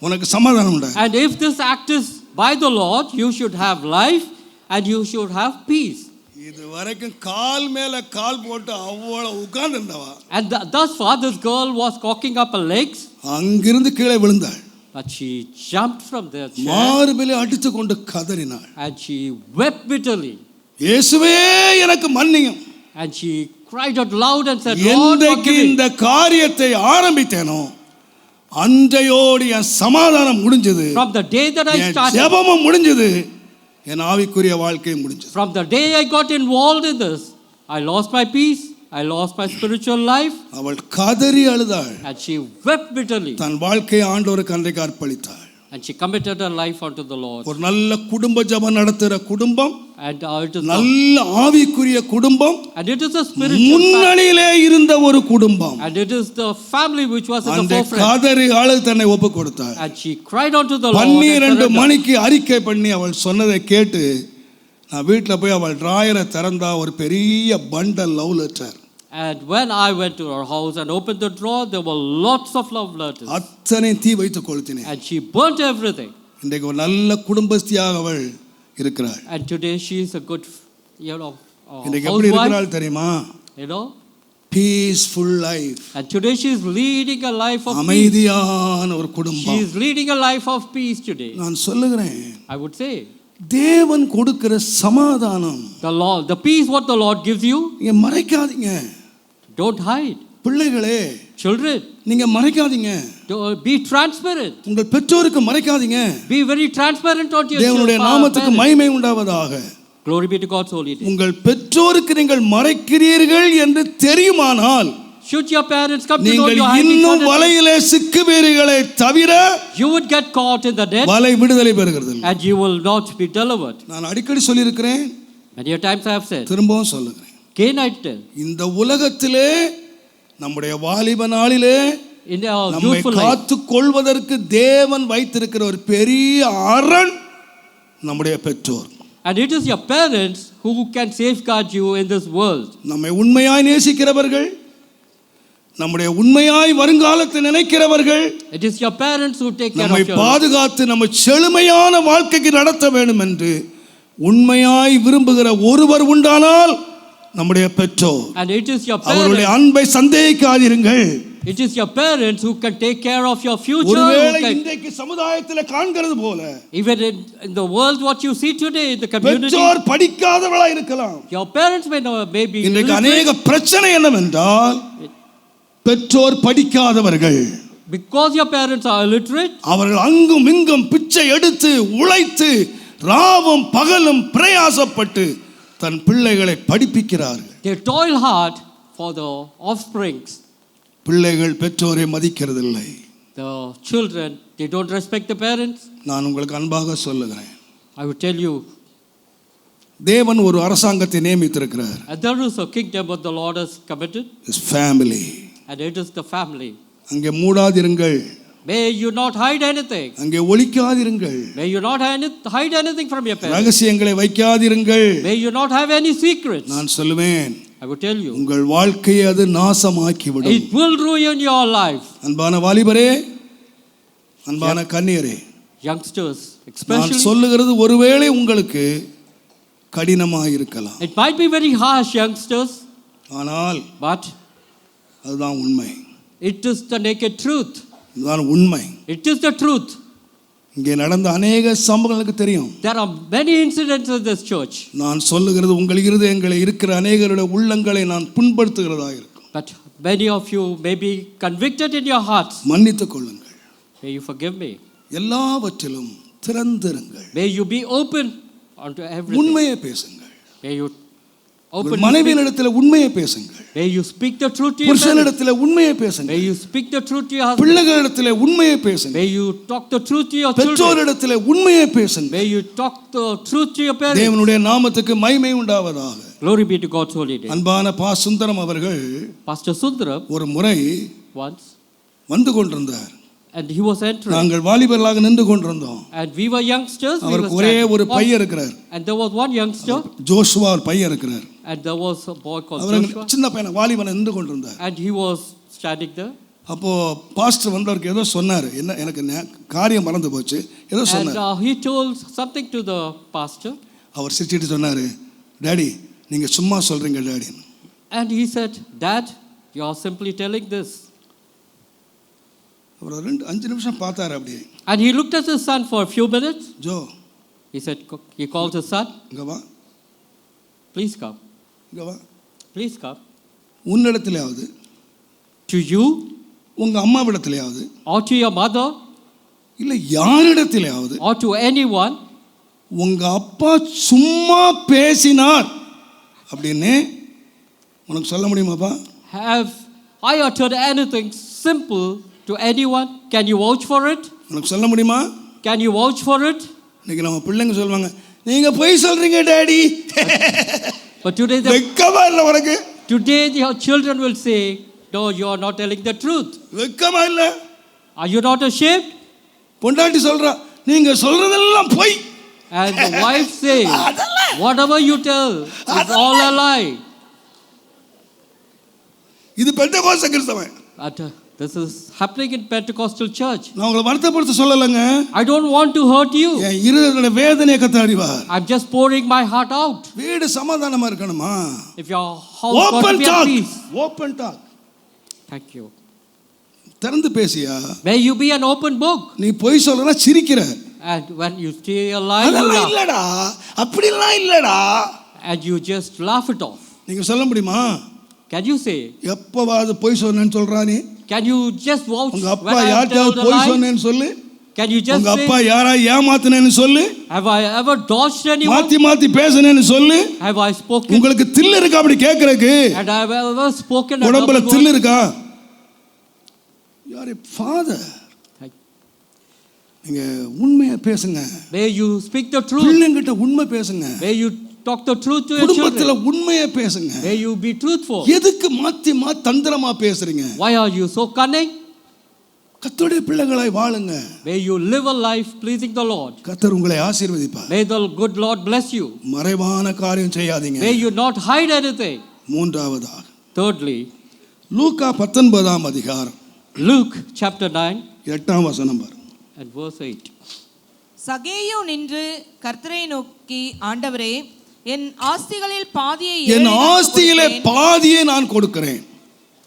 [SPEAKER 1] உனக்கு சமாதானம் உண்டாயிருக்கணும்.
[SPEAKER 2] And if this act is by the Lord, you should have life and you should have peace.
[SPEAKER 1] இது வரைக்கும் கால் மேல கால் போட்டு அவ்வளவு உட்கார்ந்து இருந்தவா.
[SPEAKER 2] And thus far this girl was cocking up her legs.
[SPEAKER 1] அங்கிருந்து கீழே விழுந்தாள்.
[SPEAKER 2] But she jumped from there.
[SPEAKER 1] மார்பிலே அடித்து கொண்டு கதறினாள்.
[SPEAKER 2] And she wept bitterly.
[SPEAKER 1] இயேசுவே எனக்கு மன்னியும்.
[SPEAKER 2] And she cried out loud and said, Lord, forgive me.
[SPEAKER 1] இந்த காரியத்தை ஆரம்பித்தேனோ அன்றையோடு என் சமாதானம் முடிஞ்சது.
[SPEAKER 2] From the day that I started,
[SPEAKER 1] ஜெபமும் முடிஞ்சது, என் ஆவிக்குரிய வாழ்க்கை முடிஞ்சது.
[SPEAKER 2] From the day I got involved in this, I lost my peace, I lost my spiritual life.
[SPEAKER 1] அவள் கதறி அழுதாள்.
[SPEAKER 2] And she wept bitterly.
[SPEAKER 1] தன் வாழ்க்கையை ஆண்டவருக்கு அன்றைக்கு அர்ப்பணித்தாள்.
[SPEAKER 2] And she committed her life unto the Lord.
[SPEAKER 1] ஒரு நல்ல குடும்ப ஜெபம் நடத்துற குடும்பம்,
[SPEAKER 2] and it is
[SPEAKER 1] நல்ல ஆவிக்குரிய குடும்பம்,
[SPEAKER 2] and it is a spiritual
[SPEAKER 1] முன்னணியிலே இருந்த ஒரு குடும்பம்.
[SPEAKER 2] And it is the family which was in the forefront.
[SPEAKER 1] கதறி அழுது தன்னை ஒப்புக் கொடுத்தாள்.
[SPEAKER 2] And she cried unto the Lord.
[SPEAKER 1] 12 மணிக்கு அறிக்கை பண்ணி அவள் சொன்னதை கேட்டு நான் வீட்டில் போய் அவள் டிராயரை திறந்தா ஒரு பெரிய bundle love letter.
[SPEAKER 2] And when I went to her house and opened the drawer, there were lots of love letters.
[SPEAKER 1] அத்தனை தீ வைத்து கொளுத்தினேன்.
[SPEAKER 2] And she burnt everything.
[SPEAKER 1] இன்றைக்கு ஒரு நல்ல குடும்பஸ்தியாக அவள் இருக்கிறாள்.
[SPEAKER 2] And today she is a good,
[SPEAKER 1] இன்னைக்கு எப்படி
[SPEAKER 2] housewife,
[SPEAKER 1] இருக்கிறாள் தெரியுமா?
[SPEAKER 2] you know.
[SPEAKER 1] Peaceful life.
[SPEAKER 2] And today she is leading a life of peace.
[SPEAKER 1] அமைதியான ஒரு
[SPEAKER 2] She
[SPEAKER 1] குடும்பம்.
[SPEAKER 2] is leading a life of peace today.
[SPEAKER 1] நான் சொல்லுகிறேன்,
[SPEAKER 2] I would say
[SPEAKER 1] தேவன் கொடுக்கிற சமாதானம்,
[SPEAKER 2] the peace what the Lord gives you,
[SPEAKER 1] நீங்க மறைக்காதீங்க.
[SPEAKER 2] don't hide.
[SPEAKER 1] பிள்ளைகளே,
[SPEAKER 2] Children,
[SPEAKER 1] நீங்க மறைக்காதீங்க.
[SPEAKER 2] be transparent.
[SPEAKER 1] உங்கள் பெற்றோருக்கு மறைக்காதீங்க.
[SPEAKER 2] Be very transparent on your
[SPEAKER 1] தேவனுடைய
[SPEAKER 2] children.
[SPEAKER 1] நாமத்துக்கு மகிமை உண்டாவதாக.
[SPEAKER 2] Glory be to God's holy name.
[SPEAKER 1] உங்கள் பெற்றோருக்கு நீங்கள் மறைக்கிறீர்கள் என்று தெரியுமானால்,
[SPEAKER 2] Should your parents come to know
[SPEAKER 1] நீங்கள்
[SPEAKER 2] you are hiding
[SPEAKER 1] இன்னும்
[SPEAKER 2] certain
[SPEAKER 1] வலையிலே சிக்குவீர்களே தவிர
[SPEAKER 2] things, you would get caught in the net
[SPEAKER 1] வலை விடுதலை பெறுகிறது.
[SPEAKER 2] and you will not be delivered.
[SPEAKER 1] நான் அடிக்கடி சொல்லியிருக்கிறேன்,
[SPEAKER 2] Many times I have said,
[SPEAKER 1] திரும்பவும் சொல்லுகிறேன்,
[SPEAKER 2] again I tell,
[SPEAKER 1] இந்த உலகத்திலே நம்முடைய வாலிப நாளிலே
[SPEAKER 2] in our
[SPEAKER 1] நம்மை
[SPEAKER 2] youthful life,
[SPEAKER 1] காத்து கொள்வதற்கு தேவன் வைத்திருக்கிற ஒரு பெரிய அரண் நம்முடைய பெற்றோர்.
[SPEAKER 2] and it is your parents who can safeguard you in this world.
[SPEAKER 1] நம்மை உண்மையாய் நேசிக்கிறவர்கள், நம்முடைய உண்மையாய் வருங்காலத்தை நினைக்கிறவர்கள்,
[SPEAKER 2] It is your parents who take care
[SPEAKER 1] நம்மை
[SPEAKER 2] of your life.
[SPEAKER 1] பாதுகாத்து நம்ம செழுமையான வாழ்க்கைக்கு நடத்த வேண்டும் என்று உண்மையாய் விரும்புகிற ஒருவர் உண்டானால் நம்முடைய பெற்றோர்.
[SPEAKER 2] And it is your
[SPEAKER 1] அவருடைய
[SPEAKER 2] parents,
[SPEAKER 1] அன்பை சந்தேகிக்காதீர்கள்.
[SPEAKER 2] it is your parents who can take care of your future.
[SPEAKER 1] ஒருவேளை
[SPEAKER 2] who can-
[SPEAKER 1] இன்றைக்கு சமுதாயத்தில் காண்கிறது போல
[SPEAKER 2] Even in the world what you see today in the community,
[SPEAKER 1] பெற்றோர் படிக்காதவர்களா இருக்கலாம்.
[SPEAKER 2] your parents may know, maybe
[SPEAKER 1] இன்றைக்கு
[SPEAKER 2] illiterate.
[SPEAKER 1] அநேக பிரச்சனை என்னவென்றால், பெற்றோர் படிக்காதவர்கள்,
[SPEAKER 2] Because your parents are illiterate,
[SPEAKER 1] அவர்கள் அங்கும் இங்கும் பிச்சை எடுத்து உழைத்து ராவும் பகலும் பிரயாசப்பட்டு தன் பிள்ளைகளை படிப்பிக்கிறார்கள்.
[SPEAKER 2] they toil hard for the offsprings.
[SPEAKER 1] பிள்ளைகள் பெற்றோரை மதிக்கிறதில்லை.
[SPEAKER 2] The children, they don't respect the parents.
[SPEAKER 1] நான் உங்களுக்கு அன்பாக சொல்லுகிறேன்,
[SPEAKER 2] I would tell you,
[SPEAKER 1] தேவன் ஒரு அரசாங்கத்தை நியமித்திருக்கிறார்.
[SPEAKER 2] and there is a kingdom what the Lord has committed,
[SPEAKER 1] His family.
[SPEAKER 2] and it is the family.
[SPEAKER 1] அங்கே மூடாதிருங்கள்,
[SPEAKER 2] May you not hide anything.
[SPEAKER 1] அங்கே ஒளிக்காதிருங்கள்,
[SPEAKER 2] May you not hide anything from your parents.
[SPEAKER 1] ரகசியங்களை வைக்காதிருங்கள்.
[SPEAKER 2] May you not have any secrets.
[SPEAKER 1] நான் சொல்லுவேன்,
[SPEAKER 2] I would tell you,
[SPEAKER 1] உங்கள் வாழ்க்கையை அது நாசமாக்கிவிடும்.
[SPEAKER 2] it will ruin your life.
[SPEAKER 1] அன்பான வாலிபரே, அன்பான கன்னியரே,
[SPEAKER 2] Youngsters,
[SPEAKER 1] நான்
[SPEAKER 2] especially,
[SPEAKER 1] சொல்லுகிறது ஒருவேளை உங்களுக்கு கடினமாக இருக்கலாம்,
[SPEAKER 2] it might be very harsh, youngsters,
[SPEAKER 1] ஆனால்
[SPEAKER 2] but
[SPEAKER 1] அதுதான் உண்மை.
[SPEAKER 2] it is the naked truth.
[SPEAKER 1] இதுதான் உண்மை.
[SPEAKER 2] It is the truth.
[SPEAKER 1] இங்கே நடந்த அநேக சம்பவங்களுக்கு தெரியும்.
[SPEAKER 2] There are many incidents in this church,
[SPEAKER 1] நான் சொல்லுகிறது உங்கள் இருதயங்களை இருக்கிற அநேகருடைய உள்ளங்களை நான் புண்படுத்துகிறதா இருக்கும்.
[SPEAKER 2] but many of you may be convicted in your hearts.
[SPEAKER 1] மன்னித்துக் கொள்ளுங்கள்.
[SPEAKER 2] May you forgive me.
[SPEAKER 1] எல்லாவற்றிலும் திறந்திருங்கள்.
[SPEAKER 2] May you be open unto everything.
[SPEAKER 1] உண்மையை பேசுங்கள்.
[SPEAKER 2] May you
[SPEAKER 1] உங்கள்
[SPEAKER 2] open.
[SPEAKER 1] மனைவியினிடத்தில் உண்மையை பேசுங்கள்.
[SPEAKER 2] May you speak the truth to your parents.
[SPEAKER 1] புருஷனிடத்தில் உண்மையை
[SPEAKER 2] May
[SPEAKER 1] பேசுங்கள்.
[SPEAKER 2] you speak the truth to your husband.
[SPEAKER 1] பிள்ளைகளிடத்தில் உண்மையை பேசுங்கள்.
[SPEAKER 2] May you talk the truth to your children.
[SPEAKER 1] பெற்றோரிடத்தில் உண்மையை பேசுங்கள்.
[SPEAKER 2] May you talk the truth to your parents.
[SPEAKER 1] தேவனுடைய நாமத்துக்கு மகிமை உண்டாவதாக.
[SPEAKER 2] Glory be to God's holy name.
[SPEAKER 1] அன்பான பா சுந்தரம் அவர்கள்
[SPEAKER 2] Pastor Sundaram
[SPEAKER 1] ஒரு முறை
[SPEAKER 2] once,
[SPEAKER 1] வந்து கொண்டிருந்தார்.
[SPEAKER 2] and he was entering,
[SPEAKER 1] நாங்கள் வாலிபர்களாக நின்று கொண்டிருந்தோம்.
[SPEAKER 2] and we were youngsters. We were
[SPEAKER 1] அவருக்கு ஒரே
[SPEAKER 2] standing.
[SPEAKER 1] ஒரு பையன் இருக்கிறார்.
[SPEAKER 2] And there was one youngster,
[SPEAKER 1] Joshua ஒரு பையன் இருக்கிறார்.
[SPEAKER 2] and there was a boy called
[SPEAKER 1] our
[SPEAKER 2] Joshua,
[SPEAKER 1] சின்ன பையன் வாலிபன் நின்று கொண்டிருந்தார்.
[SPEAKER 2] and he was standing there.
[SPEAKER 1] அப்போ பாஸ்டர் வந்தவருக்கு ஏதோ சொன்னார். என்ன எனக்கு காரியம் மறந்து போச்சு. ஏதோ
[SPEAKER 2] And
[SPEAKER 1] சொன்னார்.
[SPEAKER 2] he told something to the pastor,
[SPEAKER 1] அவர் சிரிச்சிட்டு சொன்னார், டாடி நீங்க சும்மா சொல்றீங்க daddy.
[SPEAKER 2] and he said, Dad, you are simply telling this.
[SPEAKER 1] அவர் 5 நிமிஷம் பார்த்தாரு அப்படியே.
[SPEAKER 2] And he looked at his son for a few minutes.
[SPEAKER 1] Joe
[SPEAKER 2] He said, he called his son,
[SPEAKER 1] இங்க வா,
[SPEAKER 2] please come,
[SPEAKER 1] இங்க வா.
[SPEAKER 2] please come.
[SPEAKER 1] உன்னிடத்திலேயாவது,
[SPEAKER 2] To you
[SPEAKER 1] உங்க அம்மாவிடத்திலேயாவது,
[SPEAKER 2] or to your mother
[SPEAKER 1] இல்லை யாரிடத்திலேயாவது
[SPEAKER 2] or to anyone,
[SPEAKER 1] உங்க அப்பா சும்மா பேசினார் அப்படின்னு உனக்கு சொல்ல முடியுமாப்பா?
[SPEAKER 2] have I uttered anything simple to anyone? Can you vouch for it?
[SPEAKER 1] உனக்கு சொல்ல முடியுமா?
[SPEAKER 2] Can you vouch for it?
[SPEAKER 1] இன்னைக்கு நம்ம பிள்ளைங்க சொல்லுவாங்க, நீங்க பொய் சொல்றீங்க டாடி.
[SPEAKER 2] But today
[SPEAKER 1] வெக்கமா இல்ல உனக்கு?
[SPEAKER 2] your children will say, no, you are not telling the truth.
[SPEAKER 1] வெக்கமா இல்ல?
[SPEAKER 2] Are you not ashamed?
[SPEAKER 1] பொண்டாட்டி சொல்றா, நீங்க சொல்றதெல்லாம் பொய்.
[SPEAKER 2] And the wife says, whatever you tell is all a lie.
[SPEAKER 1] இது பெந்தகோஸ்தே கிறிஸ்தவன்.
[SPEAKER 2] But This is happening in Pentecostal church.
[SPEAKER 1] நான் உங்களை வருத்தப்படுத்த சொல்லலைங்க.
[SPEAKER 2] I don't want to hurt you.
[SPEAKER 1] என் இருதயத்தோட வேதனையை கர்த்தர் அறிவார்.
[SPEAKER 2] I'm just pouring my heart out.
[SPEAKER 1] வீடு சமாதானமா இருக்கணுமா?
[SPEAKER 2] If your house got to be at peace.
[SPEAKER 1] Open talk.
[SPEAKER 2] Thank you.
[SPEAKER 1] திறந்து பேசியா?
[SPEAKER 2] May you be an open book.
[SPEAKER 1] நீ பொய் சொல்லனா சிரிக்கிற.
[SPEAKER 2] And when you stay alive, you
[SPEAKER 1] அதெல்லாம்
[SPEAKER 2] laugh.
[SPEAKER 1] இல்லடா. அப்படிலாம் இல்லடா.
[SPEAKER 2] And you just laugh it off.
[SPEAKER 1] நீங்க சொல்ல முடியுமா?
[SPEAKER 2] Can you say?
[SPEAKER 1] எப்பவாவது பொய் சொன்னேன்னு சொல்றா நீ?
[SPEAKER 2] Can you just vouch
[SPEAKER 1] உங்க
[SPEAKER 2] when
[SPEAKER 1] அப்பா
[SPEAKER 2] I have
[SPEAKER 1] யார்கிட்டயாவது
[SPEAKER 2] told a
[SPEAKER 1] பொய்
[SPEAKER 2] lie?
[SPEAKER 1] சொன்னேன்னு சொல்லு.
[SPEAKER 2] Can you just
[SPEAKER 1] உங்க அப்பா
[SPEAKER 2] say,
[SPEAKER 1] யாரா ஏமாத்துனேன்னு சொல்லு.
[SPEAKER 2] have I ever dodged anyone?
[SPEAKER 1] மாத்தி மாத்தி பேசுனேன்னு சொல்லு.
[SPEAKER 2] Have I spoken?
[SPEAKER 1] உங்களுக்கு தில்லு இருக்கா அப்படி கேக்குறதுக்கு?
[SPEAKER 2] And I have ever spoken a
[SPEAKER 1] உடம்புல
[SPEAKER 2] double
[SPEAKER 1] தில்லு
[SPEAKER 2] word?
[SPEAKER 1] இருக்கா? You are a father. நீங்க உண்மையை பேசுங்க.
[SPEAKER 2] May you speak the truth.
[SPEAKER 1] பிள்ளைங்கிட்ட உண்மை பேசுங்க.
[SPEAKER 2] May you talk the truth to your
[SPEAKER 1] குடும்பத்துல
[SPEAKER 2] children.
[SPEAKER 1] உண்மையை பேசுங்க.
[SPEAKER 2] May you be truthful.
[SPEAKER 1] எதுக்கு மாத்தி தந்திரமா பேசுறீங்க?
[SPEAKER 2] Why are you so cunning?
[SPEAKER 1] கர்த்தருடைய பிள்ளைகளாய் வாழுங்க.
[SPEAKER 2] May you live a life pleasing the Lord.
[SPEAKER 1] கர்த்தர் உங்களை ஆசீர்வதிப்பார்.
[SPEAKER 2] May the good Lord bless you.
[SPEAKER 1] மறைவான காரியம் செய்யாதீங்க.
[SPEAKER 2] May you not hide anything.
[SPEAKER 1] மூன்றாவதாக
[SPEAKER 2] Thirdly,
[SPEAKER 1] லூக்கா 19 அதிகாரம்
[SPEAKER 2] Luke chapter 9
[SPEAKER 1] 8ஆம் வசனம் பாருங்க.
[SPEAKER 2] and verse 8.
[SPEAKER 3] சகேயு நின்று கர்த்தரை நோக்கி, ஆண்டவரே, என் ஆஸ்திகளில் பாதியை
[SPEAKER 1] என்
[SPEAKER 3] ஏழைகளுக்கு
[SPEAKER 1] ஆஸ்தியிலே
[SPEAKER 3] கொடுத்தேன்.
[SPEAKER 1] பாதியை நான் கொடுக்கிறேன்.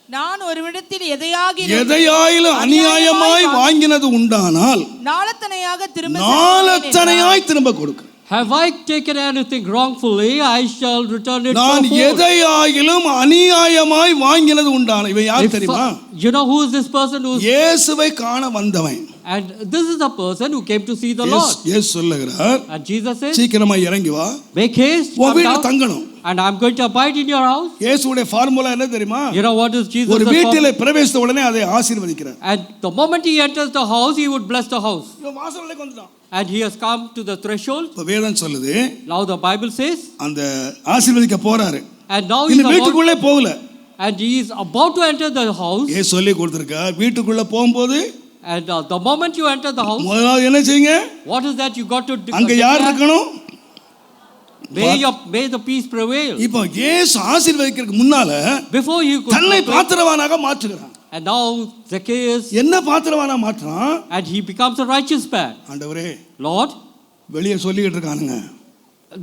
[SPEAKER 3] நான் ஒருவிடத்தில்
[SPEAKER 1] எதையாயிலும் அநியாயமாய் வாங்கினது உண்டானால்
[SPEAKER 3] நாளத்தனையாக
[SPEAKER 1] நாளத்தனையாய் திரும்ப கொடுக்கிறேன்.
[SPEAKER 2] Have I taken anything wrongfully? I shall return it
[SPEAKER 1] நான்
[SPEAKER 2] fourfold.
[SPEAKER 1] எதையாயிலும் அநியாயமாய் வாங்கினது உண்டான. இவன் யார் தெரியுமா?
[SPEAKER 2] You know who is this person who?
[SPEAKER 1] இயேசுவை காண வந்தவன்.
[SPEAKER 2] And this is the person who came to see the Lord.
[SPEAKER 1] இயேசு சொல்லுகிறார்,
[SPEAKER 2] And Jesus says,
[SPEAKER 1] சீக்கிரமா இறங்கி வா,
[SPEAKER 2] make haste,
[SPEAKER 1] உன்
[SPEAKER 2] come
[SPEAKER 1] வீட்டுல
[SPEAKER 2] down,
[SPEAKER 1] தங்கணும்.
[SPEAKER 2] and I'm going to abide in your house.
[SPEAKER 1] இயேசுவுடைய ஃபார்முலா என்ன தெரியுமா?
[SPEAKER 2] You know what is Jesus?
[SPEAKER 1] ஒரு வீட்டிலே பிரவேசித்த உடனே அதை ஆசீர்வதிக்கிறார்.
[SPEAKER 2] And the moment he enters the house, he would bless the house.
[SPEAKER 1] இவன் வாசல்ல வந்துட்டான்.
[SPEAKER 2] And he has come to the threshold.
[SPEAKER 1] இப்ப வேதம் சொல்லுது,
[SPEAKER 2] Now the Bible says,
[SPEAKER 1] அந்த ஆசீர்வதிக்க போறாரு.
[SPEAKER 2] and now
[SPEAKER 1] இந்த வீட்டுக்குள்ளே போகல.
[SPEAKER 2] and he is about to enter the house.
[SPEAKER 1] இயேசு சொல்லி கொடுத்திருக்கார், வீட்டுக்குள்ள போகும்போது
[SPEAKER 2] And the moment you enter the house,
[SPEAKER 1] முதல்ல என்ன செய்யுங்க?
[SPEAKER 2] what is that you got to do?
[SPEAKER 1] அங்க யார் இருக்கணும்?
[SPEAKER 2] May the peace prevail.
[SPEAKER 1] இப்போ இயேசு ஆசீர்வதிக்கிறதுக்கு முன்னால
[SPEAKER 2] Before you could
[SPEAKER 1] தன்னை
[SPEAKER 2] proclaim-
[SPEAKER 1] பாத்திரவானாக மாற்றுகிறான்.
[SPEAKER 2] and now Zacchaeus,
[SPEAKER 1] என்ன பாத்திரவானா மாற்றுறான்?
[SPEAKER 2] and he becomes a righteous man.
[SPEAKER 1] ஆண்டவரே,
[SPEAKER 2] Lord,
[SPEAKER 1] வெளியே சொல்லிட்டு இருக்கானுங்க,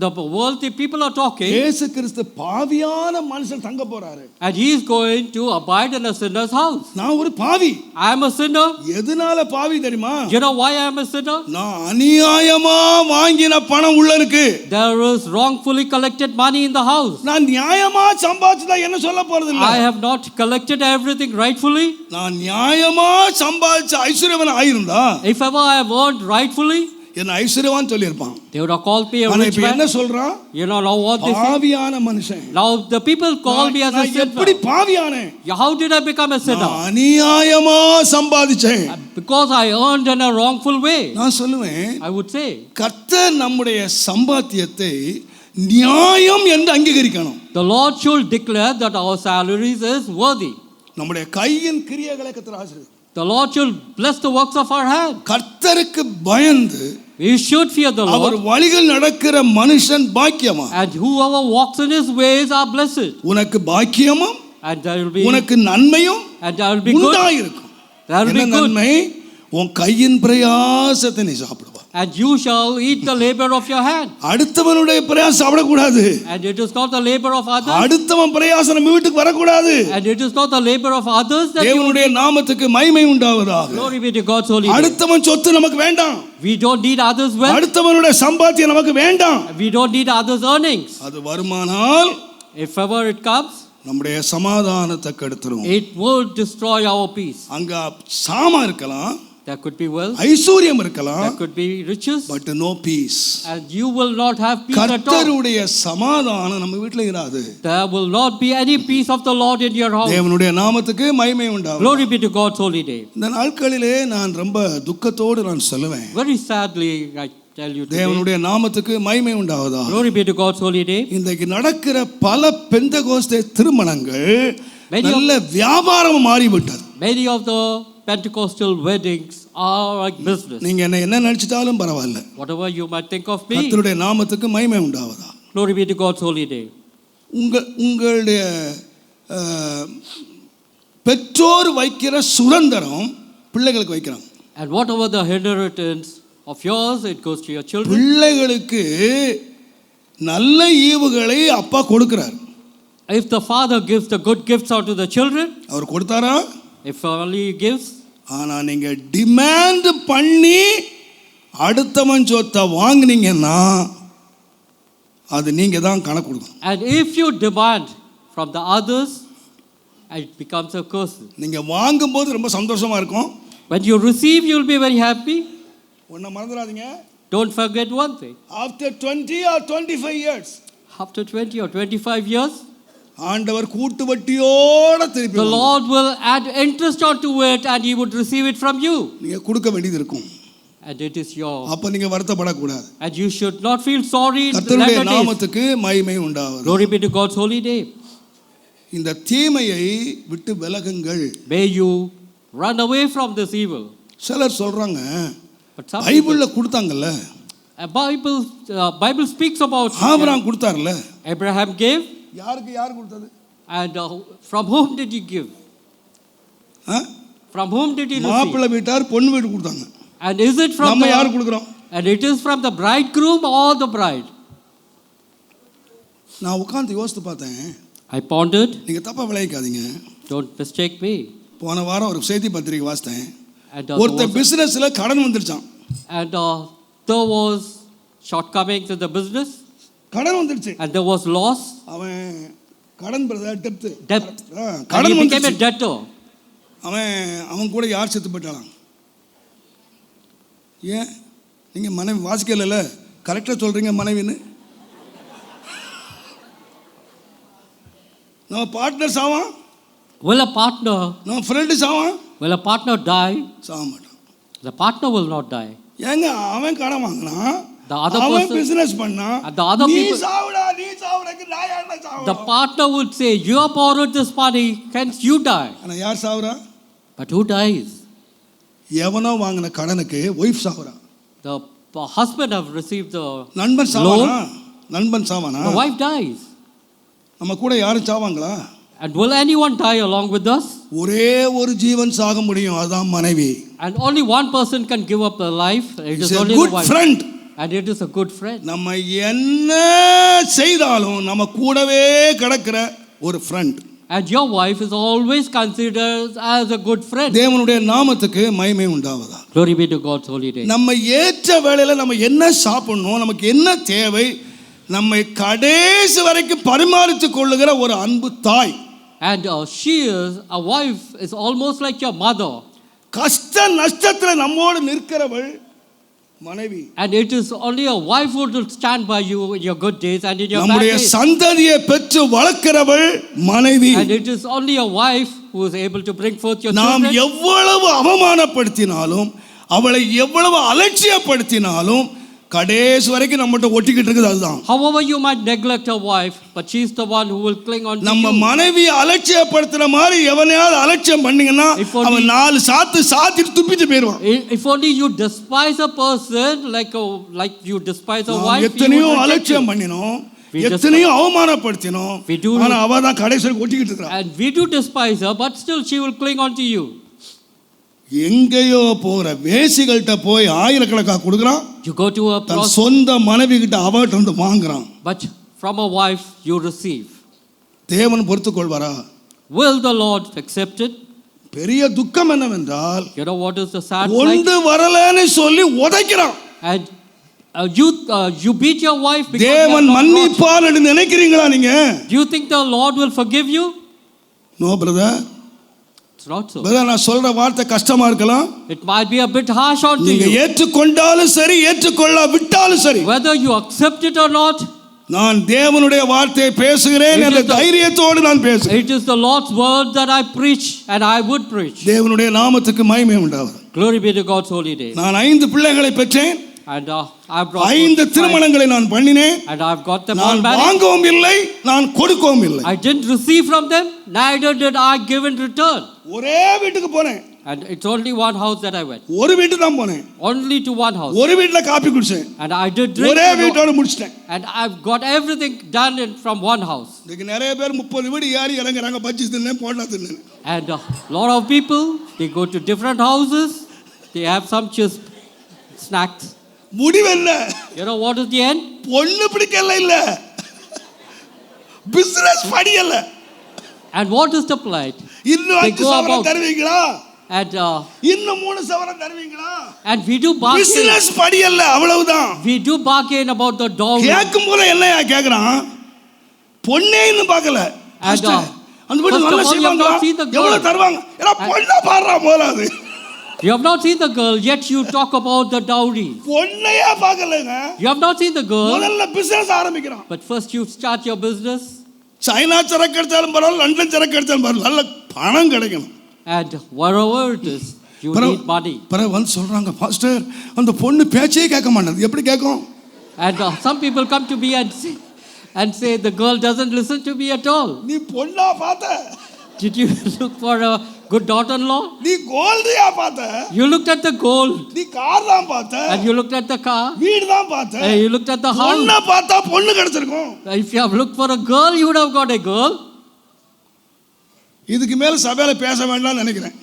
[SPEAKER 2] the worldly people are talking,
[SPEAKER 1] இயேசு கிறிஸ்து பாவியான மனுஷன் தங்க போறாரு.
[SPEAKER 2] and he is going to abide in a sinner's house.
[SPEAKER 1] நான் ஒரு பாவி.
[SPEAKER 2] I am a sinner.
[SPEAKER 1] எதனால பாவி தெரியுமா?
[SPEAKER 2] You know why I am a sinner?
[SPEAKER 1] நான் அநியாயமா வாங்கின பணம் உள்ள இருக்கு.
[SPEAKER 2] There is wrongfully collected money in the house.
[SPEAKER 1] நான் நியாயமா சம்பாதிச்சதா என்ன சொல்ல போறது இல்ல.
[SPEAKER 2] I have not collected everything rightfully.
[SPEAKER 1] நான் நியாயமா சம்பாதிச்ச ஐஸ்வர்யவன் ஆயிருந்தா
[SPEAKER 2] If ever I have earned rightfully,
[SPEAKER 1] என்ன ஐஸ்வர்யவான் சொல்லியிருப்பான்.
[SPEAKER 2] they would have called me a
[SPEAKER 1] ஆனா
[SPEAKER 2] rich
[SPEAKER 1] இப்ப என்ன
[SPEAKER 2] man.
[SPEAKER 1] சொல்றான்?
[SPEAKER 2] You know now what they say?
[SPEAKER 1] பாவியான மனுஷன்.
[SPEAKER 2] Now the people call me as a
[SPEAKER 1] நான் எப்படி
[SPEAKER 2] sinner.
[SPEAKER 1] பாவியானேன்?
[SPEAKER 2] How did I become a sinner?
[SPEAKER 1] நான் அநியாயமா சம்பாதிச்சேன்.
[SPEAKER 2] Because I earned in a wrongful way.
[SPEAKER 1] நான் சொல்லுவேன்,
[SPEAKER 2] I would say.
[SPEAKER 1] கர்த்தர் நம்முடைய சம்பாத்தியத்தை நியாயம் என்று அங்கீகரிக்கணும்.
[SPEAKER 2] The Lord should declare that our salaries is worthy.
[SPEAKER 1] நம்முடைய கையின் கிரியைகளை கர்த்தர் ஆசீர்வதிப்பார்.
[SPEAKER 2] The Lord should bless the works of our hand.
[SPEAKER 1] கர்த்தருக்கு பயந்து
[SPEAKER 2] We should fear the
[SPEAKER 1] our
[SPEAKER 2] Lord.
[SPEAKER 1] வழிகள் நடக்கிற மனுஷன் பாக்கியமா.
[SPEAKER 2] And whoever walks in his ways are blessed.
[SPEAKER 1] உனக்கு பாக்கியமும்
[SPEAKER 2] And there will be,
[SPEAKER 1] உனக்கு நன்மையும்
[SPEAKER 2] and there will be good.
[SPEAKER 1] உண்டாயிருக்கும்.
[SPEAKER 2] There will
[SPEAKER 1] என்ன
[SPEAKER 2] be good.
[SPEAKER 1] நன்மை? உன் கையின் பிரயாசத்தை நீ சாப்பிடுவா.
[SPEAKER 2] And you shall eat the labor of your hand.
[SPEAKER 1] அடுத்தவனுடைய பிரயாசம் சாப்பிடக்கூடாது.
[SPEAKER 2] And it is not the labor of others.
[SPEAKER 1] அடுத்தவன் பிரயாசம் நம்ம வீட்டுக்கு வரக்கூடாது.
[SPEAKER 2] And it is not the labor of others that you.
[SPEAKER 1] தேவனுடைய நாமத்துக்கு மகிமை உண்டாவதாக.
[SPEAKER 2] Glory be to God's holy name.
[SPEAKER 1] அடுத்தவன் சொத்து நமக்கு வேண்டாம்.
[SPEAKER 2] We don't need others' wealth.
[SPEAKER 1] அடுத்தவனுடைய சம்பாத்தியம் நமக்கு வேண்டாம்.
[SPEAKER 2] We don't need others' earnings.
[SPEAKER 1] அது வருமானால்
[SPEAKER 2] If ever it comes,
[SPEAKER 1] நம்முடைய சமாதானத்தை கெடுத்துரும்.
[SPEAKER 2] it will destroy our peace.
[SPEAKER 1] அங்க சாமா இருக்கலாம்,
[SPEAKER 2] There could be wealth,
[SPEAKER 1] ஐஸ்வர்யம் இருக்கலாம்,
[SPEAKER 2] there could be riches,
[SPEAKER 1] but no peace.
[SPEAKER 2] and you will not have peace at all.
[SPEAKER 1] கர்த்தருடைய சமாதானம் நம்ம வீட்ல இராது.
[SPEAKER 2] There will not be any peace of the Lord in your house.
[SPEAKER 1] தேவனுடைய நாமத்துக்கு மகிமை உண்டாகும்.
[SPEAKER 2] Glory be to God's holy name.
[SPEAKER 1] இந்த நாட்களிலே நான் ரொம்ப துக்கத்தோடு நான் சொல்லுவேன்,
[SPEAKER 2] Very sadly, I tell you today,
[SPEAKER 1] தேவனுடைய நாமத்துக்கு மகிமை உண்டாவதா.
[SPEAKER 2] glory be to God's holy name.
[SPEAKER 1] இன்றைக்கு நடக்கிற பல பெந்தகோஸ்தே திருமணங்கள்
[SPEAKER 2] Many of-
[SPEAKER 1] நல்ல வியாபாரம் மாறிவிட்டது.
[SPEAKER 2] Many of the Pentecostal weddings are like business.
[SPEAKER 1] நீங்க என்ன நினைச்சிட்டாலும் பரவாயில்ல,
[SPEAKER 2] Whatever you might think of me,
[SPEAKER 1] கர்த்தருடைய நாமத்துக்கு மகிமை உண்டாவதா.
[SPEAKER 2] glory be to God's holy name.
[SPEAKER 1] உங்களுடைய பெற்றோர் வைக்கிற சுதந்திரம் பிள்ளைகளுக்கு வைக்கிறாங்க.
[SPEAKER 2] And whatever the inheritance of yours, it goes to your children.
[SPEAKER 1] பிள்ளைகளுக்கு நல்ல ஈவுகளை அப்பா கொடுக்கிறார்.
[SPEAKER 2] If the father gives the good gifts out to the children,
[SPEAKER 1] அவர் கொடுத்தாரா?
[SPEAKER 2] if only he gives.
[SPEAKER 1] ஆனா நீங்க டிமாண்ட் பண்ணி அடுத்தவன் சொத்தை வாங்குனீங்கன்னா அது நீங்க தான் கணக்கு கொடுக்கணும்.
[SPEAKER 2] And if you demand from the others, it becomes a curse.
[SPEAKER 1] நீங்க வாங்கும்போது ரொம்ப சந்தோஷமா இருக்கும்.
[SPEAKER 2] When you receive, you'll be very happy.
[SPEAKER 1] ஒன்ன மறந்துடாதீங்க.
[SPEAKER 2] Don't forget one thing.
[SPEAKER 1] After 20 or 25 years,
[SPEAKER 2] After 20 or 25 years,
[SPEAKER 1] ஆண்டவர் கூட்டு வட்டியோட திருப்பி
[SPEAKER 2] the Lord will add interest onto it and he would receive it from you.
[SPEAKER 1] நீங்க கொடுக்க வேண்டியது இருக்கும்.
[SPEAKER 2] And it is your.
[SPEAKER 1] அப்ப நீங்க வருத்தப்படக்கூடாது.
[SPEAKER 2] And you should not feel sorry in the
[SPEAKER 1] கர்த்தருடைய
[SPEAKER 2] latter days.
[SPEAKER 1] நாமத்துக்கு மகிமை உண்டாவது.
[SPEAKER 2] Glory be to God's holy name.
[SPEAKER 1] இந்த தீமையை விட்டு விலகுங்கள்.
[SPEAKER 2] May you run away from this evil.
[SPEAKER 1] சிலர் சொல்றாங்க
[SPEAKER 2] But some
[SPEAKER 1] பைபிள்ல கொடுத்தாங்கல்ல,
[SPEAKER 2] Bible speaks about
[SPEAKER 1] ஆபிரகாம் கொடுத்தார்ல,
[SPEAKER 2] Abraham gave.
[SPEAKER 1] யாருக்கு யார் கொடுத்தது?
[SPEAKER 2] And from whom did he give? From whom did he receive?
[SPEAKER 1] மாப்பிள்ளை வீட்டார் பொண்ணு வீட்டு கொடுத்தாங்க.
[SPEAKER 2] And is it from
[SPEAKER 1] நம்ம யார் கொடுக்குறோம்?
[SPEAKER 2] And it is from the bridegroom or the bride?
[SPEAKER 1] நான் உட்கார்ந்து யோசித்து பார்த்தேன்.
[SPEAKER 2] I pondered.
[SPEAKER 1] நீங்க தப்பா விளையாக்காதீங்க.
[SPEAKER 2] Don't mistake me.
[SPEAKER 1] போன வாரம் ஒரு செய்தி பத்திரிகை வாசித்தேன்.
[SPEAKER 2] And
[SPEAKER 1] ஒருத்த பிசினஸ்ல கடன் வந்துருச்சான்.
[SPEAKER 2] And there was shortcomings in the business.
[SPEAKER 1] கடன் வந்துருச்சு.
[SPEAKER 2] And there was loss.
[SPEAKER 1] அவன் கடன் பிரதர் டெப்த்.
[SPEAKER 2] Debt.
[SPEAKER 1] கடன்
[SPEAKER 2] And he became a
[SPEAKER 1] வந்துருச்சு.
[SPEAKER 2] debtor.
[SPEAKER 1] அவன் கூட யார் செத்து போயிட்டாலாம்? ஏன் நீங்க மனைவி வாசிக்கல கரெக்டா சொல்றீங்க மனைவின்னு? நம்ம பார்ட்னர் சாவான்.
[SPEAKER 2] Will a partner
[SPEAKER 1] நம்ம ஃப்ரெண்டு சாவான்.
[SPEAKER 2] will a partner die?
[SPEAKER 1] சாவ மாட்டான்.
[SPEAKER 2] The partner will not die.
[SPEAKER 1] ஏங்க அவன் கடன் வாங்கினான்,
[SPEAKER 2] The other
[SPEAKER 1] அவன்
[SPEAKER 2] person,
[SPEAKER 1] பிசினஸ் பண்ணான்,
[SPEAKER 2] and the other
[SPEAKER 1] நீ
[SPEAKER 2] people,
[SPEAKER 1] சாவுடா நீ சாவுறக்கு நான் யாரடா
[SPEAKER 2] the
[SPEAKER 1] சாவணும்?
[SPEAKER 2] partner would say, you have borrowed this money, hence you die.
[SPEAKER 1] ஆனா யார் சாவுறா?
[SPEAKER 2] But who dies?
[SPEAKER 1] எவனோ வாங்கின கடனுக்கு wife சாவுறா.
[SPEAKER 2] The husband have received the
[SPEAKER 1] நண்பன் சாவானா? நண்பன் சாவானா?
[SPEAKER 2] the wife dies.
[SPEAKER 1] நம்ம கூட யாரும் சாவாங்களா?
[SPEAKER 2] And will anyone die along with us?
[SPEAKER 1] ஒரே ஒரு ஜீவன் சாக முடியும், அதான் மனைவி.
[SPEAKER 2] And only one person can give up their life. It is
[SPEAKER 1] It's a
[SPEAKER 2] only
[SPEAKER 1] good
[SPEAKER 2] the wife.
[SPEAKER 1] friend.
[SPEAKER 2] And it is a good friend.
[SPEAKER 1] நம்ம என்ன செய்தாலும் நம்ம கூடவே கிடக்கிற ஒரு friend.
[SPEAKER 2] And your wife is always considered as a good friend.
[SPEAKER 1] தேவனுடைய நாமத்துக்கு மகிமை உண்டாவதா.
[SPEAKER 2] Glory be to God's holy name.
[SPEAKER 1] நம்ம ஏற்ற வேளையில நம்ம என்ன சாப்பிடணும், நமக்கு என்ன தேவை, நம்மை கடைசி வரைக்கும் பரிமாறித்துக் கொள்ளுகிற ஒரு அன்பு தாய்.
[SPEAKER 2] And she is a wife is almost like your mother.
[SPEAKER 1] கஷ்ட நஷ்டத்துல நம்மோடு நிற்கிறவள் மனைவி.
[SPEAKER 2] And it is only a wife who will stand by you in your good days and in your bad
[SPEAKER 1] நம்முடைய
[SPEAKER 2] days.
[SPEAKER 1] சந்ததியை பெற்று வளர்க்கிறவள் மனைவி.
[SPEAKER 2] And it is only a wife who is able to bring forth your
[SPEAKER 1] நாம்
[SPEAKER 2] children.
[SPEAKER 1] எவ்வளவு அவமானப்படுத்தினாலும் அவளை எவ்வளவு அலட்சியப்படுத்தினாலும் கடைசி வரைக்கும் நம்மகிட்ட ஒட்டிக்கிட்டு இருக்குது அதுதான்.
[SPEAKER 2] However you might neglect your wife, but she is the one who will cling on to
[SPEAKER 1] நம்ம
[SPEAKER 2] you.
[SPEAKER 1] மனைவி அலட்சியப்படுத்துற மாதிரி எவனையாவது அலட்சியம் பண்ணீங்கன்னா
[SPEAKER 2] If only-
[SPEAKER 1] அவன் 4 சாத்திட்டு துப்பிட்டு போயிடுவான்.
[SPEAKER 2] If only you despise a person like you despise a
[SPEAKER 1] நாம்
[SPEAKER 2] wife, he
[SPEAKER 1] எத்தனையோ
[SPEAKER 2] would reject
[SPEAKER 1] அலட்சியம்
[SPEAKER 2] you.
[SPEAKER 1] பண்ணினோம்,
[SPEAKER 2] We
[SPEAKER 1] எத்தனையோ அவமானப்படுத்தினோம்,
[SPEAKER 2] We do-
[SPEAKER 1] ஆனா அவ தான் கடைசி வரைக்கும் ஒட்டிக்கிட்டு இருக்கா.
[SPEAKER 2] And we do despise her, but still she will cling on to you.
[SPEAKER 1] எங்கேயோ போற வேசிகள்கிட்ட போய் ஆயிரக்கணக்கா கொடுக்குறான்,
[SPEAKER 2] You go to a
[SPEAKER 1] than
[SPEAKER 2] prostitute,
[SPEAKER 1] சொந்த மனைவி கிட்ட அவட்ட இருந்து வாங்குறான்.
[SPEAKER 2] but from a wife you receive.
[SPEAKER 1] தேவன் பொறுத்துக் கொள்வாரா?
[SPEAKER 2] Will the Lord accept it?
[SPEAKER 1] பெரிய துக்கம் என்னவென்றால்
[SPEAKER 2] You know what is the sad plight?
[SPEAKER 1] ஒன்று வரலன்னு சொல்லி உதைக்கிறான்.
[SPEAKER 2] And you beat your wife because you
[SPEAKER 1] தேவன்
[SPEAKER 2] have not brought-
[SPEAKER 1] மன்னிப்பார் என்று நினைக்கிறீங்களா நீங்க?
[SPEAKER 2] Do you think the Lord will forgive you?
[SPEAKER 1] No brother.
[SPEAKER 2] It's not so.
[SPEAKER 1] Brother, நான் சொல்ற வார்த்தை கஷ்டமா இருக்கலாம்.
[SPEAKER 2] It might be a bit harsh on to
[SPEAKER 1] நீங்க
[SPEAKER 2] you.
[SPEAKER 1] ஏற்றுக்கொண்டாலும் சரி, ஏற்றுக்கொள்ள விட்டாலும் சரி,
[SPEAKER 2] Whether you accept it or not,
[SPEAKER 1] நான் தேவனுடைய வார்த்தையை பேசுகிறேன்
[SPEAKER 2] It is
[SPEAKER 1] என்ற
[SPEAKER 2] the-
[SPEAKER 1] தைரியத்தோடு நான் பேசுகிறேன்.
[SPEAKER 2] it is the Lord's word that I preach and I would preach.
[SPEAKER 1] தேவனுடைய நாமத்துக்கு மகிமை உண்டாவது.
[SPEAKER 2] Glory be to God's holy name.
[SPEAKER 1] நான் 5 பிள்ளைகளை பெற்றேன்,
[SPEAKER 2] And I've brought
[SPEAKER 1] 5
[SPEAKER 2] forth five,
[SPEAKER 1] திருமணங்களை நான் பண்ணினேன்.
[SPEAKER 2] and I've got them all
[SPEAKER 1] நான்
[SPEAKER 2] married.
[SPEAKER 1] வாங்கவும் இல்லை, நான் கொடுக்கவும் இல்லை.
[SPEAKER 2] I didn't receive from them, neither did I give in return.
[SPEAKER 1] ஒரே வீட்டுக்கு போனேன்.
[SPEAKER 2] And it's only one house that I went.
[SPEAKER 1] ஒரு வீட்டு தான் போனேன்.
[SPEAKER 2] Only to one house.
[SPEAKER 1] ஒரு வீட்ல காபி குடிச்சேன்.
[SPEAKER 2] And I did drink.
[SPEAKER 1] ஒரே வீட்டோட முடிச்சிட்டேன்.
[SPEAKER 2] And I've got everything done from one house.
[SPEAKER 1] இன்னைக்கு நிறைய பேர் 30 வீடு ஏறி இறங்குறாங்க. Bajji தின்னேன், bonda தின்னேன்.
[SPEAKER 2] And a lot of people, they go to different houses. They have some just snacks.
[SPEAKER 1] முடிவெல்ல.
[SPEAKER 2] You know what is the end?
[SPEAKER 1] பொண்ணு பிடிக்கல இல்ல. Business படியல.
[SPEAKER 2] And what is the plight?
[SPEAKER 1] இன்னும் 5 சவரம் தருவீங்களா?
[SPEAKER 2] And
[SPEAKER 1] இன்னும் 3 சவரம் தருவீங்களா?
[SPEAKER 2] and we do bargain.
[SPEAKER 1] Business படியல, அவ்வளவுதான்.
[SPEAKER 2] We do bargain about the dowry.
[SPEAKER 1] கேக்கும் போல என்னையா கேக்குறான்? பொண்ணே இன்னும் பார்க்கல.
[SPEAKER 2] And
[SPEAKER 1] அந்த வீடு
[SPEAKER 2] first
[SPEAKER 1] நல்ல
[SPEAKER 2] of all, you have
[SPEAKER 1] செய்வாங்க.
[SPEAKER 2] not seen the girl.
[SPEAKER 1] எவ்வளவு தருவாங்க? ஏன்னா பொண்ணா பாறா போலாது.
[SPEAKER 2] You have not seen the girl, yet you talk about the dowry.
[SPEAKER 1] பொண்ணையா பார்க்கலங்க.
[SPEAKER 2] You have not seen the girl.
[SPEAKER 1] முதல்ல பிசினஸ் ஆரம்பிக்கிறான்.
[SPEAKER 2] But first you start your business.
[SPEAKER 1] China சரக்கு எடுத்தாலும் பரவாயில்ல, லண்டன் சரக்கு எடுத்தாலும் பரவாயில்ல, நல்ல பணம் கிடைக்கணும்.
[SPEAKER 2] And wherever it is, you need money.
[SPEAKER 1] பிறகு வந்து சொல்றாங்க, பாஸ்டர் அந்த பொண்ணு பேச்சே கேட்க மாட்டேங்குது. எப்படி கேட்கும்?
[SPEAKER 2] And some people come to me and say the girl doesn't listen to me at all.
[SPEAKER 1] நீ பொண்ணா பார்த்த?
[SPEAKER 2] Did you look for a good daughter-in-law?
[SPEAKER 1] நீ கோல்டியா பார்த்த?
[SPEAKER 2] You looked at the gold.
[SPEAKER 1] நீ கார் தான் பார்த்த?
[SPEAKER 2] And you looked at the car.
[SPEAKER 1] வீடு தான் பார்த்த?
[SPEAKER 2] And you looked at the house.
[SPEAKER 1] பொண்ணா பார்த்தா பொண்ணு கிடைச்சிருக்கும்.
[SPEAKER 2] If you have looked for a girl, you would have got a girl.
[SPEAKER 1] இதுக்கு மேல சபையில பேச வேண்டாம்னு நினைக்கிறேன்.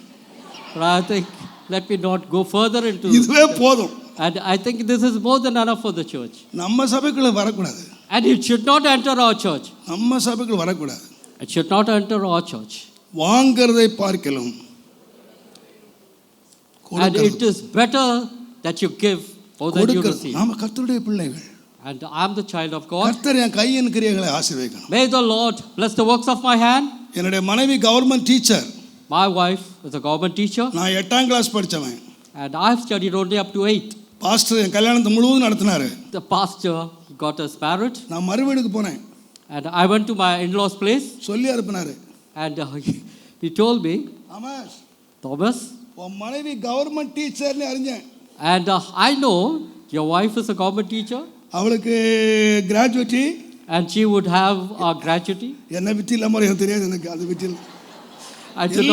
[SPEAKER 2] But I think let me not go further into
[SPEAKER 1] இதுவே போதும்.
[SPEAKER 2] And I think this is more than enough for the church.
[SPEAKER 1] நம்ம சபைக்குள்ள வரக்கூடாது.
[SPEAKER 2] And it should not enter our church.
[SPEAKER 1] நம்ம சபைக்குள்ள வரக்கூடாது.
[SPEAKER 2] It should not enter our church.
[SPEAKER 1] வாங்குறதை பார்க்கலாம்.
[SPEAKER 2] And it is better that you give more than you receive.
[SPEAKER 1] நாம கர்த்தருடைய பிள்ளைகள்.
[SPEAKER 2] And I am the child of God.
[SPEAKER 1] கர்த்தர் என் கையின் கிரியைகளை ஆசீர்வதிக்கணும்.
[SPEAKER 2] May the Lord bless the works of my hand.
[SPEAKER 1] என்னுடைய மனைவி government teacher.
[SPEAKER 2] My wife is a government teacher.
[SPEAKER 1] நான் 8ஆம் கிளாஸ் படிச்சவன்.
[SPEAKER 2] And I have studied only up to 8.
[SPEAKER 1] Pastor என் கல்யாணத்தை முழுவதும் நடத்தினாரு.
[SPEAKER 2] The pastor got us married.
[SPEAKER 1] நான் மறுவீடுக்கு போனேன்.
[SPEAKER 2] And I went to my in-laws' place.
[SPEAKER 1] சொல்லி அனுப்பினாரு.
[SPEAKER 2] And he told me,
[SPEAKER 1] ஆமாஸ்,
[SPEAKER 2] Thomas,
[SPEAKER 1] உன் மனைவி government டீச்சர்னு அறிஞ்சேன்.
[SPEAKER 2] and I know your wife is a government teacher.
[SPEAKER 1] அவளுக்கு gratuity.
[SPEAKER 2] And she would have a gratuity.
[SPEAKER 1] என்ன வித்தி இல்லாம எனக்கு தெரியாது, எனக்கு அது வித்தி
[SPEAKER 2] இல்லை.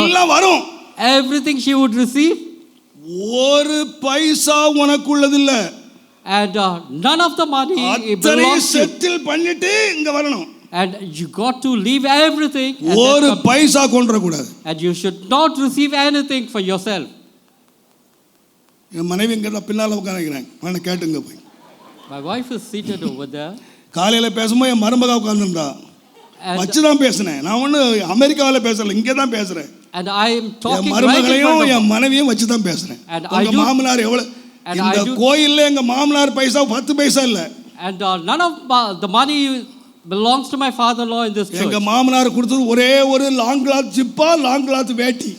[SPEAKER 1] எல்லாம் வரும்.
[SPEAKER 2] Everything she would receive.
[SPEAKER 1] ஒரு பைசா உனக்குள்ளது இல்ல.
[SPEAKER 2] And none of the money belongs to you.
[SPEAKER 1] Settle பண்ணிட்டு இங்க வரணும்.
[SPEAKER 2] And you got to leave everything.
[SPEAKER 1] ஒரு பைசா கொண்டு வர கூடாது.
[SPEAKER 2] And you should not receive anything for yourself.
[SPEAKER 1] என் மனைவி இங்க பின்னால உட்கார்ந்திருக்காங்க. நான் கேட்டுங்க போய்.
[SPEAKER 2] My wife is seated over there.
[SPEAKER 1] காலையில பேசும்போது என் மருமகா உட்கார்ந்திருந்தா. வச்சு தான் பேசினேன். நான் ஒண்ணு அமெரிக்காவில பேசல, இங்கே தான் பேசுறேன்.
[SPEAKER 2] And I am talking
[SPEAKER 1] right in front of என் மனைவியும் வச்சு தான் பேசுறேன். உங்க மாமனார் எவ்வளவு? இந்த கோயில்ல எங்க மாமனார் பைசா 10 பைசா இல்ல.
[SPEAKER 2] And none of the money belongs to my father-in-law in this church.
[SPEAKER 1] எங்க மாமனார் கொடுத்தது ஒரே ஒரு லாங் கிளாத் ஜிப்பா, லாங் கிளாத் வேட்டி.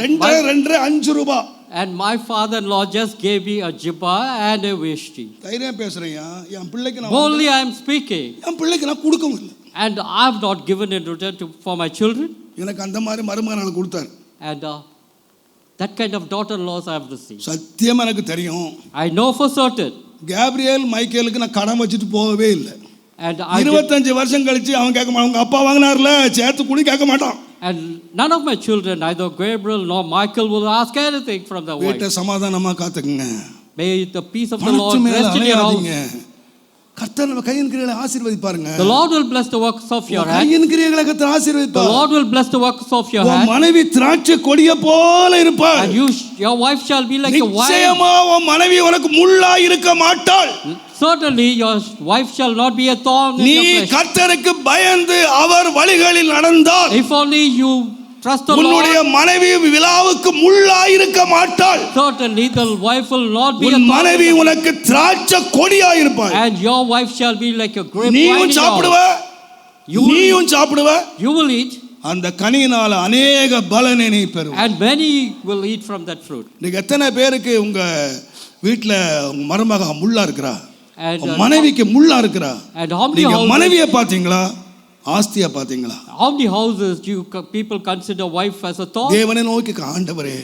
[SPEAKER 1] 2 5 ரூபாய்.
[SPEAKER 2] And my father-in-law just gave me a jibba and a veshti.
[SPEAKER 1] தைரியம் பேசுறேன்யா. என் பிள்ளைக்கு நான்
[SPEAKER 2] Only I am speaking.
[SPEAKER 1] என் பிள்ளைக்கு நான் கொடுக்கவும் இல்லை.
[SPEAKER 2] And I have not given in return for my children.
[SPEAKER 1] எனக்கு அந்த மாதிரி மருமகன் கொடுத்தார்.
[SPEAKER 2] And that kind of daughter-in-laws I have received.
[SPEAKER 1] சத்தியமா எனக்கு தெரியும்.
[SPEAKER 2] I know for certain.
[SPEAKER 1] Gabriel மைக்கேலுக்கு நான் கடன் வச்சுட்டு போகவே இல்லை.
[SPEAKER 2] And
[SPEAKER 1] 25 வருஷம் கழிச்சு அவன் கேட்க மாட்டான். உங்க அப்பா வாங்கினார்ல சேர்த்து குடி கேட்க மாட்டான்.
[SPEAKER 2] And none of my children, neither Gabriel nor Michael, will ask anything from the wife.
[SPEAKER 1] வீட்டை சமாதானமா காத்துக்குங்க.
[SPEAKER 2] May the peace of the Lord rest in your house.
[SPEAKER 1] கர்த்தர் நம்ம கையின் கிரியைகளை ஆசீர்வதிப்பாருங்க.
[SPEAKER 2] The Lord will bless the works of your hand.
[SPEAKER 1] கையின் கிரியைகளை கர்த்தர் ஆசீர்வதிப்பார்.
[SPEAKER 2] The Lord will bless the works of your hand.
[SPEAKER 1] உன் மனைவி திராட்சை கொடிய போல இருப்பாள்.
[SPEAKER 2] And your wife shall be like a vine.
[SPEAKER 1] நிச்சயமா உன் மனைவி உனக்கு முள்ளா இருக்க மாட்டாள்.
[SPEAKER 2] Certainly your wife shall not be a thorn in your flesh.
[SPEAKER 1] நீ கர்த்தருக்கு பயந்து அவர் வழிகளில் நடந்தால்,
[SPEAKER 2] If only you trust the Lord,
[SPEAKER 1] உன்னுடைய மனைவி விலாவுக்கு முள்ளா இருக்க மாட்டாள்.
[SPEAKER 2] certainly the wife will not be a
[SPEAKER 1] உன்
[SPEAKER 2] thorn.
[SPEAKER 1] மனைவி உனக்கு திராட்சை கொடியா இருப்பாள்.
[SPEAKER 2] And your wife shall be like a grape vine.
[SPEAKER 1] நீயும் சாப்பிடுவ, நீயும் சாப்பிடுவ.
[SPEAKER 2] You will eat.
[SPEAKER 1] அந்த கனியினால அநேக பலனை நீ பெறுவாய்.
[SPEAKER 2] And many will eat from that fruit.
[SPEAKER 1] நீங்க எத்தனை பேருக்கு உங்க வீட்ல உங்க மருமக முள்ளா இருக்கறா?
[SPEAKER 2] And
[SPEAKER 1] மனைவிக்கு முள்ளா இருக்கறா?
[SPEAKER 2] And how many
[SPEAKER 1] நீங்க
[SPEAKER 2] houses,
[SPEAKER 1] மனைவியை பாத்தீங்களா? ஆஸ்தியா பாத்தீங்களா?
[SPEAKER 2] how many houses do you people consider wife as a thorn?
[SPEAKER 1] தேவனை நோக்கி ஆண்டவரே,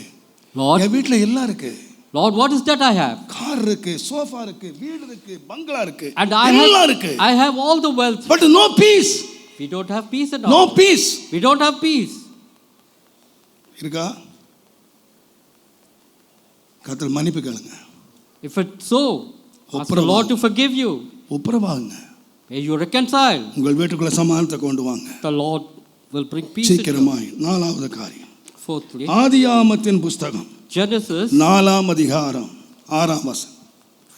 [SPEAKER 2] Lord,
[SPEAKER 1] என் வீட்ல எல்லாம் இருக்கு.
[SPEAKER 2] Lord, what is that I have?
[SPEAKER 1] Car இருக்கு, சோஃபா இருக்கு, வீடு இருக்கு, பங்களா இருக்கு,
[SPEAKER 2] And
[SPEAKER 1] எல்லாம் இருக்கு.
[SPEAKER 2] I have all the wealth.
[SPEAKER 1] But no peace.
[SPEAKER 2] We don't have peace at all.
[SPEAKER 1] No peace.
[SPEAKER 2] We don't have peace.
[SPEAKER 1] இருக்கா? கர்த்தர் மன்னிப்பு கேளுங்க.
[SPEAKER 2] If it's so, ask the Lord to forgive you.
[SPEAKER 1] ஒப்புரவாகுங்க.
[SPEAKER 2] May you reconcile.
[SPEAKER 1] உங்கள் வீட்டுக்குள்ள சமாதானத்தை கொண்டு வாங்க.
[SPEAKER 2] The Lord will bring peace.
[SPEAKER 1] சீக்கிரமாய். நாலாவது காரியம்.
[SPEAKER 2] Fourthly,
[SPEAKER 1] ஆதியாகமத்தின் புஸ்தகம்
[SPEAKER 2] Genesis
[SPEAKER 1] 4 அதிகாரம் 6 வசனம்.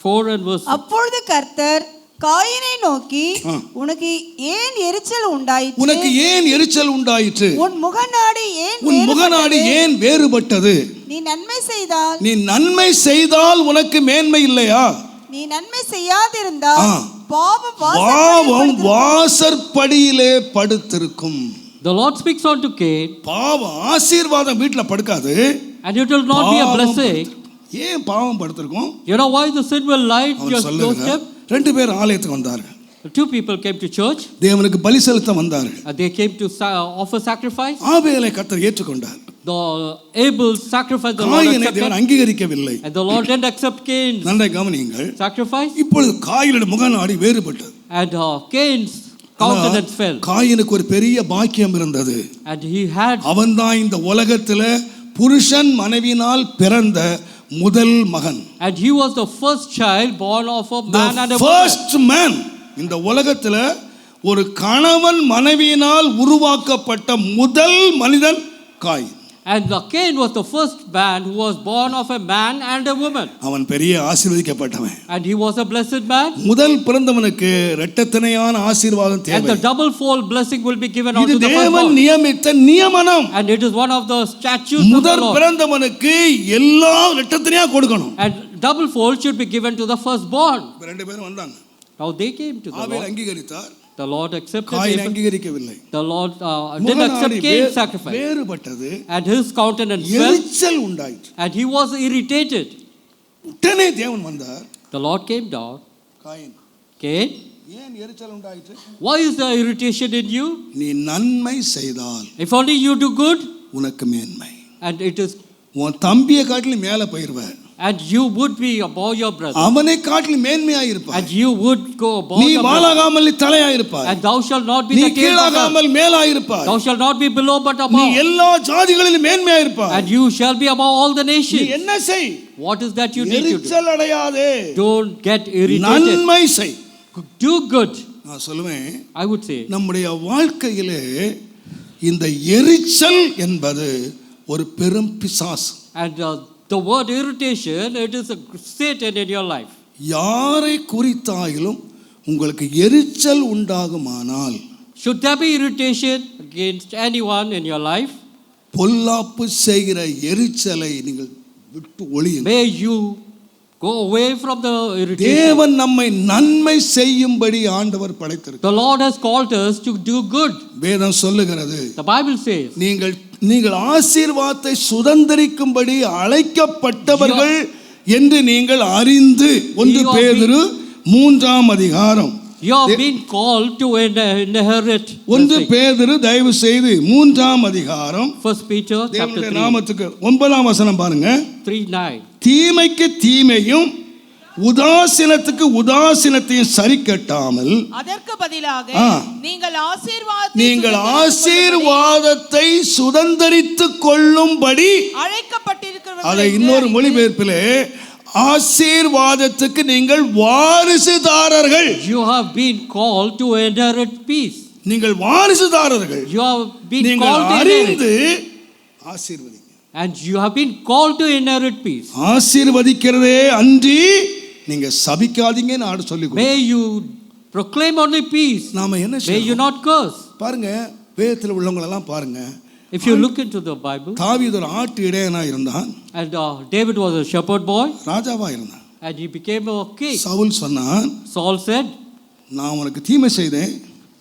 [SPEAKER 2] 4 and verse 6.
[SPEAKER 4] அப்பொழுது கர்த்தர் காயினை நோக்கி, உனக்கு ஏன் எரிச்சல் உண்டாயிற்று?
[SPEAKER 1] உனக்கு ஏன் எரிச்சல் உண்டாயிற்று?
[SPEAKER 4] உன் முகநாடி
[SPEAKER 1] ஏன் வேறுபட்டது?
[SPEAKER 4] நீ நன்மை செய்தால்
[SPEAKER 1] உனக்கு மேன்மை இல்லையா?
[SPEAKER 4] நீ நன்மை செய்யாதிருந்தால்
[SPEAKER 1] பாவம் வாசற்படியிலே படுத்திருக்கும்.
[SPEAKER 2] The Lord speaks unto Cain,
[SPEAKER 1] பாவம் ஆசீர்வாதம் வீட்ல படுக்காது.
[SPEAKER 2] and it will not be a blessing.
[SPEAKER 1] ஏன் பாவம் படுத்திருக்கும்?
[SPEAKER 2] You know why the sin will lie just doorstep?
[SPEAKER 1] ரெண்டு பேர் ஆலயத்துக்கு வந்தார்கள்.
[SPEAKER 2] Two people came to church.
[SPEAKER 1] தேவனுக்கு பலி செலுத்த வந்தார்கள்.
[SPEAKER 2] They came to offer sacrifice.
[SPEAKER 1] ஆபேலை கர்த்தர் ஏற்றுக்கொண்டார்.
[SPEAKER 2] The Abel's sacrifice the Lord accepted.
[SPEAKER 1] தேவன் அங்கீகரிக்கவில்லை.
[SPEAKER 2] And the Lord didn't accept Cain's
[SPEAKER 1] நன்றாய் கவனியுங்கள்.
[SPEAKER 2] sacrifice.
[SPEAKER 1] இப்பொழுது காயினுடைய முகநாடி வேறுபட்டது.
[SPEAKER 2] And Cain's countenance fell.
[SPEAKER 1] காயினுக்கு ஒரு பெரிய பாக்கியம் இருந்தது.
[SPEAKER 2] And he had,
[SPEAKER 1] அவன்தான் இந்த உலகத்திலே புருஷன் மனைவியினால் பிறந்த முதல் மகன்.
[SPEAKER 2] and he was the first child born of a man and a woman.
[SPEAKER 1] First man. இந்த உலகத்திலே ஒரு கணவன் மனைவியினால் உருவாக்கப்பட்ட முதல் மனிதன் coin.
[SPEAKER 2] And Cain was the first man who was born of a man and a woman.
[SPEAKER 1] அவன் பெரிய ஆசீர்வதிக்கப்பட்டவன்.
[SPEAKER 2] And he was a blessed man.
[SPEAKER 1] முதல் பிறந்தவனுக்கு இரட்டத்தனையான ஆசீர்வாதம் தேவை.
[SPEAKER 2] And the double fold blessing will be given unto
[SPEAKER 1] இது
[SPEAKER 2] the
[SPEAKER 1] தேவன்
[SPEAKER 2] firstborn.
[SPEAKER 1] நியமித்த நியமனம்.
[SPEAKER 2] And it is one of the statutes of the
[SPEAKER 1] முதல்
[SPEAKER 2] Lord.
[SPEAKER 1] பிறந்தவனுக்கு எல்லாம் இரட்டத்தனையா கொடுக்கணும்.
[SPEAKER 2] And double fold should be given to the firstborn.
[SPEAKER 1] ரெண்டு பேரும் வந்தாங்க.
[SPEAKER 2] Now they came to the
[SPEAKER 1] Abel
[SPEAKER 2] Lord.
[SPEAKER 1] அங்கீகரித்தார்.
[SPEAKER 2] The Lord accepted
[SPEAKER 1] coin
[SPEAKER 2] Abel.
[SPEAKER 1] அங்கீகரிக்கவில்லை.
[SPEAKER 2] The Lord didn't accept Cain's sacrifice.
[SPEAKER 1] வேறுபட்டது.
[SPEAKER 2] And his countenance fell.
[SPEAKER 1] எரிச்சல் உண்டாயிற்று.
[SPEAKER 2] And he was irritated.
[SPEAKER 1] உடனே தேவன் வந்தார்.
[SPEAKER 2] The Lord came down.
[SPEAKER 1] Coin,
[SPEAKER 2] Cain,
[SPEAKER 1] ஏன் எரிச்சல் உண்டாயிற்று?
[SPEAKER 2] why is the irritation in you?
[SPEAKER 1] நீ நன்மை செய்தால்
[SPEAKER 2] If only you do good,
[SPEAKER 1] உனக்கு மேன்மை.
[SPEAKER 2] and it is,
[SPEAKER 1] உன் தம்பியை காட்டிலும் மேலே போயிருவ.
[SPEAKER 2] and you would be above your brother.
[SPEAKER 1] அவனை காட்டிலும் மேன்மையாய் இருப்பாய்.
[SPEAKER 2] And you would go above
[SPEAKER 1] நீ
[SPEAKER 2] your brother.
[SPEAKER 1] வாலாகாமல் தலையாய் இருப்பாய்.
[SPEAKER 2] And thou shalt not be
[SPEAKER 1] நீ
[SPEAKER 2] the tail but
[SPEAKER 1] கீழாகாமல் மேலாய் இருப்பாய்.
[SPEAKER 2] thou shalt not be below but
[SPEAKER 1] நீ
[SPEAKER 2] above.
[SPEAKER 1] எல்லா ஜாதிகளிலும் மேன்மையாய் இருப்பாய்.
[SPEAKER 2] And you shall be above all the
[SPEAKER 1] நீ
[SPEAKER 2] nations.
[SPEAKER 1] என்ன செய்?
[SPEAKER 2] What is that you need to do?
[SPEAKER 1] எரிச்சல் அடையாதே.
[SPEAKER 2] Don't get irritated.
[SPEAKER 1] நன்மை செய்.
[SPEAKER 2] Do good.
[SPEAKER 1] நான் சொல்லுவேன்,
[SPEAKER 2] I would say.
[SPEAKER 1] நம்முடைய வாழ்க்கையிலே இந்த எரிச்சல் என்பது ஒரு பெரும் பிசாசு.
[SPEAKER 2] And the word irritation, it is a Satan in your life.
[SPEAKER 1] யாரை குறித்தாயிலும் உங்களுக்கு எரிச்சல் உண்டாகுமானால்,
[SPEAKER 2] Should there be irritation against anyone in your life,
[SPEAKER 1] பொல்லாப்பு செய்கிற எரிச்சலை நீங்கள் விட்டு ஒளியுங்கள்.
[SPEAKER 2] may you go away from the irritation.
[SPEAKER 1] தேவன் நம்மை நன்மை செய்யும்படி ஆண்டவர் படைத்திருக்கிறார்.
[SPEAKER 2] The Lord has called us to do good.
[SPEAKER 1] வேதம் சொல்லுகிறது,
[SPEAKER 2] The Bible says,
[SPEAKER 1] நீங்கள் ஆசீர்வாதத்தை சுதந்தரிக்கும்படி அழைக்கப்பட்டவர்கள் என்று நீங்கள் அறிந்து. 1 பேதுரு 3 அதிகாரம்.
[SPEAKER 2] you have been called to inherit.
[SPEAKER 1] 1 பேதுரு தயவு செய்து 3 அதிகாரம்.
[SPEAKER 2] 1 Peter chapter
[SPEAKER 1] தேவனுடைய
[SPEAKER 2] 3.
[SPEAKER 1] நாமத்துக்கு 9 வசனம் பாருங்க.
[SPEAKER 2] 3:9.
[SPEAKER 1] தீமைக்கு தீமையும் உதாசீனத்துக்கு உதாசீனத்தையும் சரி கட்டாமல்,
[SPEAKER 3] அதற்கு பதிலாக
[SPEAKER 1] நீங்கள் ஆசீர்வாதத்தை சுதந்தரித்துக் கொள்ளும்படி
[SPEAKER 3] அழைக்கப்பட்டிருக்கிறவர்கள்.
[SPEAKER 1] அதை இன்னொரு மொழிபெயர்ப்பிலே, ஆசீர்வாதத்துக்கு நீங்கள் வாரிசுதாரர்கள்.
[SPEAKER 2] You have been called to inherit peace.
[SPEAKER 1] நீங்கள் வாரிசுதாரர்கள்.
[SPEAKER 2] You have been
[SPEAKER 1] நீங்கள்
[SPEAKER 2] called to
[SPEAKER 1] அறிந்து
[SPEAKER 2] inherit.
[SPEAKER 1] ஆசீர்வதிங்க.
[SPEAKER 2] And you have been called to inherit peace.
[SPEAKER 1] ஆசீர்வதிக்கிறதே அன்றி நீங்க சபிக்காதீங்கன்னு ஆடு சொல்லி கொடுங்க.
[SPEAKER 2] May you proclaim only peace.
[SPEAKER 1] நாம என்ன
[SPEAKER 2] May you not curse.
[SPEAKER 1] பாருங்க, வேதத்தில் உள்ளவங்க எல்லாம் பாருங்க.
[SPEAKER 2] If you look into the Bible,
[SPEAKER 1] தாவீது ஒரு ஆட்டு இடையனா இருந்தான்.
[SPEAKER 2] and David was a shepherd boy,
[SPEAKER 1] ராஜாவா இருந்தான்.
[SPEAKER 2] and he became a king.
[SPEAKER 1] Saul சொன்னான்,
[SPEAKER 2] Saul said,
[SPEAKER 1] நான் உனக்கு தீமை செய்தேன்,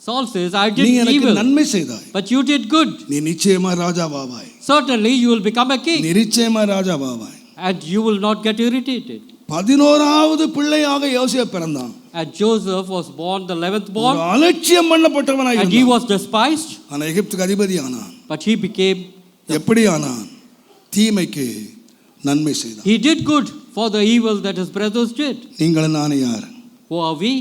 [SPEAKER 2] Saul says, I
[SPEAKER 1] நீ
[SPEAKER 2] did
[SPEAKER 1] எனக்கு
[SPEAKER 2] evil,
[SPEAKER 1] நன்மை செய்தாய்,
[SPEAKER 2] but you did good.
[SPEAKER 1] நீ நிச்சயமா ராஜாவாவாய்.
[SPEAKER 2] Certainly you will become a king,
[SPEAKER 1] நிச்சயமா ராஜாவாவாய்.
[SPEAKER 2] and you will not get irritated.
[SPEAKER 1] 11வது பிள்ளையாக யோசேப்பு பிறந்தான்.
[SPEAKER 2] And Joseph was born the 11th born,
[SPEAKER 1] அலட்சியம் பண்ணப்பட்டவனாய்
[SPEAKER 2] and he
[SPEAKER 1] இருந்தான்.
[SPEAKER 2] was despised,
[SPEAKER 1] ஆனா எகிப்துக்கு அதிபதி ஆனான்.
[SPEAKER 2] but he became,
[SPEAKER 1] எப்படி ஆனான்? தீமைக்கு நன்மை செய்தான்.
[SPEAKER 2] he did good for the evil that his brothers did.
[SPEAKER 1] நீங்களும் நானே யார்?
[SPEAKER 2] Who are we?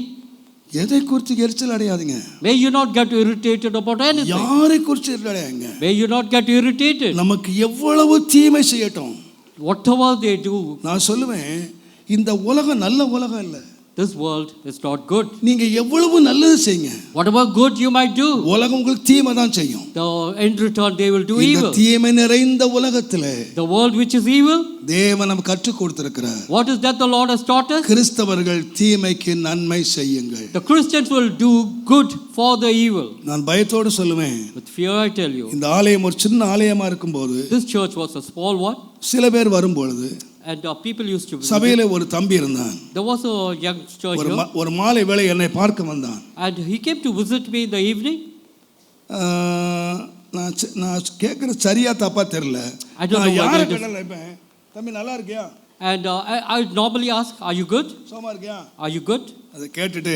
[SPEAKER 1] எதை குறித்து எரிச்சல் அடையாதீங்க.
[SPEAKER 2] May you not get irritated about anything.
[SPEAKER 1] யாரை குறித்து எரிச்சல் அடையாங்க.
[SPEAKER 2] May you not get irritated.
[SPEAKER 1] நமக்கு எவ்வளவு தீமை செய்யட்டும்,
[SPEAKER 2] whatever they do,
[SPEAKER 1] நான் சொல்லுவேன் இந்த உலகம் நல்ல உலகம் இல்லை.
[SPEAKER 2] this world is not good.
[SPEAKER 1] நீங்க எவ்வளவு நல்லது செய்யுங்க,
[SPEAKER 2] Whatever good you might do,
[SPEAKER 1] உலகம் உங்களுக்கு தீமை தான் செய்யும்.
[SPEAKER 2] the in return they will do
[SPEAKER 1] இந்த
[SPEAKER 2] evil.
[SPEAKER 1] தீமை நிறைந்த உலகத்திலே
[SPEAKER 2] The world which is evil,
[SPEAKER 1] தேவன் நமக்கு கற்றுக் கொடுத்திருக்கிறார்.
[SPEAKER 2] what is that the Lord has taught us?
[SPEAKER 1] கிறிஸ்தவர்கள் தீமைக்கு நன்மை செய்யுங்கள்.
[SPEAKER 2] The Christians will do good for the evil.
[SPEAKER 1] நான் பயத்தோடு சொல்லுவேன்,
[SPEAKER 2] With fear I tell you,
[SPEAKER 1] இந்த ஆலயம் ஒரு சின்ன ஆலயமா இருக்கும்போது
[SPEAKER 2] this church was a small one,
[SPEAKER 1] சில பேர் வரும்பொழுது
[SPEAKER 2] and people used to visit.
[SPEAKER 1] சபையில ஒரு தம்பி இருந்தான்.
[SPEAKER 2] There was a youngster here,
[SPEAKER 1] ஒரு மாலை வேளை என்னை பார்க்க வந்தான்.
[SPEAKER 2] and he came to visit me in the evening.
[SPEAKER 1] நான் கேட்குற சரியா தப்பா தெரியல.
[SPEAKER 2] I don't know
[SPEAKER 1] யாரை
[SPEAKER 2] whether it is-
[SPEAKER 1] கடல்ல இருப்பேன், தம்பி நல்லா இருக்கியா,
[SPEAKER 2] And I normally ask, are you good?
[SPEAKER 1] சோமா இருக்கியா,
[SPEAKER 2] Are you good?
[SPEAKER 1] அதை கேட்டுட்டு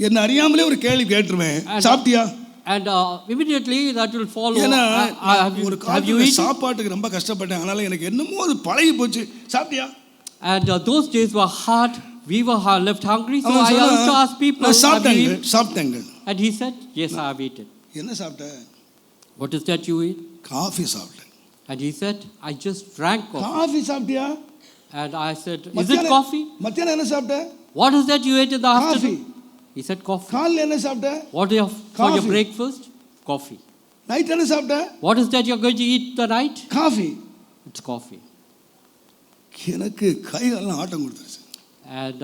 [SPEAKER 1] என்ன அறியாமலே ஒரு கேள்வி கேட்டுருவேன்,
[SPEAKER 2] And-
[SPEAKER 1] சாப்பிட்டியா?
[SPEAKER 2] And immediately that will follow.
[SPEAKER 1] ஏன்னா
[SPEAKER 2] Have
[SPEAKER 1] ஒரு
[SPEAKER 2] you
[SPEAKER 1] காலத்துல
[SPEAKER 2] eaten?
[SPEAKER 1] சாப்பாட்டுக்கு ரொம்ப கஷ்டப்பட்டேன், அதனால எனக்கு என்னமோ அது பழகி போச்சு, சாப்பிட்டியா?
[SPEAKER 2] And those days were hard. We were left hungry, so
[SPEAKER 1] அவன்
[SPEAKER 2] I
[SPEAKER 1] சொன்னான்,
[SPEAKER 2] used to ask people,
[SPEAKER 1] நான்
[SPEAKER 2] have you
[SPEAKER 1] சாப்பிட்டேங்க
[SPEAKER 2] eaten?
[SPEAKER 1] சாப்பிட்டேங்க.
[SPEAKER 2] And he said, yes, I have eaten.
[SPEAKER 1] என்ன சாப்பிட்ட?
[SPEAKER 2] What is that you eat?
[SPEAKER 1] Coffee சாப்பிட்டேன்.
[SPEAKER 2] And he said, I just drank coffee.
[SPEAKER 1] Coffee சாப்பிட்டியா?
[SPEAKER 2] And I said, is it coffee?
[SPEAKER 1] மத்தியானம் என்ன சாப்பிட்ட?
[SPEAKER 2] What is that you ate in the
[SPEAKER 1] Coffee.
[SPEAKER 2] afternoon? He said, coffee.
[SPEAKER 1] காலைல என்ன சாப்பிட்ட?
[SPEAKER 2] What do you have for your
[SPEAKER 1] Coffee.
[SPEAKER 2] breakfast? Coffee.
[SPEAKER 1] Night என்ன சாப்பிட்ட?
[SPEAKER 2] What is that you're going to eat tonight?
[SPEAKER 1] Coffee.
[SPEAKER 2] It's coffee.
[SPEAKER 1] எனக்கு கையெல்லாம் ஆட்டம் கொடுத்துருச்சு.
[SPEAKER 2] And